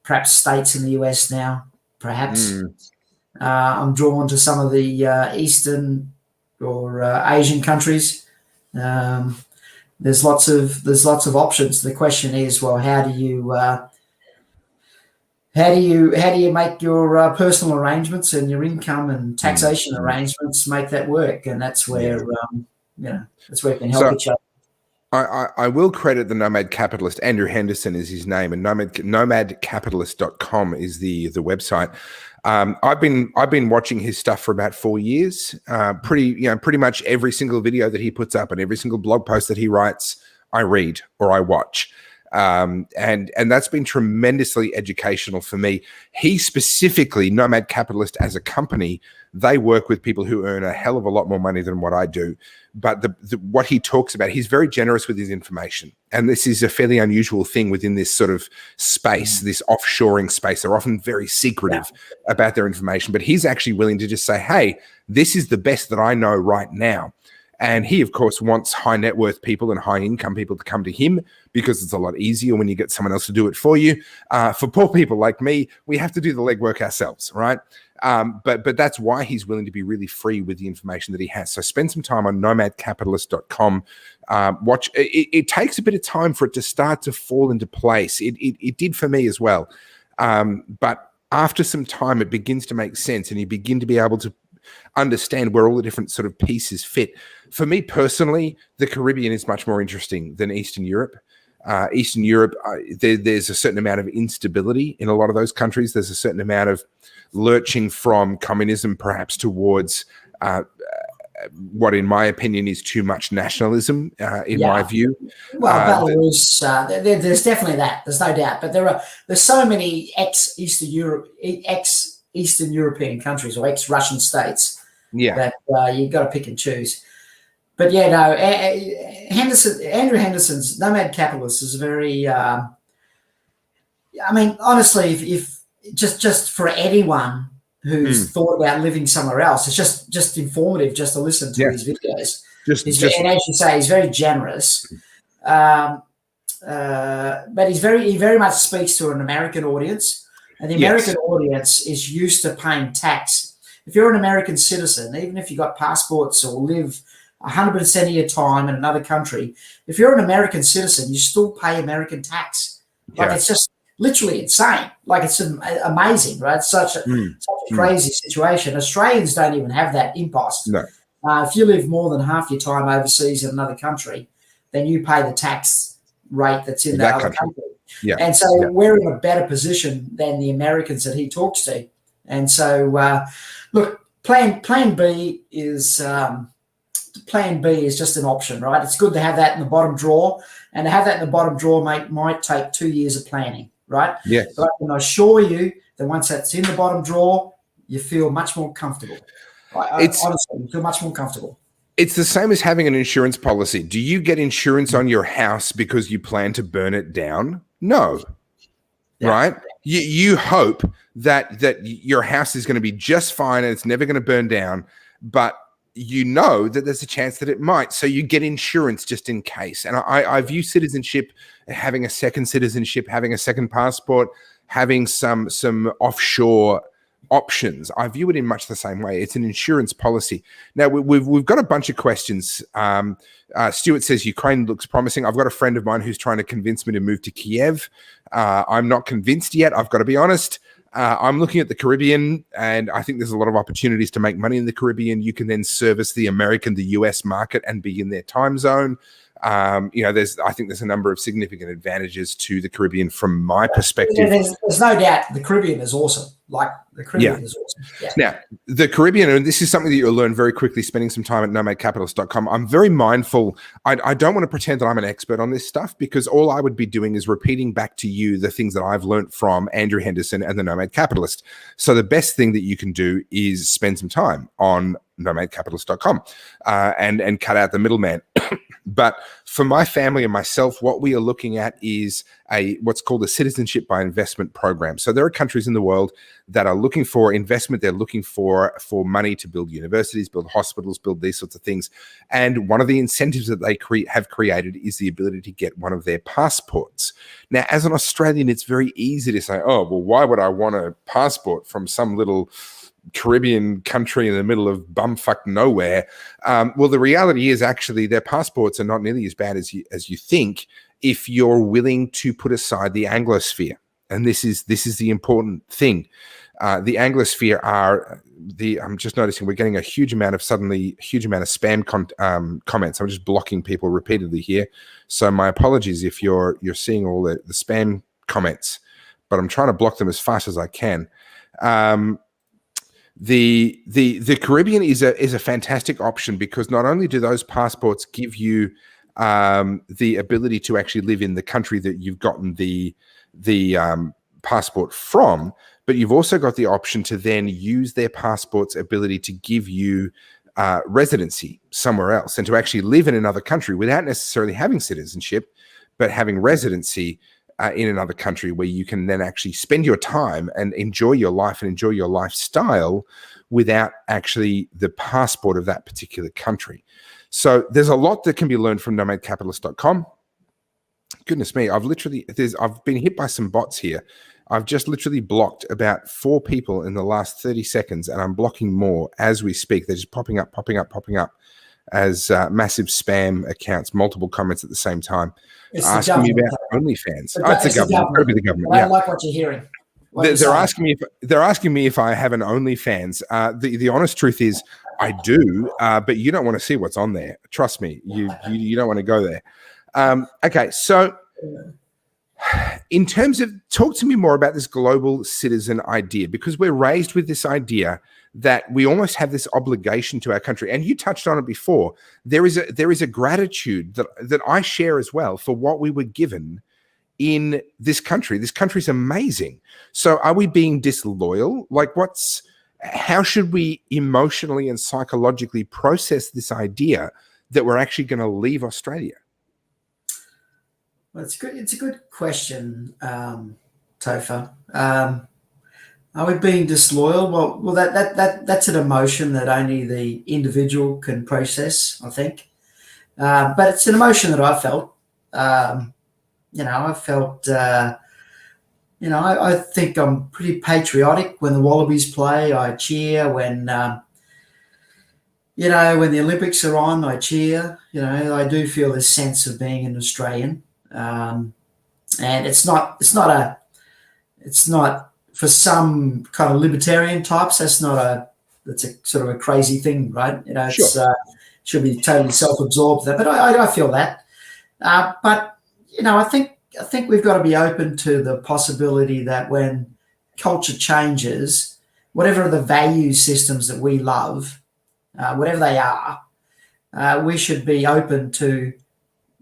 B: perhaps states in the US now, perhaps. I'm drawn to some of the Eastern or Asian countries. There's lots of options. The question is, well, how do you make your personal arrangements and your income and taxation arrangements make that work? And that's where that's where we can help each other.
A: I will credit the Nomad Capitalist. Andrew Henderson is his name, and nomadcapitalist.com is the website. I've been watching his stuff for about 4 years. Pretty much every single video that he puts up and every single blog post that he writes, I read or I watch. And that's been tremendously educational for me. He specifically, Nomad Capitalist as a company, they work with people who earn a hell of a lot more money than what I do. But what he talks about, he's very generous with his information. And this is a fairly unusual thing within this sort of space, this offshoring space. They're often very secretive about their information, but he's actually willing to just say, hey, this is the best that I know right now. And he, of course, wants high net worth people and high income people to come to him because it's a lot easier when you get someone else to do it for you. For poor people like me, we have to do the legwork ourselves, right? But that's why he's willing to be really free with the information that he has. So spend some time on nomadcapitalist.com. Watch. It takes a bit of time for it to start to fall into place. It did for me as well. But after some time, it begins to make sense, and you begin to be able to understand where all the different sort of pieces fit. For me personally, the Caribbean is much more interesting than Eastern Europe. Eastern Europe, there's a certain amount of instability in a lot of those countries. There's a certain amount of lurching from communism perhaps towards what in my opinion is too much nationalism in my view.
B: Well, Belarus, there's definitely that. There's no doubt. But there's so many ex-Eastern Europe, Eastern European countries or ex-Russian states
A: Yeah.
B: that you've got to pick and choose. But yeah, no, Andrew Henderson's Nomad Capitalist is very. I mean, honestly, if just for anyone who's thought about living somewhere else, it's just informative just to listen to his videos. And as you say, he's very generous. But he very much speaks to an American audience, and the American audience is used to paying tax. If you're an American citizen, even if you've got passports or live 100% of your time in another country, if you're an American citizen, you still pay American tax. Like it's just literally insane. Like it's amazing, right? It's such a crazy situation. Australians don't even have that impost.
A: No.
B: If you live more than half your time overseas in another country, then you pay the tax rate that's in that other country. Yeah. And so we're in a better position than the Americans that he talks to. And so, look, Plan B is just an option, right? It's good to have that in the bottom drawer, and to have that in the bottom drawer might take 2 years of planning, right?
A: Yeah.
B: But I can assure you that once that's in the bottom drawer, you feel much more comfortable. Honestly, you feel much more comfortable.
A: It's the same as having an insurance policy. Do you get insurance on your house because you plan to burn it down? No. Yeah. Right? You hope that your house is going to be just fine and it's never going to burn down, but you know that there's a chance that it might. So you get insurance just in case. And I view citizenship, having a second citizenship, having a second passport, having some offshore options. I view it in much the same way. It's an insurance policy. Now we've got a bunch of questions. Stuart says Ukraine looks promising. I've got a friend of mine who's trying to convince me to move to Kiev. I'm not convinced yet. I've got to be honest. I'm looking at the Caribbean, and I think there's a lot of opportunities to make money in the Caribbean. You can then service the American, the US market and be in their time zone. I think there's a number of significant advantages to the Caribbean from my perspective.
B: There's no doubt the Caribbean is awesome. Like the Caribbean is awesome. Yeah.
A: Now, the Caribbean, and this is something that you'll learn very quickly spending some time at nomadcapitalist.com. I'm very mindful. I don't want to pretend that I'm an expert on this stuff, because all I would be doing is repeating back to you the things that I've learned from Andrew Henderson and the Nomad Capitalist. So the best thing that you can do is spend some time on nomadcapitalist.com and cut out the middleman. But for my family and myself, what we are looking at is what's called a citizenship by investment program. So there are countries in the world that are looking for investment. They're looking for money to build universities, build hospitals, build these sorts of things. And one of the incentives that they have created is the ability to get one of their passports. Now, as an Australian, it's very easy to say, oh, well, why would I want a passport from some little Caribbean country in the middle of bumfuck nowhere? Well, the reality is actually their passports are not nearly as bad as you think, if you're willing to put aside the Anglosphere. And this is the important thing. The Anglosphere are I'm just noticing we're getting a huge amount of spam comments. I'm just blocking people repeatedly here. So my apologies if you're seeing all the spam comments, but I'm trying to block them as fast as I can. The Caribbean is a fantastic option, because not only do those passports give you the ability to actually live in the country that you've gotten the passport from, but you've also got the option to then use their passport's ability to give you residency somewhere else, and to actually live in another country without necessarily having citizenship, but having residency in another country, where you can then actually spend your time and enjoy your life and enjoy your lifestyle without actually the passport of that particular country. So there's a lot that can be learned from nomadcapitalist.com. Goodness me, I've been hit by some bots here. I've just literally blocked about 4 people in the last 30 seconds, and I'm blocking more as we speak. They're just popping up as massive spam accounts, multiple comments at the same time. Asking me about OnlyFans. It's the government. Probably the government.
B: I don't like what you're hearing.
A: They're asking me if I have an OnlyFans. The honest truth is I do, but you don't want to see what's on there. Trust me, you don't want to go there. Okay, so in terms of, talk to me more about this global citizen idea, because we're raised with this idea that we almost have this obligation to our country. And you touched on it before. There is a gratitude that I share as well for what we were given in this country. This country's amazing. So are we being disloyal? Like, how should we emotionally and psychologically process this idea that we're actually going to leave Australia?
B: Well, it's good. It's a good question, Topher. Are we being disloyal? Well, that's an emotion that only the individual can process, I think. But it's an emotion that I felt. I felt. I think I'm pretty patriotic when the Wallabies play. I cheer when. When the Olympics are on, I cheer. I do feel this sense of being an Australian, and it's not for some kind of libertarian types. That's a sort of a crazy thing, right? It's should be totally self-absorbed there, but I feel that. But I think we've got to be open to the possibility that when culture changes, whatever the value systems that we love, whatever they are, we should be open to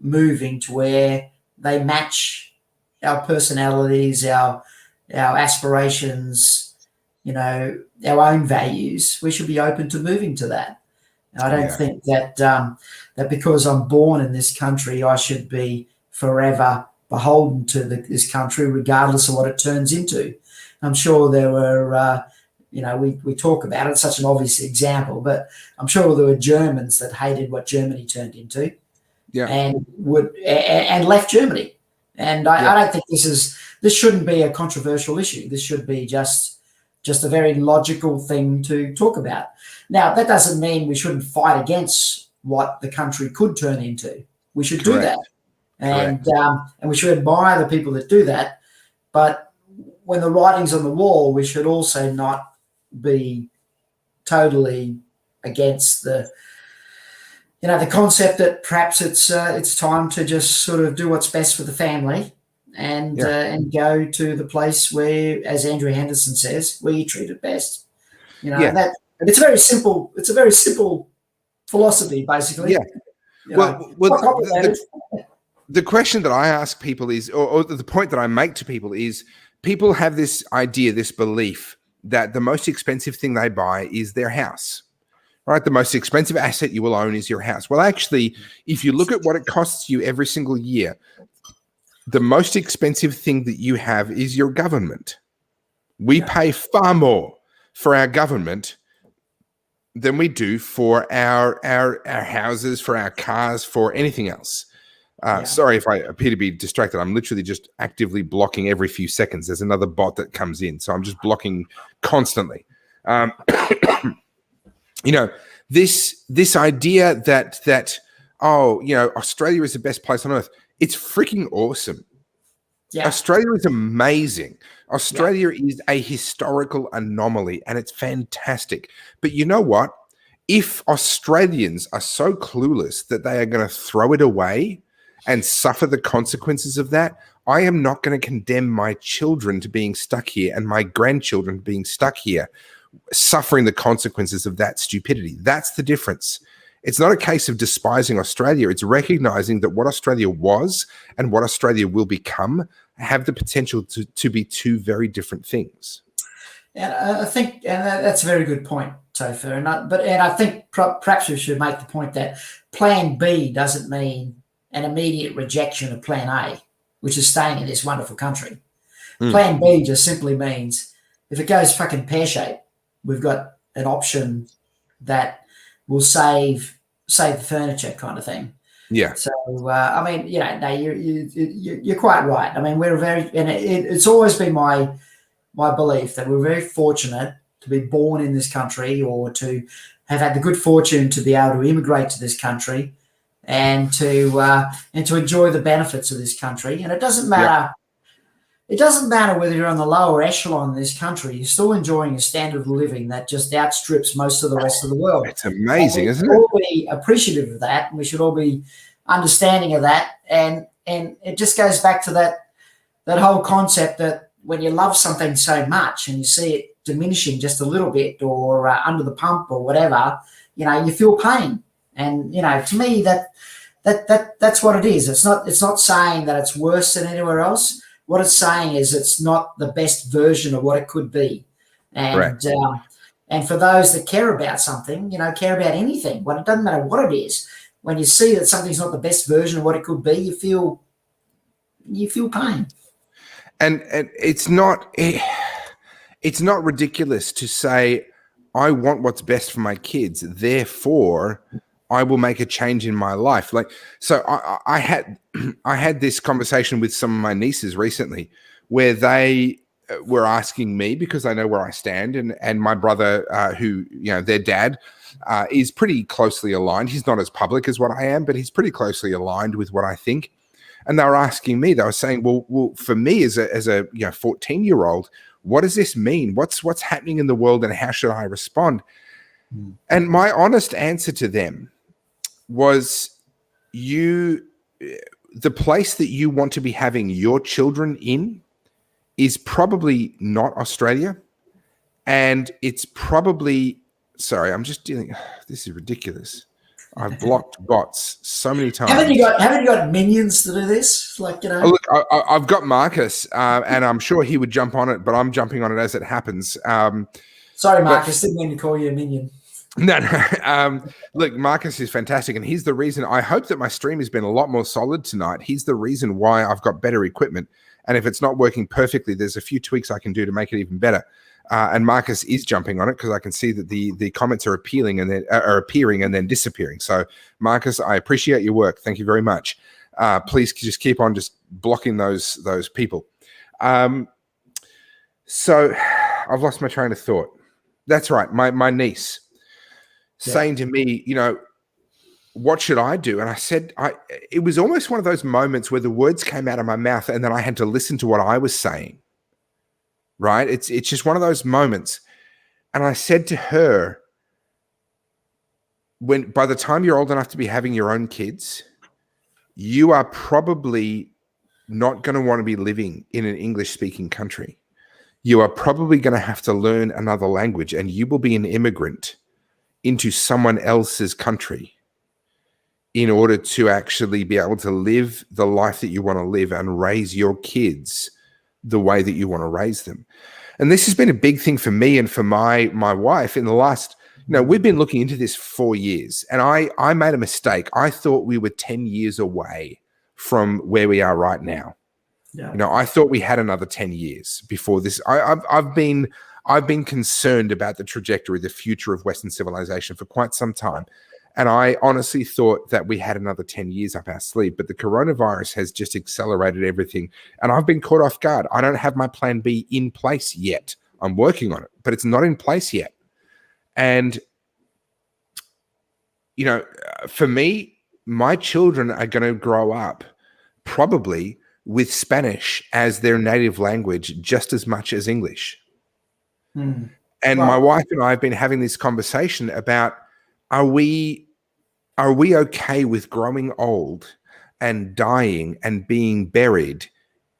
B: moving to where they match our personalities, our aspirations, our own values. We should be open to moving to that. I don't think that that because I'm born in this country, I should be forever beholden to this country, regardless of what it turns into. I'm sure there were, we talk about it, such an obvious example, but I'm sure there were Germans that hated what Germany turned into, and left Germany. And I don't think this shouldn't be a controversial issue. This should be just a very logical thing to talk about. Now, that doesn't mean we shouldn't fight against what the country could turn into. We should do that. And we should admire the people that do that. But when the writing's on the wall, we should also not be totally against the concept that perhaps it's time to just sort of do what's best for the family and go to the place where, as Andrew Henderson says, where you treat it best. And it's very simple. It's a very simple philosophy, basically.
A: Yeah. The question that I ask people is, or the point that I make to people is, people have this idea, this belief that the most expensive thing they buy is their house, right? The most expensive asset you will own is your house. Well, actually, if you look at what it costs you every single year, the most expensive thing that you have is your government. We pay far more for our government than we do for our houses, for our cars, for anything else. Sorry if I appear to be distracted. I'm literally just actively blocking every few seconds. There's another bot that comes in, so I'm just blocking constantly. This idea that Australia is the best place on earth. It's freaking awesome. Yeah. Australia is amazing. Australia is a historical anomaly, and it's fantastic. But you know what? If Australians are so clueless that they are going to throw it away and suffer the consequences of that, I am not going to condemn my children to being stuck here and my grandchildren being stuck here, suffering the consequences of that stupidity. That's the difference. It's not a case of despising Australia. It's recognizing that what Australia was and what Australia will become have the potential to be two very different things.
B: And I think, and that's a very good point, Topher. And I think perhaps we should make the point that Plan B doesn't mean an immediate rejection of Plan A, which is staying in this wonderful country. Plan B just simply means if it goes fucking pear-shaped, we've got an option that will save the furniture, kind of thing.
A: Yeah.
B: So you're quite right. I mean, it's always been my belief that we're very fortunate to be born in this country, or to have had the good fortune to be able to immigrate to this country and to enjoy the benefits of this country. And it doesn't matter. Yeah. It doesn't matter whether you're on the lower echelon in this country, you're still enjoying a standard of living that just outstrips most of the rest of the world.
A: It's amazing, isn't it?
B: We should all be appreciative of that, and we should all be understanding of that. And it just goes back to that whole concept that when you love something so much and you see it diminishing just a little bit, or under the pump or whatever, you feel pain. And, to me, that's what it is. It's not saying that it's worse than anywhere else. What it's saying is it's not the best version of what it could be. And and for those that care about something, care about anything, well, it doesn't matter what it is. When you see that something's not the best version of what it could be, you feel pain.
A: And it's not ridiculous to say, I want what's best for my kids, therefore I will make a change in my life. Like, so I had this conversation with some of my nieces recently where they were asking me, because I know where I stand, and my brother, who, their dad is pretty closely aligned. He's not as public as what I am, but he's pretty closely aligned with what I think. And they were asking me, they were saying, well, for me as a 14-year-old, what does this mean? What's happening in the world, and how should I respond? And my honest answer to them was, the place that you want to be having your children in is probably not Australia. And it's probably, sorry, I'm just dealing, this is ridiculous. I've blocked bots so many times.
B: Haven't you got minions to do this? Like,
A: Oh, look, I've got Marcus, and I'm sure he would jump on it, but I'm jumping on it as it happens.
B: Sorry, Marcus, didn't mean to call you a minion.
A: No. Look, Marcus is fantastic, and he's the reason. I hope that my stream has been a lot more solid tonight. He's the reason why I've got better equipment, and if it's not working perfectly, there's a few tweaks I can do to make it even better. And Marcus is jumping on it because I can see that the comments are appearing and then disappearing. So, Marcus, I appreciate your work. Thank you very much. Please just keep on just blocking those people. So, I've lost my train of thought. That's right. My niece saying to me, what should I do? And I said, it was almost one of those moments where the words came out of my mouth and then I had to listen to what I was saying. Right? It's just one of those moments. And I said to her, by the time you're old enough to be having your own kids, you are probably not going to want to be living in an English-speaking country. You are probably going to have to learn another language, and you will be an immigrant into someone else's country in order to actually be able to live the life that you want to live and raise your kids the way that you want to raise them. And this has been a big thing for me and for my wife in the last, we've been looking into this for 4 years, and I made a mistake. I thought we were 10 years away from where we are right now. Yeah. I thought we had another 10 years before this. I've been concerned about the trajectory, the future of Western civilization for quite some time. And I honestly thought that we had another 10 years up our sleeve, but the coronavirus has just accelerated everything. And I've been caught off guard. I don't have my plan B in place yet. I'm working on it, but it's not in place yet. And, for me, my children are going to grow up probably with Spanish as their native language just as much as English. And my wife and I have been having this conversation about, are we okay with growing old and dying and being buried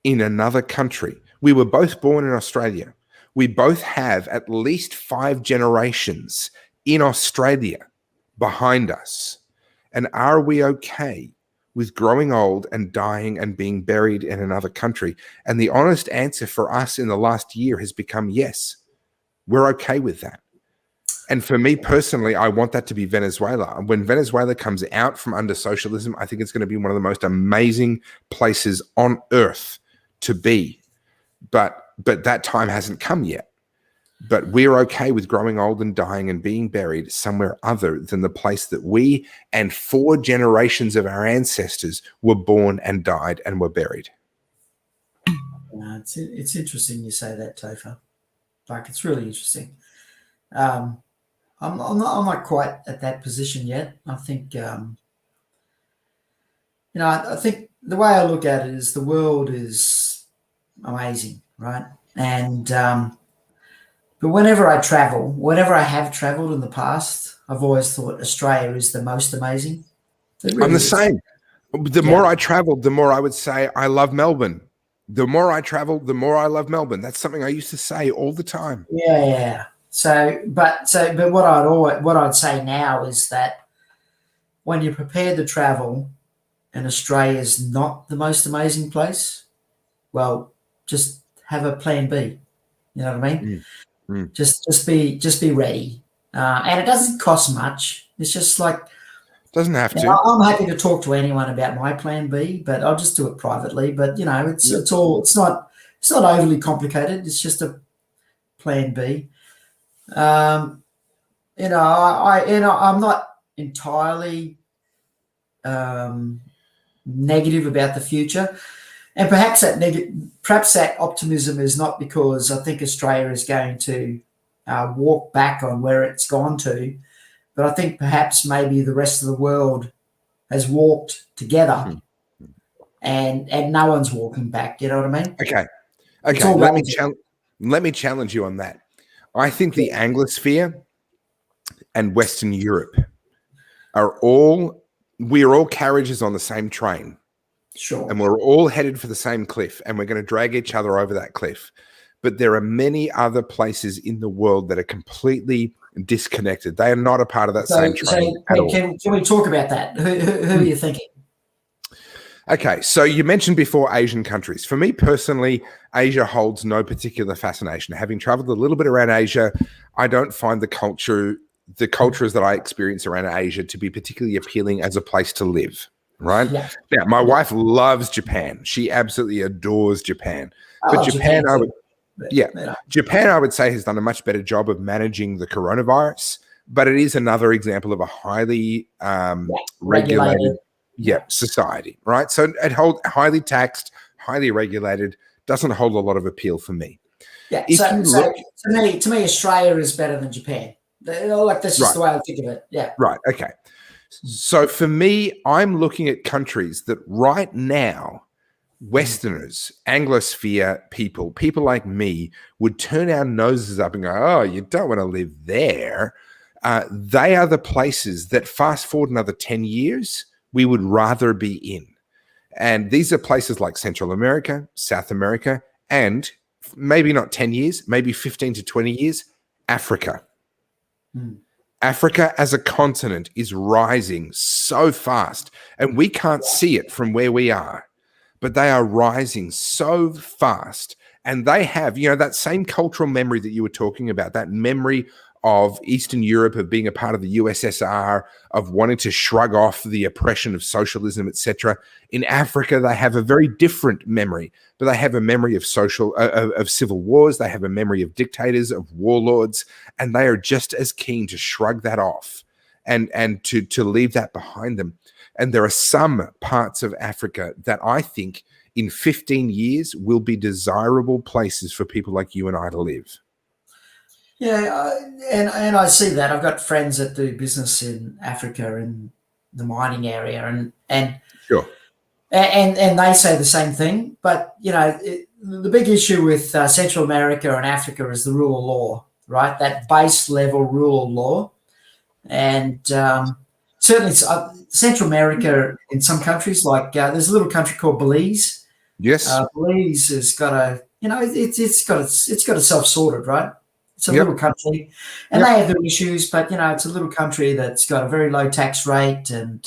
A: in another country? We were both born in Australia. We both have at least 5 generations in Australia behind us. And are we okay with growing old and dying and being buried in another country? And the honest answer for us in the last year has become yes. We're okay with that. And for me personally, I want that to be Venezuela. When Venezuela comes out from under socialism, I think it's going to be one of the most amazing places on earth to be. But that time hasn't come yet. But we're okay with growing old and dying and being buried somewhere other than the place that we and 4 generations of our ancestors were born and died and were buried.
B: It's interesting you say that, Topher. Like, it's really interesting. I'm not quite at that position yet. I think, I think the way I look at it is the world is amazing, right? And but whenever I travel, whenever I have traveled in the past, I've always thought Australia is the most amazing. Really
A: I'm the same. The more I traveled, the more I would say I love Melbourne. The more I travel, the more I love Melbourne. That's something I used to say all the time.
B: Yeah. But what I'd say now is that when you're prepared to travel, and Australia is not the most amazing place, well, just have a plan B. You know what I mean? Just be ready. And it doesn't cost much. It's just like,
A: Doesn't have
B: you
A: to.
B: know, I'm happy to talk to anyone about my plan B, but I'll just do it privately. But you know, it's not overly complicated. It's just a plan B. You know, I'm not entirely negative about the future, and perhaps that optimism is not because I think Australia is going to walk back on where it's gone to, but I think perhaps maybe the rest of the world has walked together, and no one's walking back. You know what I mean?
A: Okay. Let me challenge you on that. I think the Anglosphere and Western Europe we're all carriages on the same train.
B: Sure.
A: And we're all headed for the same cliff, and we're going to drag each other over that cliff. But there are many other places in the world that are completely disconnected. They are not a part of that same train at all.
B: Can we talk about that? Who are you thinking?
A: Okay, so you mentioned before Asian countries. For me personally, Asia holds no particular fascination. Having traveled a little bit around Asia, I don't find the cultures that I experience around Asia to be particularly appealing as a place to live, right?
B: Yeah.
A: Now, my wife loves Japan. She absolutely adores Japan. But Japan, Japan, I would say, has done a much better job of managing the coronavirus, but it is another example of a highly regulated society, right? So it holds highly taxed, highly regulated, doesn't hold a lot of appeal for me.
B: Yeah. To me, Australia is better than Japan. Like, that's just the way I think of it. Yeah.
A: Right. Okay. So for me, I'm looking at countries that right now, Westerners, Anglosphere people like me would turn our noses up and go, oh, you don't want to live there. They are the places that fast forward another 10 years, we would rather be in. And these are places like Central America, South America, and maybe not 10 years, maybe 15 to 20 years, Africa. Africa as a continent is rising so fast, and we can't see it from where we are, but they are rising so fast. And they have, that same cultural memory that you were talking about, that memory of Eastern Europe, of being a part of the USSR, of wanting to shrug off the oppression of socialism, etc. In Africa, they have a very different memory, but they have a memory of civil wars. They have a memory of dictators, of warlords, and they are just as keen to shrug that off and to leave that behind them. And there are some parts of Africa that I think in 15 years will be desirable places for people like you and I to live.
B: Yeah, and I see that. I've got friends that do business in Africa in the mining area, and
A: sure,
B: and they say the same thing. But the big issue with Central America and Africa is the rule of law, right? That base level rule of law, and certainly Central America in some countries, like there's a little country called Belize.
A: Yes,
B: Belize has got it's got itself sorted, right? It's a little country, and they have their issues, but it's a little country that's got a very low tax rate, and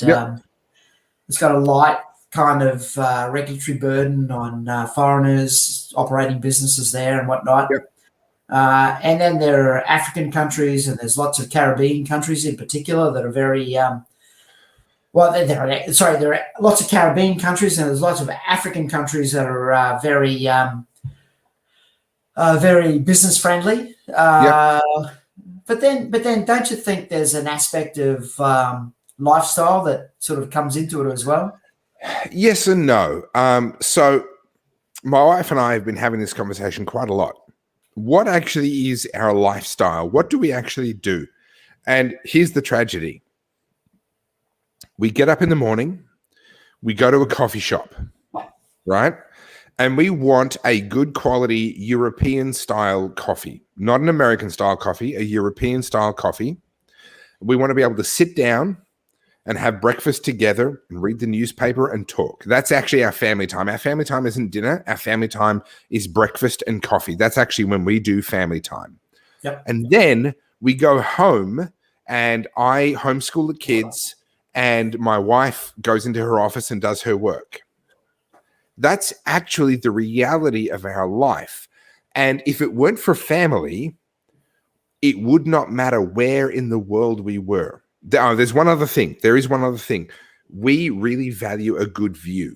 B: it's got a light kind of regulatory burden on foreigners operating businesses there and whatnot. And then there are African countries, and there's lots of Caribbean countries in particular that are very there are lots of Caribbean countries, and there's lots of African countries that are very business friendly. But then don't you think there's an aspect of lifestyle that sort of comes into it as well?
A: Yes and no. So my wife and I have been having this conversation quite a lot. What actually is our lifestyle? What do we actually do? And here's the tragedy. We get up in the morning, we go to a coffee shop, right? And we want a good quality European style coffee, not an American style coffee, a European style coffee. We want to be able to sit down and have breakfast together and read the newspaper and talk. That's actually our family time. Our family time isn't dinner. Our family time is breakfast and coffee. That's actually when we do family time.
B: Yep.
A: And then we go home and I homeschool the kids and my wife goes into her office and does her work. That's actually the reality of our life. And if it weren't for family, it would not matter where in the world we were. There's one other thing. There is one other thing. We really value a good view.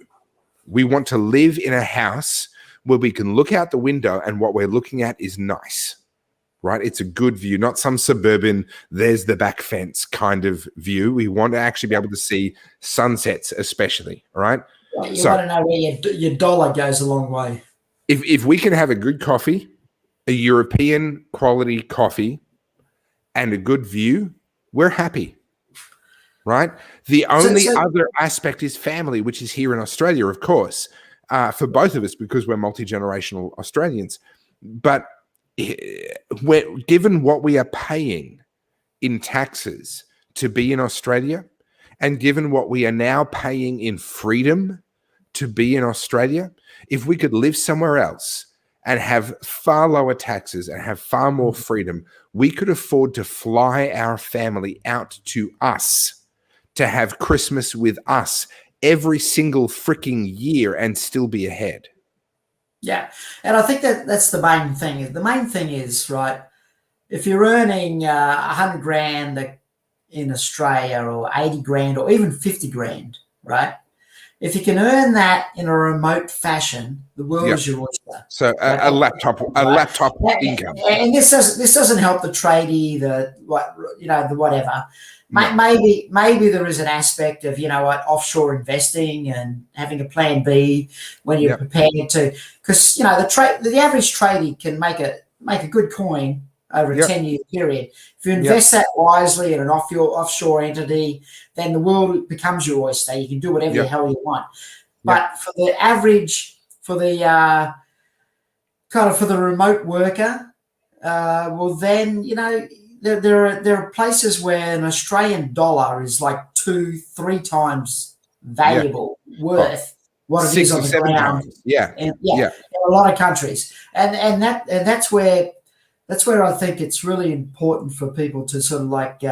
A: We want to live in a house where we can look out the window and what we're looking at is nice, right? It's a good view, not some suburban, there's the back fence kind of view. We want to actually be able to see sunsets especially, all right?
B: Well, you want to know where your dollar goes a long way.
A: If we can have a good coffee, a European quality coffee, and a good view, we're happy, right? The only other aspect is family, which is here in Australia, of course, for both of us because we're multi-generational Australians. But given what we are paying in taxes to be in Australia, and given what we are now paying in freedom to be in Australia, if we could live somewhere else and have far lower taxes and have far more freedom, we could afford to fly our family out to us to have Christmas with us every single freaking year and still be ahead.
B: Yeah. And I think that's the main thing. The main thing is, right, if you're earning 100 grand in Australia or 80 grand or even 50 grand, right? If you can earn that in a remote fashion, the world is your oyster.
A: So a laptop income.
B: And this doesn't help the tradie, the whatever. No. Maybe there is an aspect of, offshore investing and having a plan B when you're prepared to, because the average tradie can make a good coin over a 10-year period. If you invest that wisely in an offshore entity, then the world becomes your oyster. You can do whatever the hell you want. But for the average, for the for the remote worker, well then, there are places where an Australian dollar is like 2-3 times valuable worth what it is on the ground. In a lot of countries, and that's where I think it's really important for people to sort of like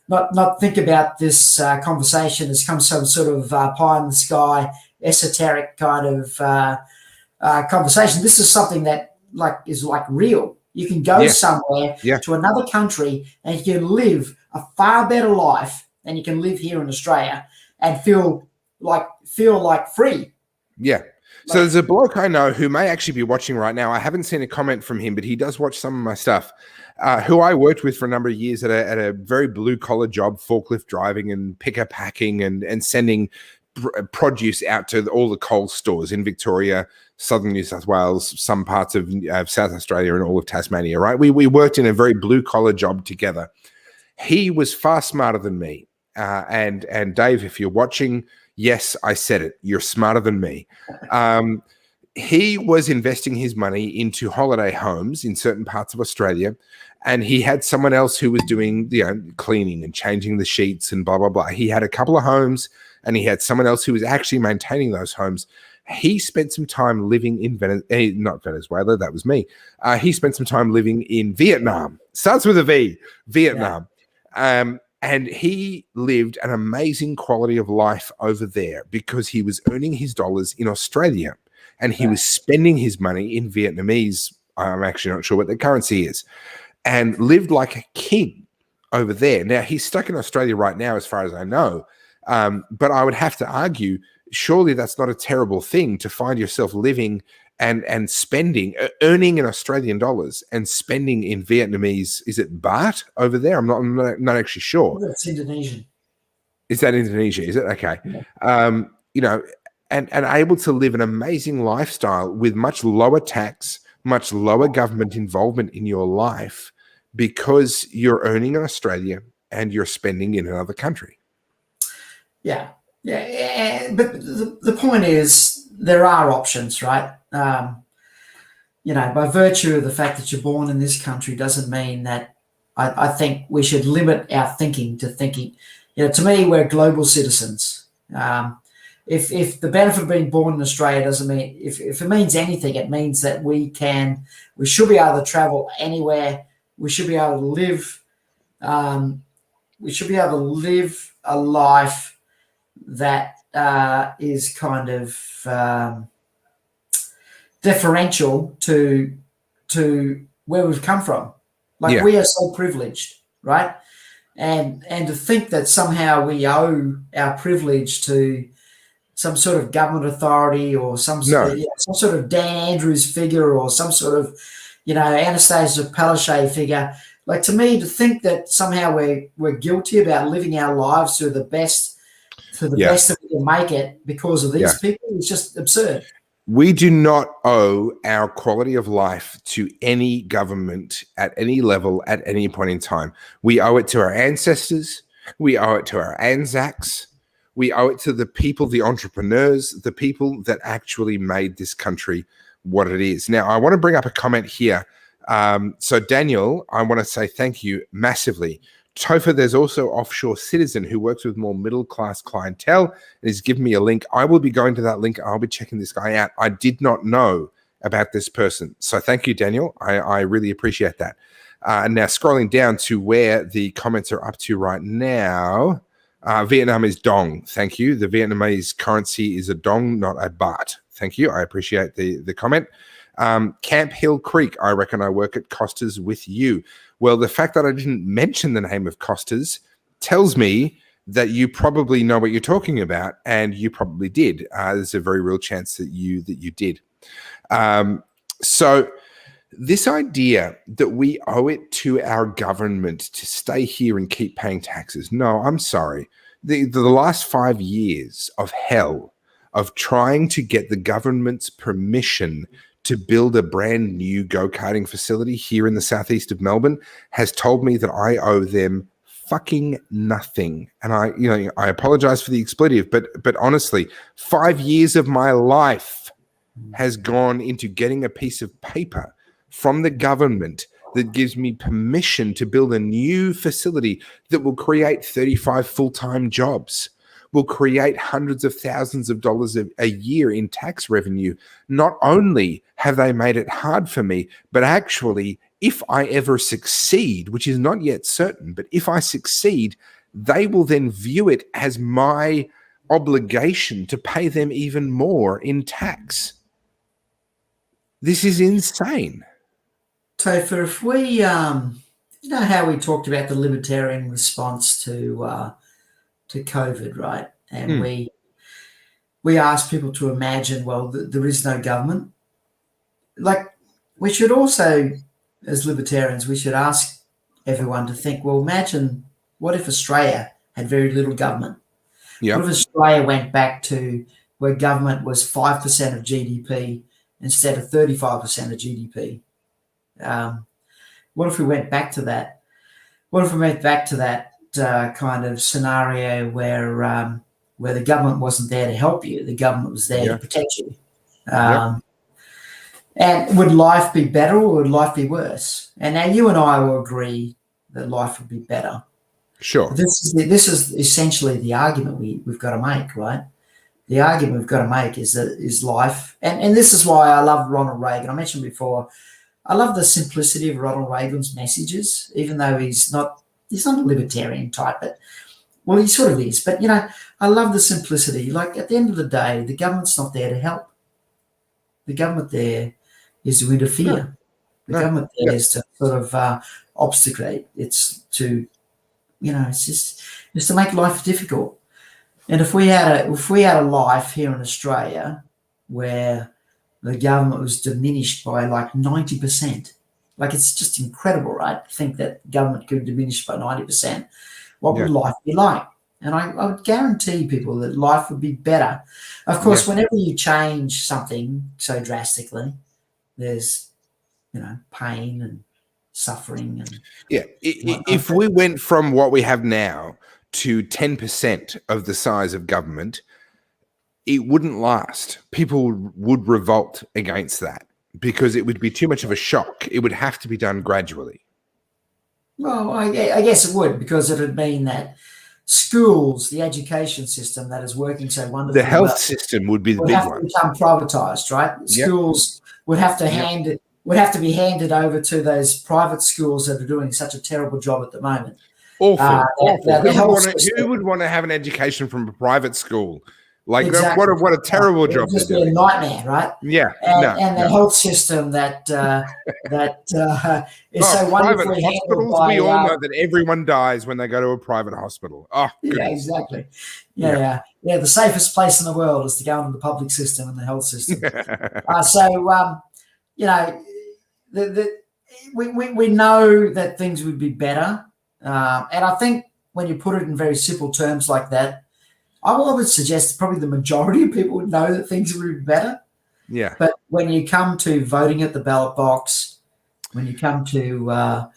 B: not think about this conversation as some sort of pie in the sky, esoteric kind of conversation. This is something that is real. You can go somewhere to another country and you can live a far better life than you can live here in Australia and feel like free.
A: Yeah. So there's a bloke I know who may actually be watching right now. I haven't seen a comment from him, but he does watch some of my stuff, who I worked with for a number of years at a very blue-collar job, forklift driving and picker packing and sending produce out to all the coal stores in Victoria, southern New South Wales, some parts of South Australia and all of Tasmania, right? We worked in a very blue-collar job together. He was far smarter than me. And Dave, if you're watching, yes, I said it. You're smarter than me. He was investing his money into holiday homes in certain parts of Australia, and he had someone else who was doing cleaning and changing the sheets and blah, blah, blah. He had a couple of homes, and he had someone else who was actually maintaining those homes. He spent some time living in not Venezuela, that was me. He spent some time living in Vietnam. Starts with a V, Vietnam. Yeah. And he lived an amazing quality of life over there because he was earning his dollars in Australia and he was spending his money in Vietnamese. I'm actually not sure what the currency is, and lived like a king over there. Now, he's stuck in Australia right now, as far as I know. But I would have to argue, surely that's not a terrible thing to find yourself living and spending, earning in Australian dollars and spending in Vietnamese. Is it baht over there? I'm not actually sure.
B: It's Indonesian.
A: Is that Indonesia? Is it? Okay. Yeah. And able to live an amazing lifestyle with much lower tax, much lower government involvement in your life because you're earning in Australia and you're spending in another country.
B: Yeah. Yeah. But the point is there are options, right? By virtue of the fact that you're born in this country doesn't mean that I think we should limit our thinking to thinking. To me, we're global citizens. If the benefit of being born in Australia doesn't mean, if it means anything, it means that we should be able to travel anywhere. We should be able to live, we should be able to live a life that is kind of deferential to where we've come from. Like we are so privileged, right? And to think that somehow we owe our privilege to some sort of government authority or some sort of Dan Andrews figure or some sort of, Anastasia Palaszczuk figure. Like, to me, to think that somehow we're guilty about living our lives to the best that we can make it because of these people is just absurd.
A: We do not owe our quality of life to any government at any level at any point in time. We owe it to our ancestors. We owe it to our Anzacs. We owe it to the people, the entrepreneurs, the people that actually made this country what it is. Now, I want to bring up a comment here. So, Daniel, I want to say thank you massively. Topher, there's also Offshore Citizen who works with more middle-class clientele and has given me a link. I will be going to that link. I'll be checking this guy out. I did not know about this person. So thank you, Daniel. I really appreciate that. And now scrolling down to where the comments are up to right now. Vietnam is dong. Thank you. The Vietnamese currency is a dong, not a baht. Thank you. I appreciate the comment. Camp Hill Creek, I reckon I work at Costa's with you. Well, the fact that I didn't mention the name of Costa's tells me that you probably know what you're talking about, and you probably did. There's a very real chance that you did. So this idea that we owe it to our government to stay here and keep paying taxes. No, I'm sorry. The last 5 years of hell of trying to get the government's permission to build a brand new go-karting facility here in the southeast of Melbourne has told me that I owe them fucking nothing. And I apologize for the expletive, but honestly, 5 years of my life has gone into getting a piece of paper from the government that gives me permission to build a new facility that will create 35 full-time jobs, will create hundreds of thousands of dollars a year in tax revenue. Not only have they made it hard for me, but actually, if I ever succeed, which is not yet certain, but if I succeed, they will then view it as my obligation to pay them even more in tax. This is insane.
B: Topher, if we, you know how we talked about the libertarian response to COVID, right? And we asked people to imagine, well, there is no government. Like, we should also, as libertarians, we should ask everyone to think, well, imagine, what if Australia had very little government? Yep. What if Australia went back to where government was 5% of GDP instead of 35% of GDP? What if we went back to that? What if we went back to that kind of scenario where the government wasn't there to help you, the government was there to protect you? And would life be better or would life be worse? And now you and I will agree that life would be better.
A: Sure.
B: This is essentially the argument we've got to make, right? The argument we've got to make is that is life, and this is why I love Ronald Reagan. I mentioned before, I love the simplicity of Ronald Reagan's messages, even though he's not a libertarian type, but well, he sort of is. But you know, I love the simplicity. Like, at the end of the day, the government's not there to help. The government there is to interfere. The government there is to sort of obfuscate. It's to, you know, it's to make life difficult. And if we had a life here in Australia where the government was diminished by like 90%, like, it's just incredible, right? To think that government could diminish by 90%. What would life be like? And I would guarantee people that life would be better. Of course, whenever you change something so drastically, there's, you know, pain and suffering. And
A: if we went from what we have now to 10% of the size of government, it wouldn't last. People would revolt against that because it would be too much of a shock. It would have to be done gradually.
B: Well, I guess it would, because it would mean that schools, the education system that is working so wonderfully,
A: the health system would be the big one.
B: Become privatized, right? Schools would have to be handed over to those private schools that are doing such a terrible job at the moment.
A: Awful, awful.
B: The
A: Who would want to have an education from a private school? Like,
B: exactly.
A: what a terrible job.
B: It would just be a nightmare, right?
A: Yeah,
B: and the health system that is so
A: private
B: wonderfully handled
A: hospitals.
B: by.
A: We all know that everyone dies when they go to a private hospital. Oh,
B: yeah,
A: goodness.
B: exactly. Yeah. The safest place in the world is to go into the public system and the health system. We know that things would be better, and I think when you put it in very simple terms like that, I would suggest probably the majority of people would know that things would be better.
A: Yeah.
B: But when you come to voting at the ballot box, when you come to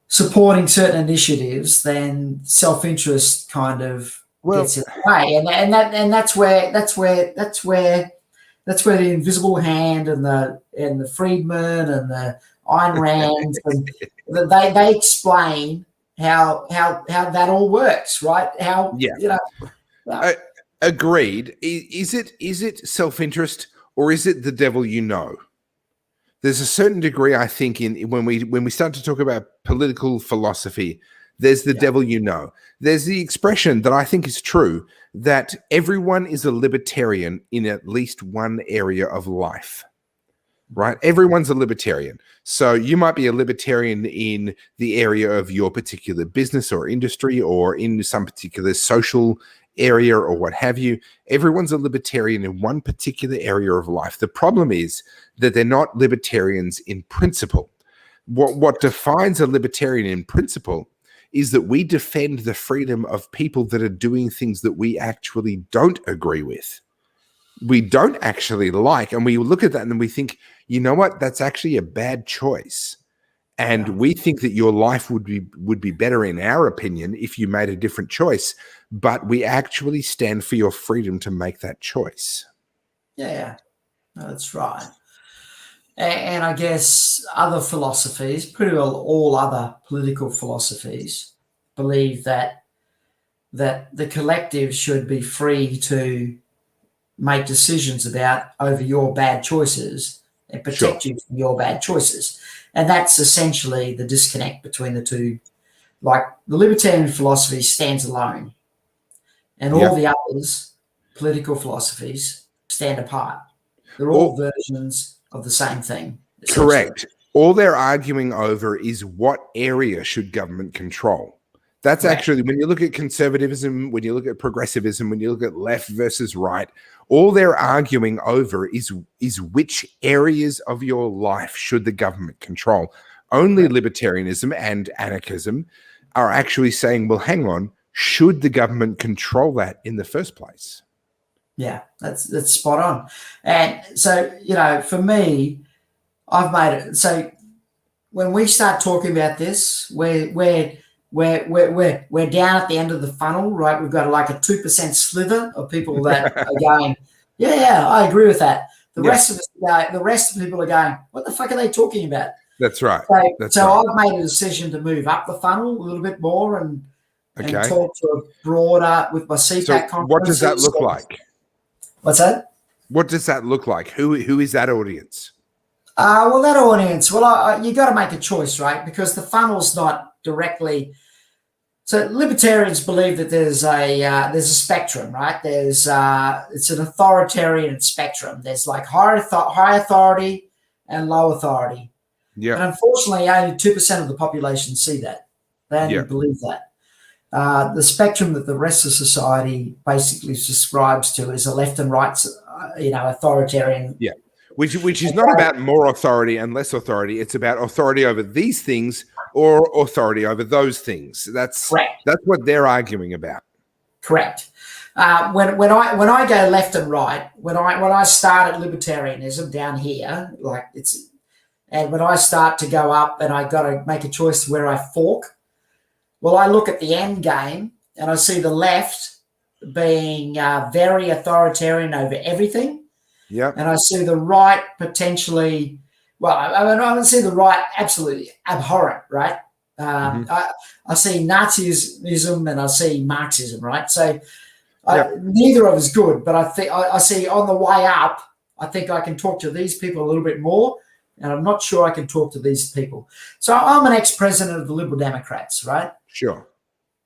B: supporting certain initiatives, then self-interest kind of gets in the way, and that's where the invisible hand and the Friedman and the Ayn Rand and they explain how that all works, right?
A: Agreed. Is it self-interest or is it the devil you know? There's a certain degree, I think, in when we start to talk about political philosophy, there's the devil you know. There's the expression that I think is true that everyone is a libertarian in at least one area of life. Right? Everyone's a libertarian. So you might be a libertarian in the area of your particular business or industry or in some particular social area or what have you. Everyone's a libertarian in one particular area of life. The problem is that they're not libertarians in principle. What defines a libertarian in principle is that we defend the freedom of people that are doing things that we actually don't agree with. We don't actually like, and we look at that and we think, you know what, that's actually a bad choice. And we think that your life would be better, in our opinion, if you made a different choice. But we actually stand for your freedom to make that choice.
B: Yeah, no, that's right. And I guess other philosophies, pretty well all other political philosophies, believe that the collective should be free to make decisions over your bad choices and protect you from your bad choices. And that's essentially the disconnect between the two. Like the libertarian philosophy stands alone, and all the others, political philosophies, stand apart. They're all versions of the same thing.
A: Correct. All they're arguing over is what area should government control. That's actually, when you look at conservatism, when you look at progressivism, when you look at left versus right, all they're arguing over is which areas of your life should the government control. Only libertarianism and anarchism are actually saying, well, hang on, should the government control that in the first place?
B: Yeah, that's spot on. And so, for me, I've made it. So when we start talking about this, we're down at the end of the funnel, right? We've got like a 2% slither of people that are going, yeah, I agree with that. The rest of the people are going, what the fuck are they talking about?
A: That's right.
B: So I've made a decision to move up the funnel a little bit more and talk to a broader with my CPAC conferences.
A: What does that look like?
B: What's that?
A: What does that look like? Who is that audience?
B: Well, that audience, you got to make a choice, right? Because the funnel's not directly. So libertarians believe that there's a spectrum, right? It's an authoritarian spectrum. There's like high authority and low authority. Yeah. And unfortunately, only 2% of the population see that. They only believe that. The spectrum that the rest of society basically subscribes to is a left and right, authoritarian.
A: Yeah. Which is not about more authority and less authority. It's about authority over these things or authority over those things. That's what they're arguing about.
B: Correct. When I go left and right, when I start at libertarianism down here, and when I start to go up and I got to make a choice where I fork, well, I look at the end game and I see the left being very authoritarian over everything.
A: Yeah,
B: and I see the right potentially. Well, I see the right absolutely abhorrent, right? I see Nazism and I see Marxism, right? So neither of us good, but I see on the way up. I think I can talk to these people a little bit more, and I'm not sure I can talk to these people. So I'm an ex-president of the Liberal Democrats, right?
A: Sure.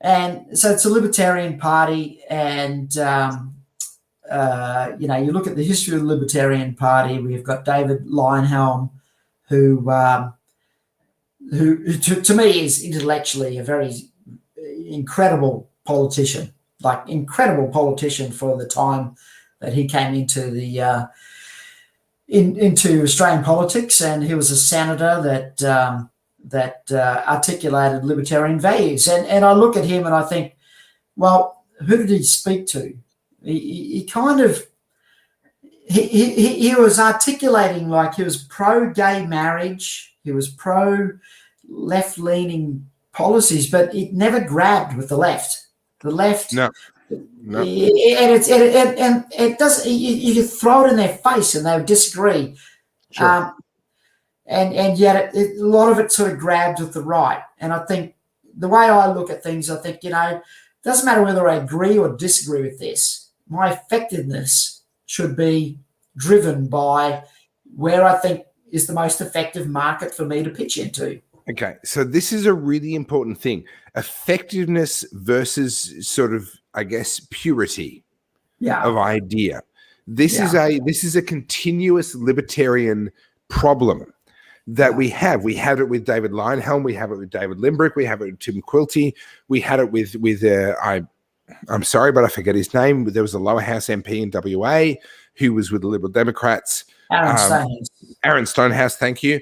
B: And so it's a Libertarian Party, and you look at the history of the Libertarian Party. We've got David Leyonhjelm, who to me is intellectually a very incredible politician, for the time that he came into the into Australian politics, and he was a senator that articulated libertarian values. And I look at him and I think, well, who did he speak to? He was articulating, like, he was pro-gay marriage, he was pro-left-leaning policies, but it never grabbed with the left. The left,
A: no.
B: And it does. You throw it in their face and they disagree,
A: Sure.
B: and yet a lot of it sort of grabs with the right. And I think the way I look at things, I think, it doesn't matter whether I agree or disagree with this. My effectiveness should be driven by where I think is the most effective market for me to pitch into.
A: Okay, so this is a really important thing. Effectiveness versus sort of, I guess, purity of idea. This is a continuous libertarian problem that we have. We had it with David Leyonhjelm, we have it with David Limbrick, we have it with Tim Quilty, we had it with I'm sorry, but I forget his name. There was a lower house MP in WA who was with the Liberal Democrats. Aaron Stonehouse, thank you.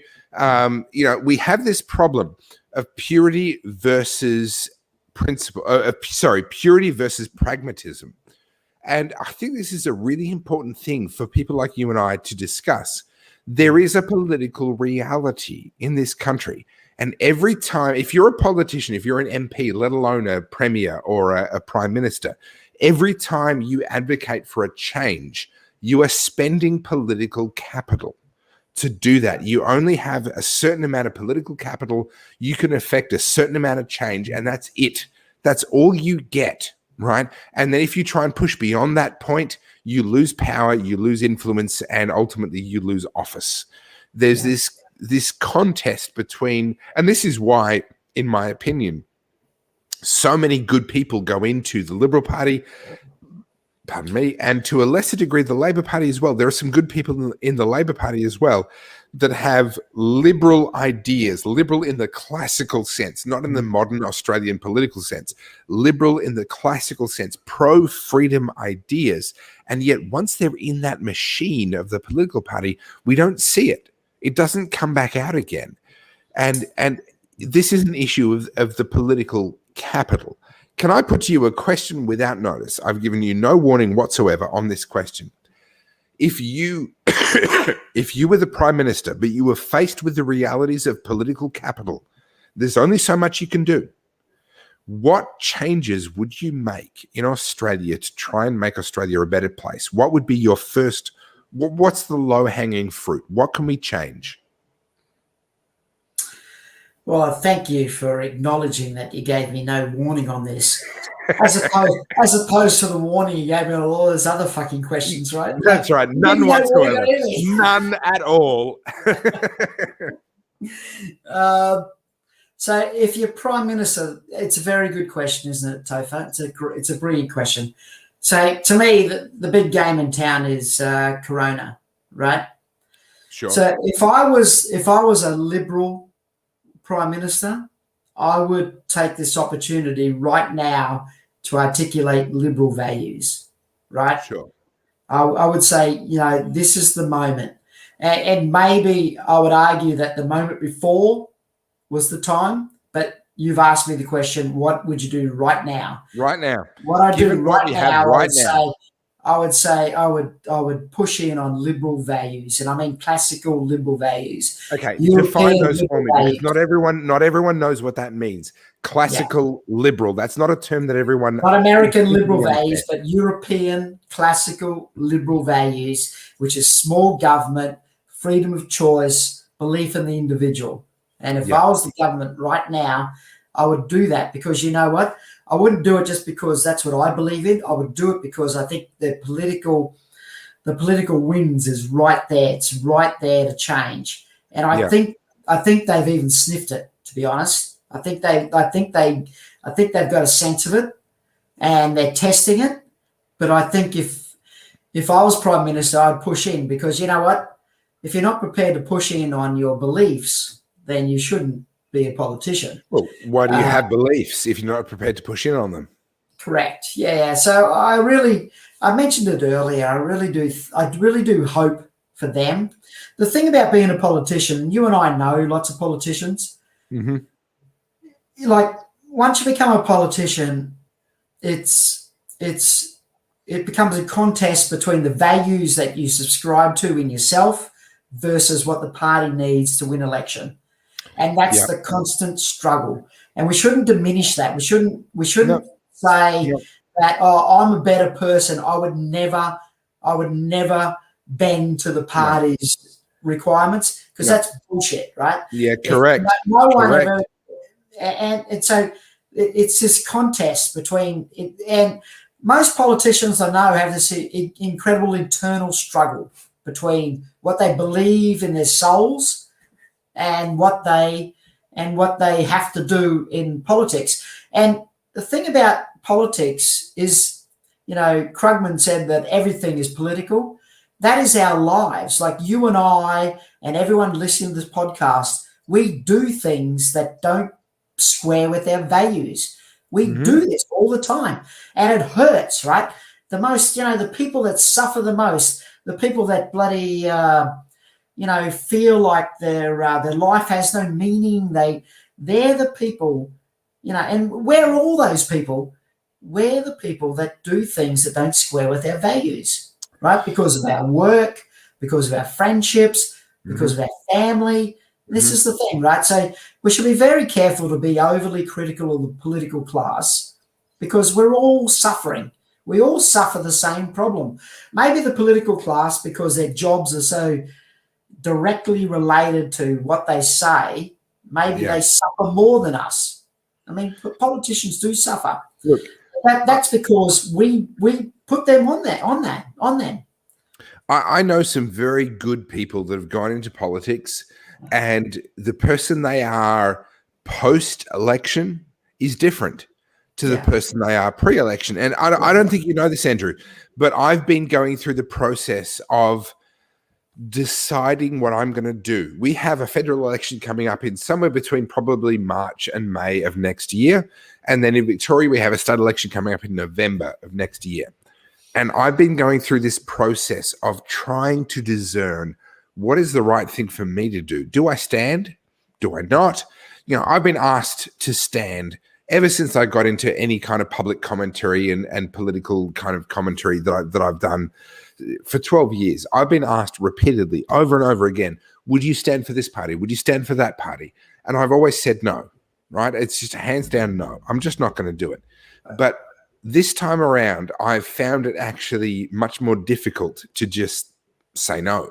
A: We have this problem of purity versus purity versus pragmatism. And I think this is a really important thing for people like you and I to discuss. There is a political reality in this country. And every time, if you're a politician, if you're an MP, let alone a premier or a prime minister, every time you advocate for a change, you are spending political capital to do that. You only have a certain amount of political capital. You can affect a certain amount of change, and that's it. That's all you get, right? And then if you try and push beyond that point, you lose power, you lose influence, and ultimately you lose office. There's this contest between, and this is why, in my opinion, so many good people go into the Liberal Party, pardon me, and to a lesser degree the Labor Party as well. There are some good people in the Labor Party as well that have liberal ideas, liberal in the classical sense, not in the modern Australian political sense, liberal in the classical sense, pro-freedom ideas. And yet once they're in that machine of the political party, we don't see it. It doesn't come back out again. And this is an issue of the political capital. Can I put to you a question without notice? I've given you no warning whatsoever on this question. If you were the Prime Minister, but you were faced with the realities of political capital, there's only so much you can do. What changes would you make in Australia to try and make Australia a better place? What would be your first, what's the low-hanging fruit? What can we change?
B: Well, thank you for acknowledging that you gave me no warning on this, as opposed to the warning you gave me on all those other fucking questions, right?
A: That's right. None whatsoever. None at all.
B: So if you're Prime Minister, it's a very good question, isn't it, Topher? It's a brilliant question. So to me, the big game in town is Corona, right?
A: Sure.
B: So if I was a Liberal Prime Minister, I would take this opportunity right now to articulate Liberal values, right?
A: Sure.
B: I would say, this is the moment. And maybe I would argue that the moment before was the time, but you've asked me the question, what would you do right now?
A: Right now.
B: What I do right now, I would push in on Liberal values, and I mean classical Liberal values.
A: Okay, define those for me, because not everyone knows what that means. Classical Liberal. That's not a term that everyone.
B: Not American Liberal values, but European classical Liberal values, which is small government, freedom of choice, belief in the individual. And if I was the government right now, I would do that, because you know what? I wouldn't do it just because that's what I believe in. I would do it because I think the political winds is right there. It's right there to change. And I think they've even sniffed it, to be honest. I think they I think they've got a sense of it and they're testing it. But I think if I was Prime Minister, I'd push in, because you know what? If you're not prepared to push in on your beliefs, then you shouldn't be a politician.
A: Well, why do you have beliefs if you're not prepared to push in on them?
B: Correct. Yeah. So I mentioned it earlier. I really do hope for them. The thing about being a politician, you and I know lots of politicians.
A: Mm-hmm.
B: Like, once you become a politician, it becomes a contest between the values that you subscribe to in yourself versus what the party needs to win election. And that's the constant struggle. And we shouldn't diminish that. We shouldn't say that, oh, I'm a better person. I would never bend to the party's requirements, because that's bullshit, right?
A: Yeah, correct.
B: No one ever, and so it's this contest between it, and most politicians I know have this incredible internal struggle between what they believe in their souls and what they have to do in politics. And the thing about politics is, Krugman said that everything is political. That is our lives. Like, you and I and everyone listening to this podcast, we do things that don't square with our values. We do this all the time, and it hurts, right? The most, the people that suffer the most, the people that bloody, feel like their life has no meaning. They're the people, and we're all those people. We're the people that do things that don't square with our values, right? Because of our work, because of our friendships, because of our family. This is the thing, right? So we should be very careful to be overly critical of the political class, because we're all suffering. We all suffer the same problem. Maybe the political class, because their jobs are so directly related to what they say, maybe they suffer more than us. I mean, politicians do suffer.
A: Look,
B: that's because we put them on them.
A: I know some very good people that have gone into politics, and the person they are post-election is different to the person they are pre-election. And I don't think you know this, Andrew, but I've been going through the process of deciding what I'm going to do. We have a federal election coming up in somewhere between probably March and May of next year. And then in Victoria, we have a state election coming up in November of next year. And I've been going through this process of trying to discern what is the right thing for me to do. Do I stand? Do I not? I've been asked to stand ever since I got into any kind of public commentary and political kind of commentary that I've done for 12 years. I've been asked repeatedly, over and over again, would you stand for this party? Would you stand for that party? And I've always said no, right? It's just a hands down no. I'm just not going to do it. But this time around, I've found it actually much more difficult to just say no.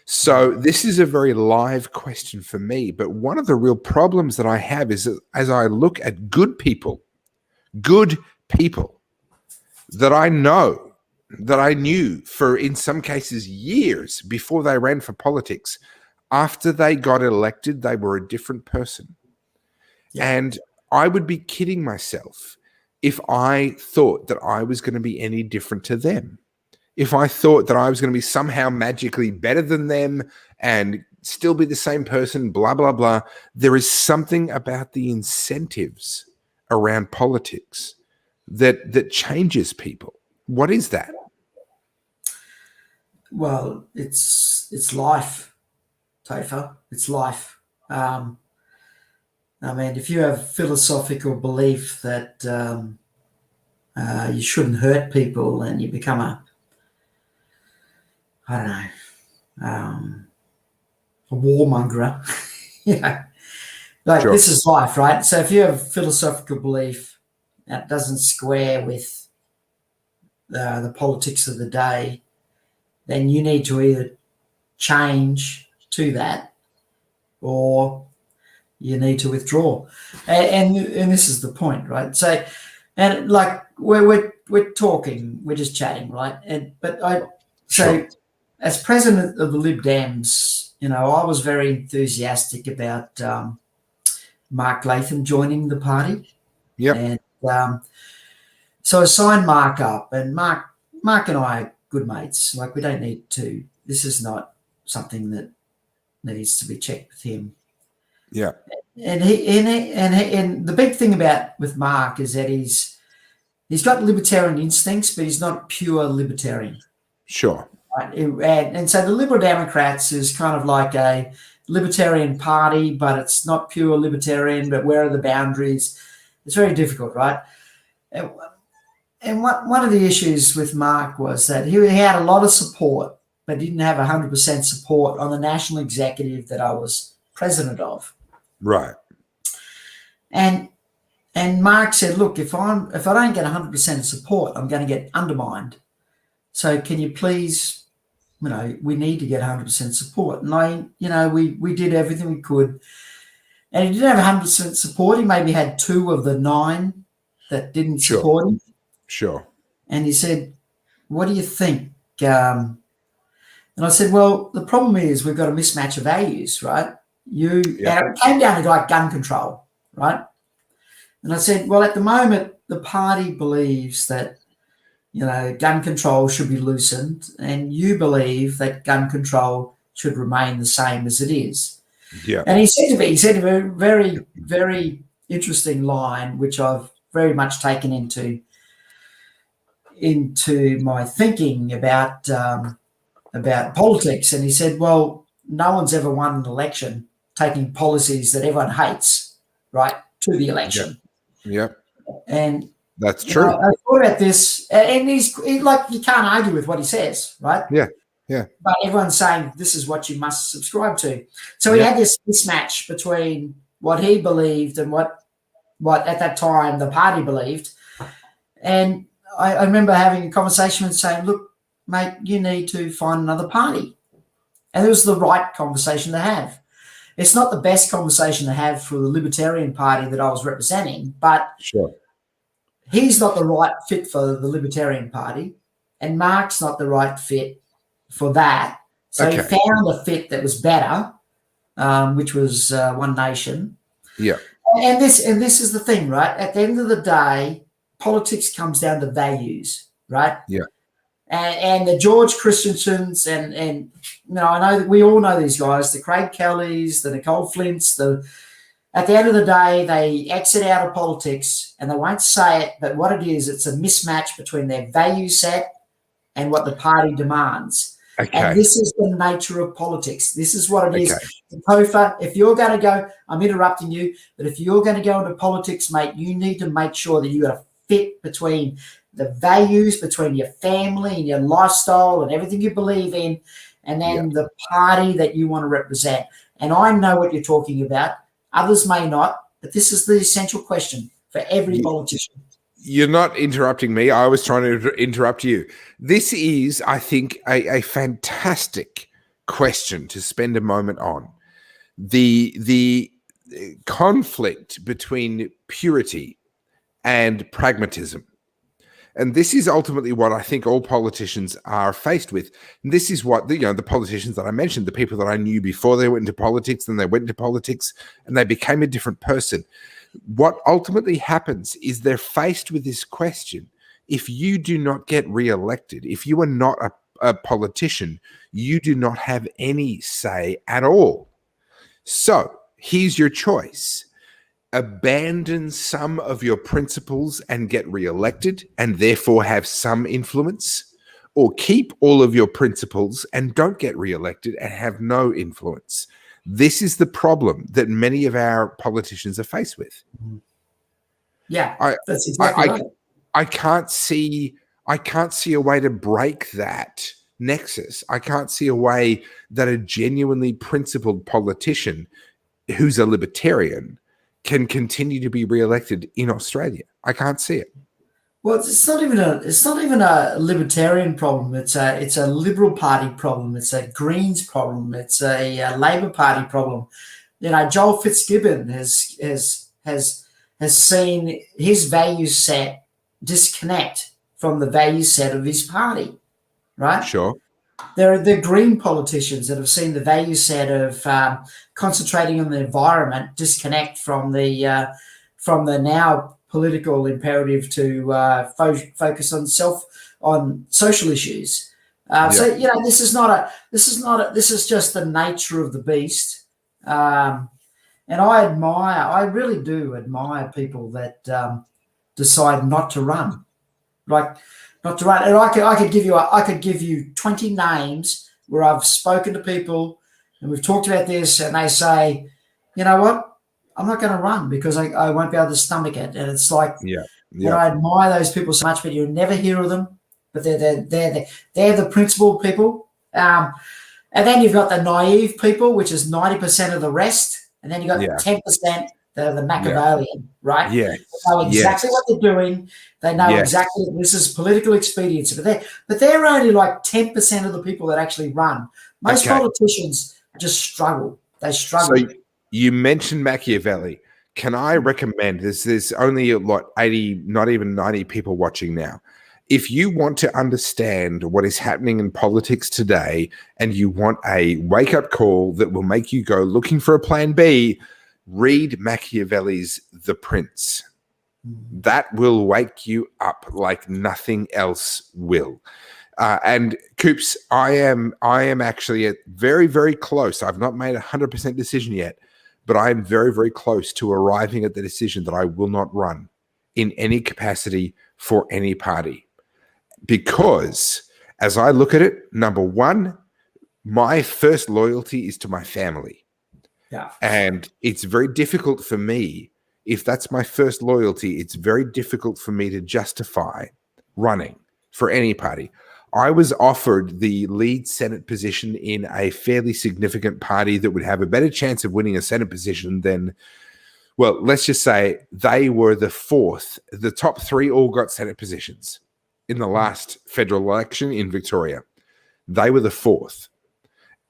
A: So this is a very live question for me. But one of the real problems that I have is that as I look at good people that I know, that I knew for, in some cases, years before they ran for politics, after they got elected, they were a different person. Yeah. And I would be kidding myself if I thought that I was going to be any different to them. If I thought that I was going to be somehow magically better than them and still be the same person, blah, blah, blah. There is something about the incentives around politics that changes people. What is that?
B: Well, it's life, Topher. It's life. I mean, if you have philosophical belief that you shouldn't hurt people, and you become a warmonger, This is life, right? So if you have philosophical belief that doesn't square with the politics of the day, then you need to either change to that or you need to withdraw. And this is the point, right? So, and like we're talking, we're just chatting, right? So as president of the Lib Dems, I was very enthusiastic about Mark Latham joining the party.
A: Yep.
B: And so I signed Mark up, and Mark and I are good mates. Like, we don't need to. This is not something that needs to be checked with him.
A: Yeah.
B: And and the big thing with Mark is that he's got libertarian instincts, but he's not pure libertarian.
A: Sure.
B: Right? And so the Liberal Democrats is kind of like a libertarian party, but it's not pure libertarian. But where are the boundaries? It's very difficult, right? And one of the issues with Mark was that he had a lot of support, but didn't have 100% support on the national executive that I was president of.
A: Right.
B: And Mark said, look, if I don't get 100% support, I'm going to get undermined. So can you please, we need to get 100% support. And we did everything we could. And he didn't have 100% support. He maybe had 2 of the 9 that didn't support him.
A: Sure.
B: And he said, what do you think? And I said, well, the problem is we've got a mismatch of values, right? And it came down to like gun control, right? And I said, well, at the moment, the party believes that, gun control should be loosened, and you believe that gun control should remain the same as it is.
A: Yeah.
B: And he said a very, very interesting line, which I've very much taken into my thinking about politics. And he said, well, no one's ever won an election taking policies that everyone hates, right, to the election.
A: Yeah.
B: And
A: that's true.
B: I thought about this, and he's like, you can't argue with what he says, right?
A: Yeah. Yeah.
B: But everyone's saying this is what you must subscribe to. So he had this mismatch between what he believed and what at that time the party believed. And I remember having a conversation and saying, look, mate, you need to find another party. And it was the right conversation to have. It's not the best conversation to have for the Libertarian Party that I was representing, but
A: sure,
B: he's not the right fit for the Libertarian Party, and Mark's not the right fit for that. So he found a fit that was better, which was One Nation.
A: Yeah.
B: And this is the thing, right? At the end of the day, politics comes down to values, right?
A: Yeah.
B: And the George Christensens and I know that we all know these guys, the Craig Kellys, the Nicole Flints, at the end of the day, they exit out of politics, and they won't say it, but what it is, it's a mismatch between their value set and what the party demands.
A: Okay.
B: And this is the nature of politics. This is what it is. Topher, if you're going to go, I'm interrupting you, but if you're going to go into politics, mate, you need to make sure that you got a fit between the values, between your family and your lifestyle and everything you believe in, and then the party that you want to represent. And I know what you're talking about. Others may not, but this is the essential question for every politician.
A: You're not interrupting me. I was trying to interrupt you. This is, I think, a fantastic question to spend a moment on. The conflict between purity and pragmatism. And this is ultimately what I think all politicians are faced with. And this is what the politicians that I mentioned, the people that I knew before they went into politics, then they went into politics and they became a different person. What ultimately happens is they're faced with this question. If you do not get reelected, if you are not a politician, you do not have any say at all. So here's your choice. Abandon some of your principles and get reelected and therefore have some influence, or keep all of your principles and don't get reelected and have no influence. This is the problem that many of our politicians are faced with.
B: Yeah, that's exactly right.
A: I can't see a way to break that nexus. I can't see a way that a genuinely principled politician who's a libertarian can continue to be re-elected in Australia. I can't see it.
B: Well, it's not even a libertarian problem. It's a Liberal Party problem. It's a Greens problem. It's a Labor Party problem. Joel Fitzgibbon has seen his value set disconnect from the value set of his party, right?
A: Sure.
B: There are the Green politicians that have seen the value set of concentrating on the environment disconnect from the now political imperative to focus on social issues. So this is just the nature of the beast. And I really do admire people that decide not to run, like not to run. And I could give you 20 names where I've spoken to people and we've talked about this, and they say, you know what, I'm not going to run because I won't be able to stomach it. And it's like, and I admire those people so much, but you never hear of them. But they're the principled people. And then you've got the naive people, which is 90% of the rest. And then you've got 10% that are the Machiavellian, right?
A: Yeah.
B: They know exactly what they're doing. They know exactly this is political expediency. But they're only like 10% of the people that actually run. Most politicians just struggle. They struggle.
A: So you mentioned Machiavelli. Can I recommend, there's only 80, not even 90 people watching now. If you want to understand what is happening in politics today and you want a wake-up call that will make you go looking for a plan B, read Machiavelli's The Prince. That will wake you up like nothing else will. And Coops, I am actually at very, very close. I've not made a 100% decision yet, but I am very, very close to arriving at the decision that I will not run in any capacity for any party. Because as I look at it, number one, my first loyalty is to my family.
B: Yeah.
A: And it's very difficult for me, if that's my first loyalty, it's very difficult for me to justify running for any party. I was offered the lead Senate position in a fairly significant party that would have a better chance of winning a Senate position than, well, let's just say they were the fourth. The top three all got Senate positions in the last federal election in Victoria. They were the fourth.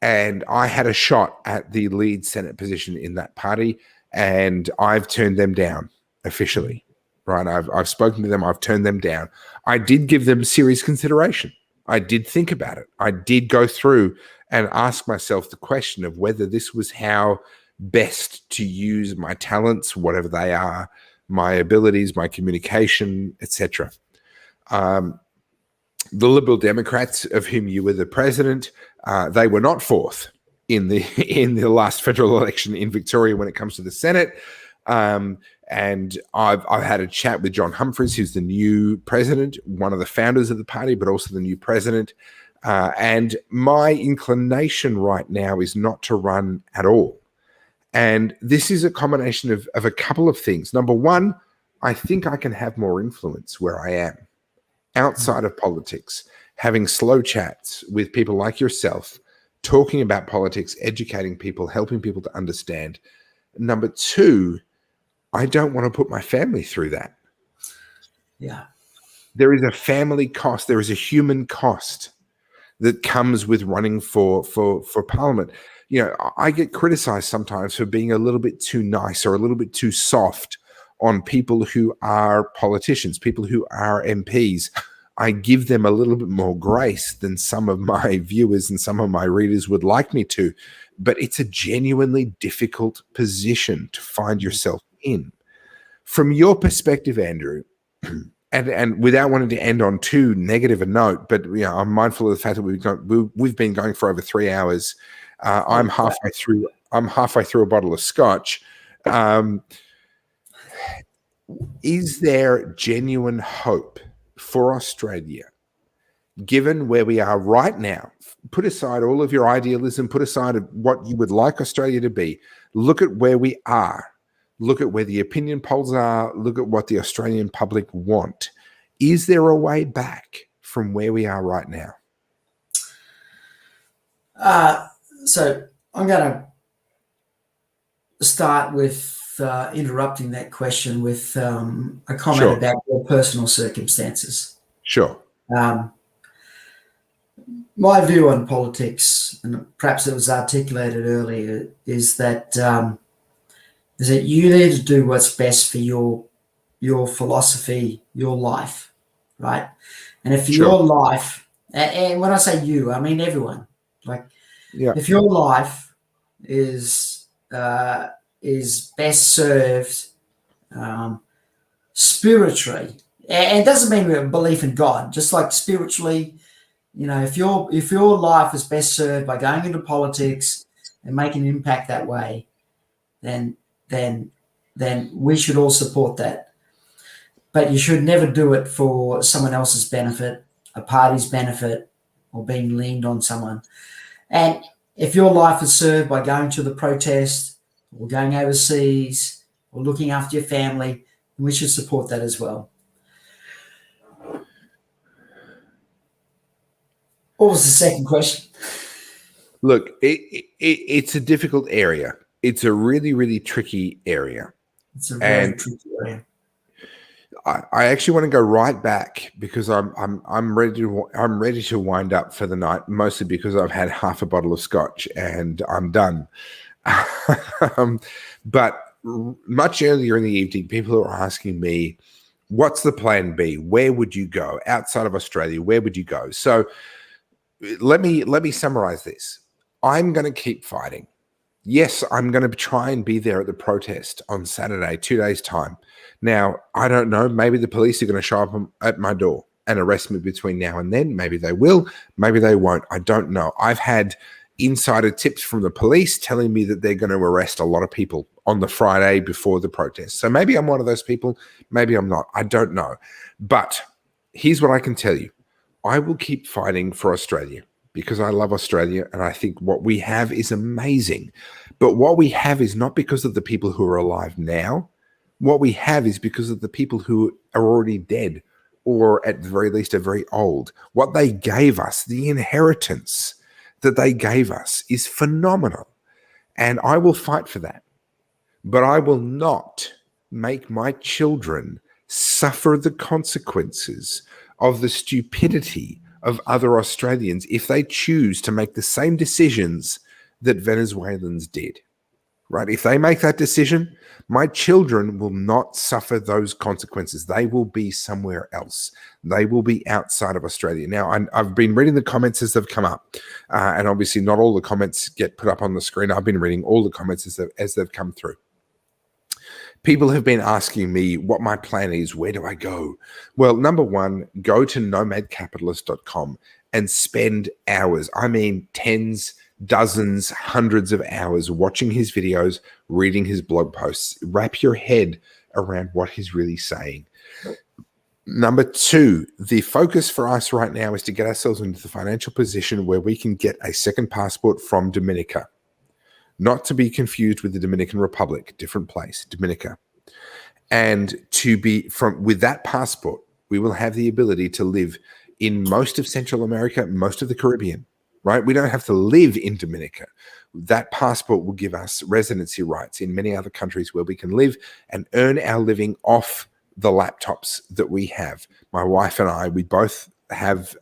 A: And I had a shot at the lead Senate position in that party, and I've turned them down officially, right? I've spoken to them. I've turned them down. I did give them serious consideration. I did think about it. I did go through and ask myself the question of whether this was how best to use my talents, whatever they are, my abilities, my communication, etc. The Liberal Democrats, of whom you were the president, they were not fourth in the last federal election in Victoria when it comes to the Senate. And I've had a chat with John Humphreys, who's the new president, one of the founders of the party, but also the new president. And my inclination right now is not to run at all. And this is a combination of a couple of things. Number one, I think I can have more influence where I am outside of politics, having slow chats with people like yourself, talking about politics, educating people, helping people to understand. Number two, I don't want to put my family through that.
B: Yeah.
A: There is a family cost. There is a human cost that comes with running for Parliament. You know, I get criticized sometimes for being a little bit too nice or a little bit too soft on people who are politicians, people who are MPs. I give them a little bit more grace than some of my viewers and some of my readers would like me to. But it's a genuinely difficult position to find yourself in. From your perspective, Andrew, and without wanting to end on too negative a note, but you know, I'm mindful of the fact that we've been going for over 3 hours. I'm halfway through a bottle of scotch. Is there genuine hope for Australia, given where we are right now? Put aside all of your idealism, put aside what you would like Australia to be. Look at where we are. Look at where the opinion polls are. Look at what the Australian public want. Is there a way back from where we are right now?
B: So I'm going to start with interrupting that question with a comment about your personal circumstances.
A: Sure.
B: My view on politics, and perhaps it was articulated earlier, is that you need to do what's best for your philosophy, your life, right? And if your life, and when I say you, I mean everyone. Like, if your life is best served spiritually, and it doesn't mean a belief in God, just like spiritually, if your life is best served by going into politics and making an impact that way, then we should all support that. But you should never do it for someone else's benefit, a party's benefit, or being leaned on someone. And if your life is served by going to the protest or going overseas or looking after your family, then we should support that as well. What was the second question?
A: Look, it's a difficult area. It's a really, really tricky area.
B: It's a very tricky area.
A: I actually want to go right back because I'm ready to wind up for the night, mostly because I've had half a bottle of scotch and I'm done. But much earlier in the evening, people are asking me, "What's the plan B? Where would you go outside of Australia? Where would you go?" So let me summarize this. I'm going to keep fighting. Yes, I'm going to try and be there at the protest on Saturday, 2 days' time. Now, I don't know. Maybe the police are going to show up at my door and arrest me between now and then. Maybe they will. Maybe they won't. I don't know. I've had insider tips from the police telling me that they're going to arrest a lot of people on the Friday before the protest. So maybe I'm one of those people. Maybe I'm not. I don't know. But here's what I can tell you. I will keep fighting for Australia because I love Australia and I think what we have is amazing. But what we have is not because of the people who are alive now. What we have is because of the people who are already dead or at the very least are very old. What they gave us, the inheritance that they gave us is phenomenal. And I will fight for that. But I will not make my children suffer the consequences of the stupidity of other Australians if they choose to make the same decisions that Venezuelans did, right? If they make that decision, my children will not suffer those consequences. They will be somewhere else. They will be outside of Australia. Now, I've been reading the comments as they've come up, and obviously not all the comments get put up on the screen. I've been reading all the comments as they've come through. People have been asking me what my plan is. Where do I go? Well, number one, go to nomadcapitalist.com and spend hours. I mean, tens, dozens, hundreds of hours watching his videos, reading his blog posts. Wrap your head around what he's really saying. Number two, the focus for us right now is to get ourselves into the financial position where we can get a second passport from Dominica. Not to be confused with the Dominican Republic, different place, Dominica. And to be with that passport, we will have the ability to live in most of Central America, most of the Caribbean, right? We don't have to live in Dominica. That passport will give us residency rights in many other countries where we can live and earn our living off the laptops that we have. My wife and I, we both have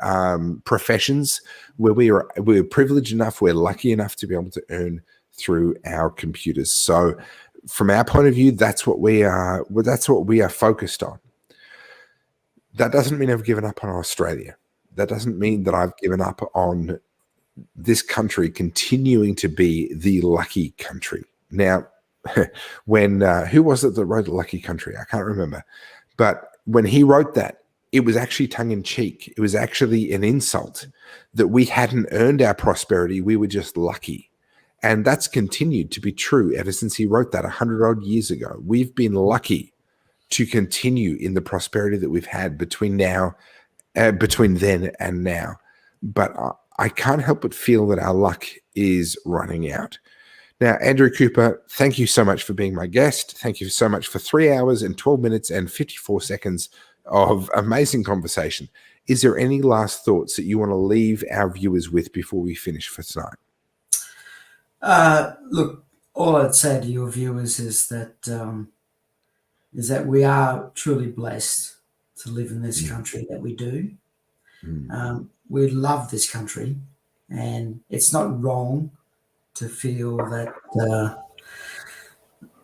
A: professions where we're privileged enough, we're lucky enough to be able to earn through our computers. So from our point of view, that's what we are focused on. That doesn't mean I've given up on Australia. That doesn't mean that I've given up on this country continuing to be the lucky country. Now, when who was it that wrote The Lucky Country? I can't remember. But when he wrote that, it was actually tongue-in-cheek. It was actually an insult that we hadn't earned our prosperity. We were just lucky. And that's continued to be true ever since he wrote that 100-odd years ago. We've been lucky to continue in the prosperity that we've had between then and now. But I can't help but feel that our luck is running out. Now, Andrew Cooper, thank you so much for being my guest. Thank you so much for 3 hours and 12 minutes and 54 seconds of amazing conversation. Is there any last thoughts that you want to leave our viewers with before we finish for tonight?
B: Look, all I'd say to your viewers is that we are truly blessed to live in this country that we do. We love this country, and it's not wrong to feel that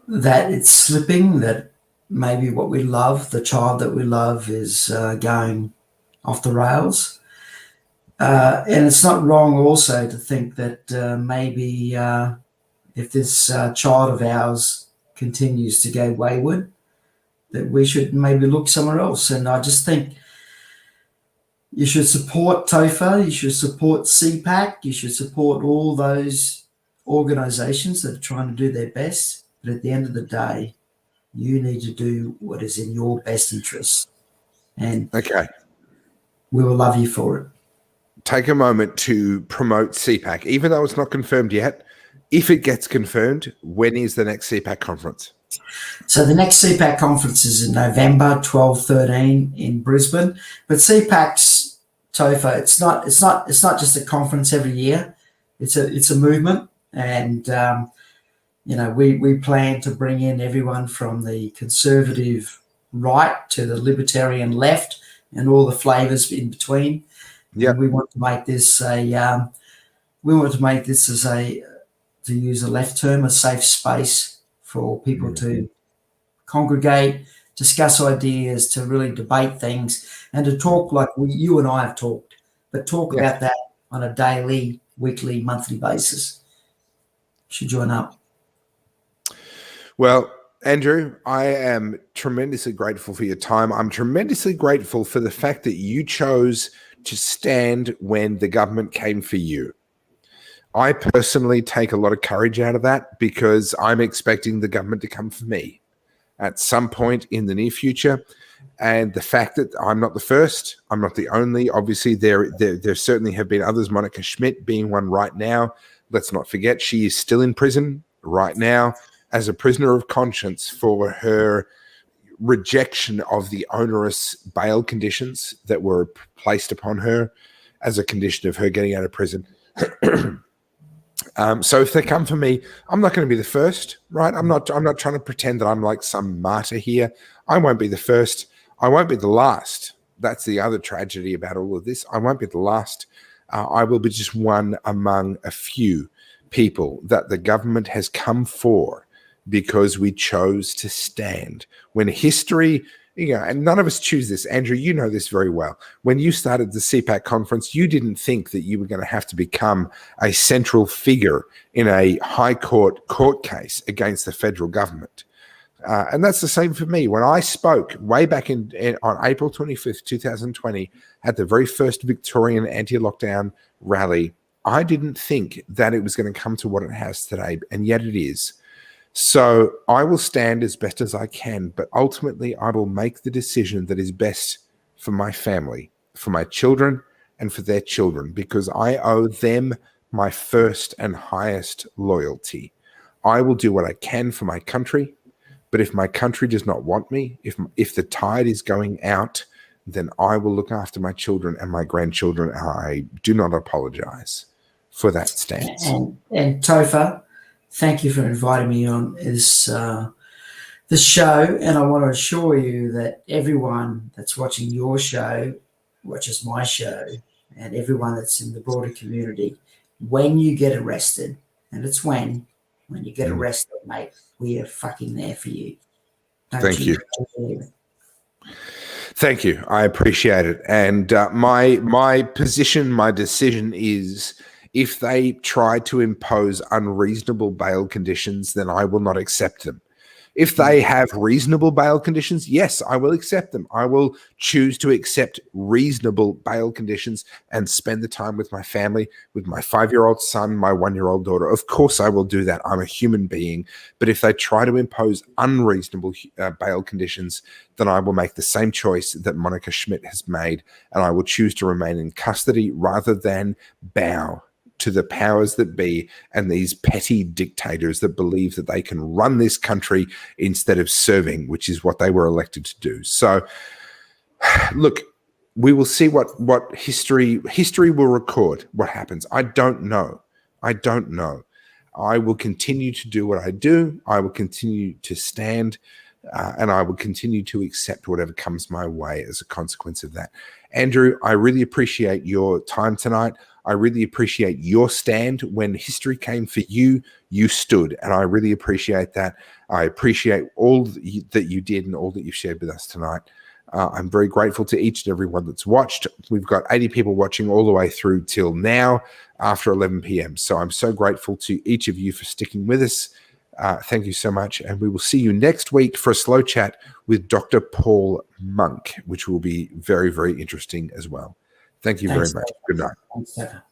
B: that it's slipping, that maybe what we love, the child that we love, is going off the rails. And it's not wrong also to think that maybe if this child of ours continues to go wayward, that we should maybe look somewhere else. And I just think you should support Topher, you should support CPAC, you should support all those organisations that are trying to do their best. But at the end of the day, you need to do what is in your best interest. And
A: okay,
B: we will love you for it.
A: Take a moment to promote CPAC, even though it's not confirmed yet. If it gets confirmed, when is the next CPAC conference?
B: So the next CPAC conference is in November 12-13 in Brisbane. But CPAC's, Topher, it's not just a conference every year. It's a movement, and we plan to bring in everyone from the conservative right to the libertarian left and all the flavours in between.
A: Yeah,
B: we want to make this to use a left term, a safe space for people to congregate, discuss ideas, to really debate things, and to talk like you and I have talked, but talk about that on a daily, weekly, monthly basis. You should join up.
A: Well, Andrew, I am tremendously grateful for your time. I'm tremendously grateful for the fact that you chose to stand when the government came for you. I personally take a lot of courage out of that, because I'm expecting the government to come for me at some point in the near future. And the fact that I'm not the first, I'm not the only. Obviously, there certainly have been others, Monica Schmidt being one right now. Let's not forget, she is still in prison right now as a prisoner of conscience for her rejection of the onerous bail conditions that were placed upon her as a condition of her getting out of prison. So if they come for me, I'm not going to be the first, right? I'm not trying to pretend that I'm like some martyr here. I won't be the first. I won't be the last. That's the other tragedy about all of this. I won't be the last. I will be just one among a few people that the government has come for because we chose to stand. When history, and none of us choose this. Andrew, you know this very well. When you started the CPAC conference, you didn't think that you were going to have to become a central figure in a high court case against the federal government. And that's the same for me. When I spoke way back on April 25th, 2020, at the very first Victorian anti-lockdown rally, I didn't think that it was going to come to what it has today, and yet it is. So I will stand as best as I can, but ultimately I will make the decision that is best for my family, for my children, and for their children, because I owe them my first and highest loyalty. I will do what I can for my country, but if my country does not want me, if the tide is going out, then I will look after my children and my grandchildren. I do not apologize for that stance.
B: And Topher, thank you for inviting me on this show, and I want to assure you that everyone that's watching your show watches my show, and everyone that's in the broader community, when you get arrested, and it's when you get arrested, mate, we are fucking there for you.
A: Thank you. Thank you. I appreciate it. And my position, my decision is, if they try to impose unreasonable bail conditions, then I will not accept them. If they have reasonable bail conditions, yes, I will accept them. I will choose to accept reasonable bail conditions and spend the time with my family, with my 5-year-old son, my 1-year-old daughter. Of course I will do that. I'm a human being. But if they try to impose unreasonable bail conditions, then I will make the same choice that Monica Schmidt has made, and I will choose to remain in custody rather than bow to the powers that be and these petty dictators that believe that they can run this country instead of serving, which is what they were elected to do. So, look, we will see what history will record what happens. I don't know. I will continue to do what I do. I will continue to stand, and I will continue to accept whatever comes my way as a consequence of that. Andrew, I really appreciate your time tonight. I really appreciate your stand. When history came for you, you stood, and I really appreciate that. I appreciate all that you did and all that you've shared with us tonight. I'm very grateful to each and every one that's watched. We've got 80 people watching all the way through till now after 11 p.m. So I'm so grateful to each of you for sticking with us. Thank you so much. And we will see you next week for a slow chat with Dr. Paul Monk, which will be very, very interesting as well. Thank you very much. Good night.
B: Thanks, Topher.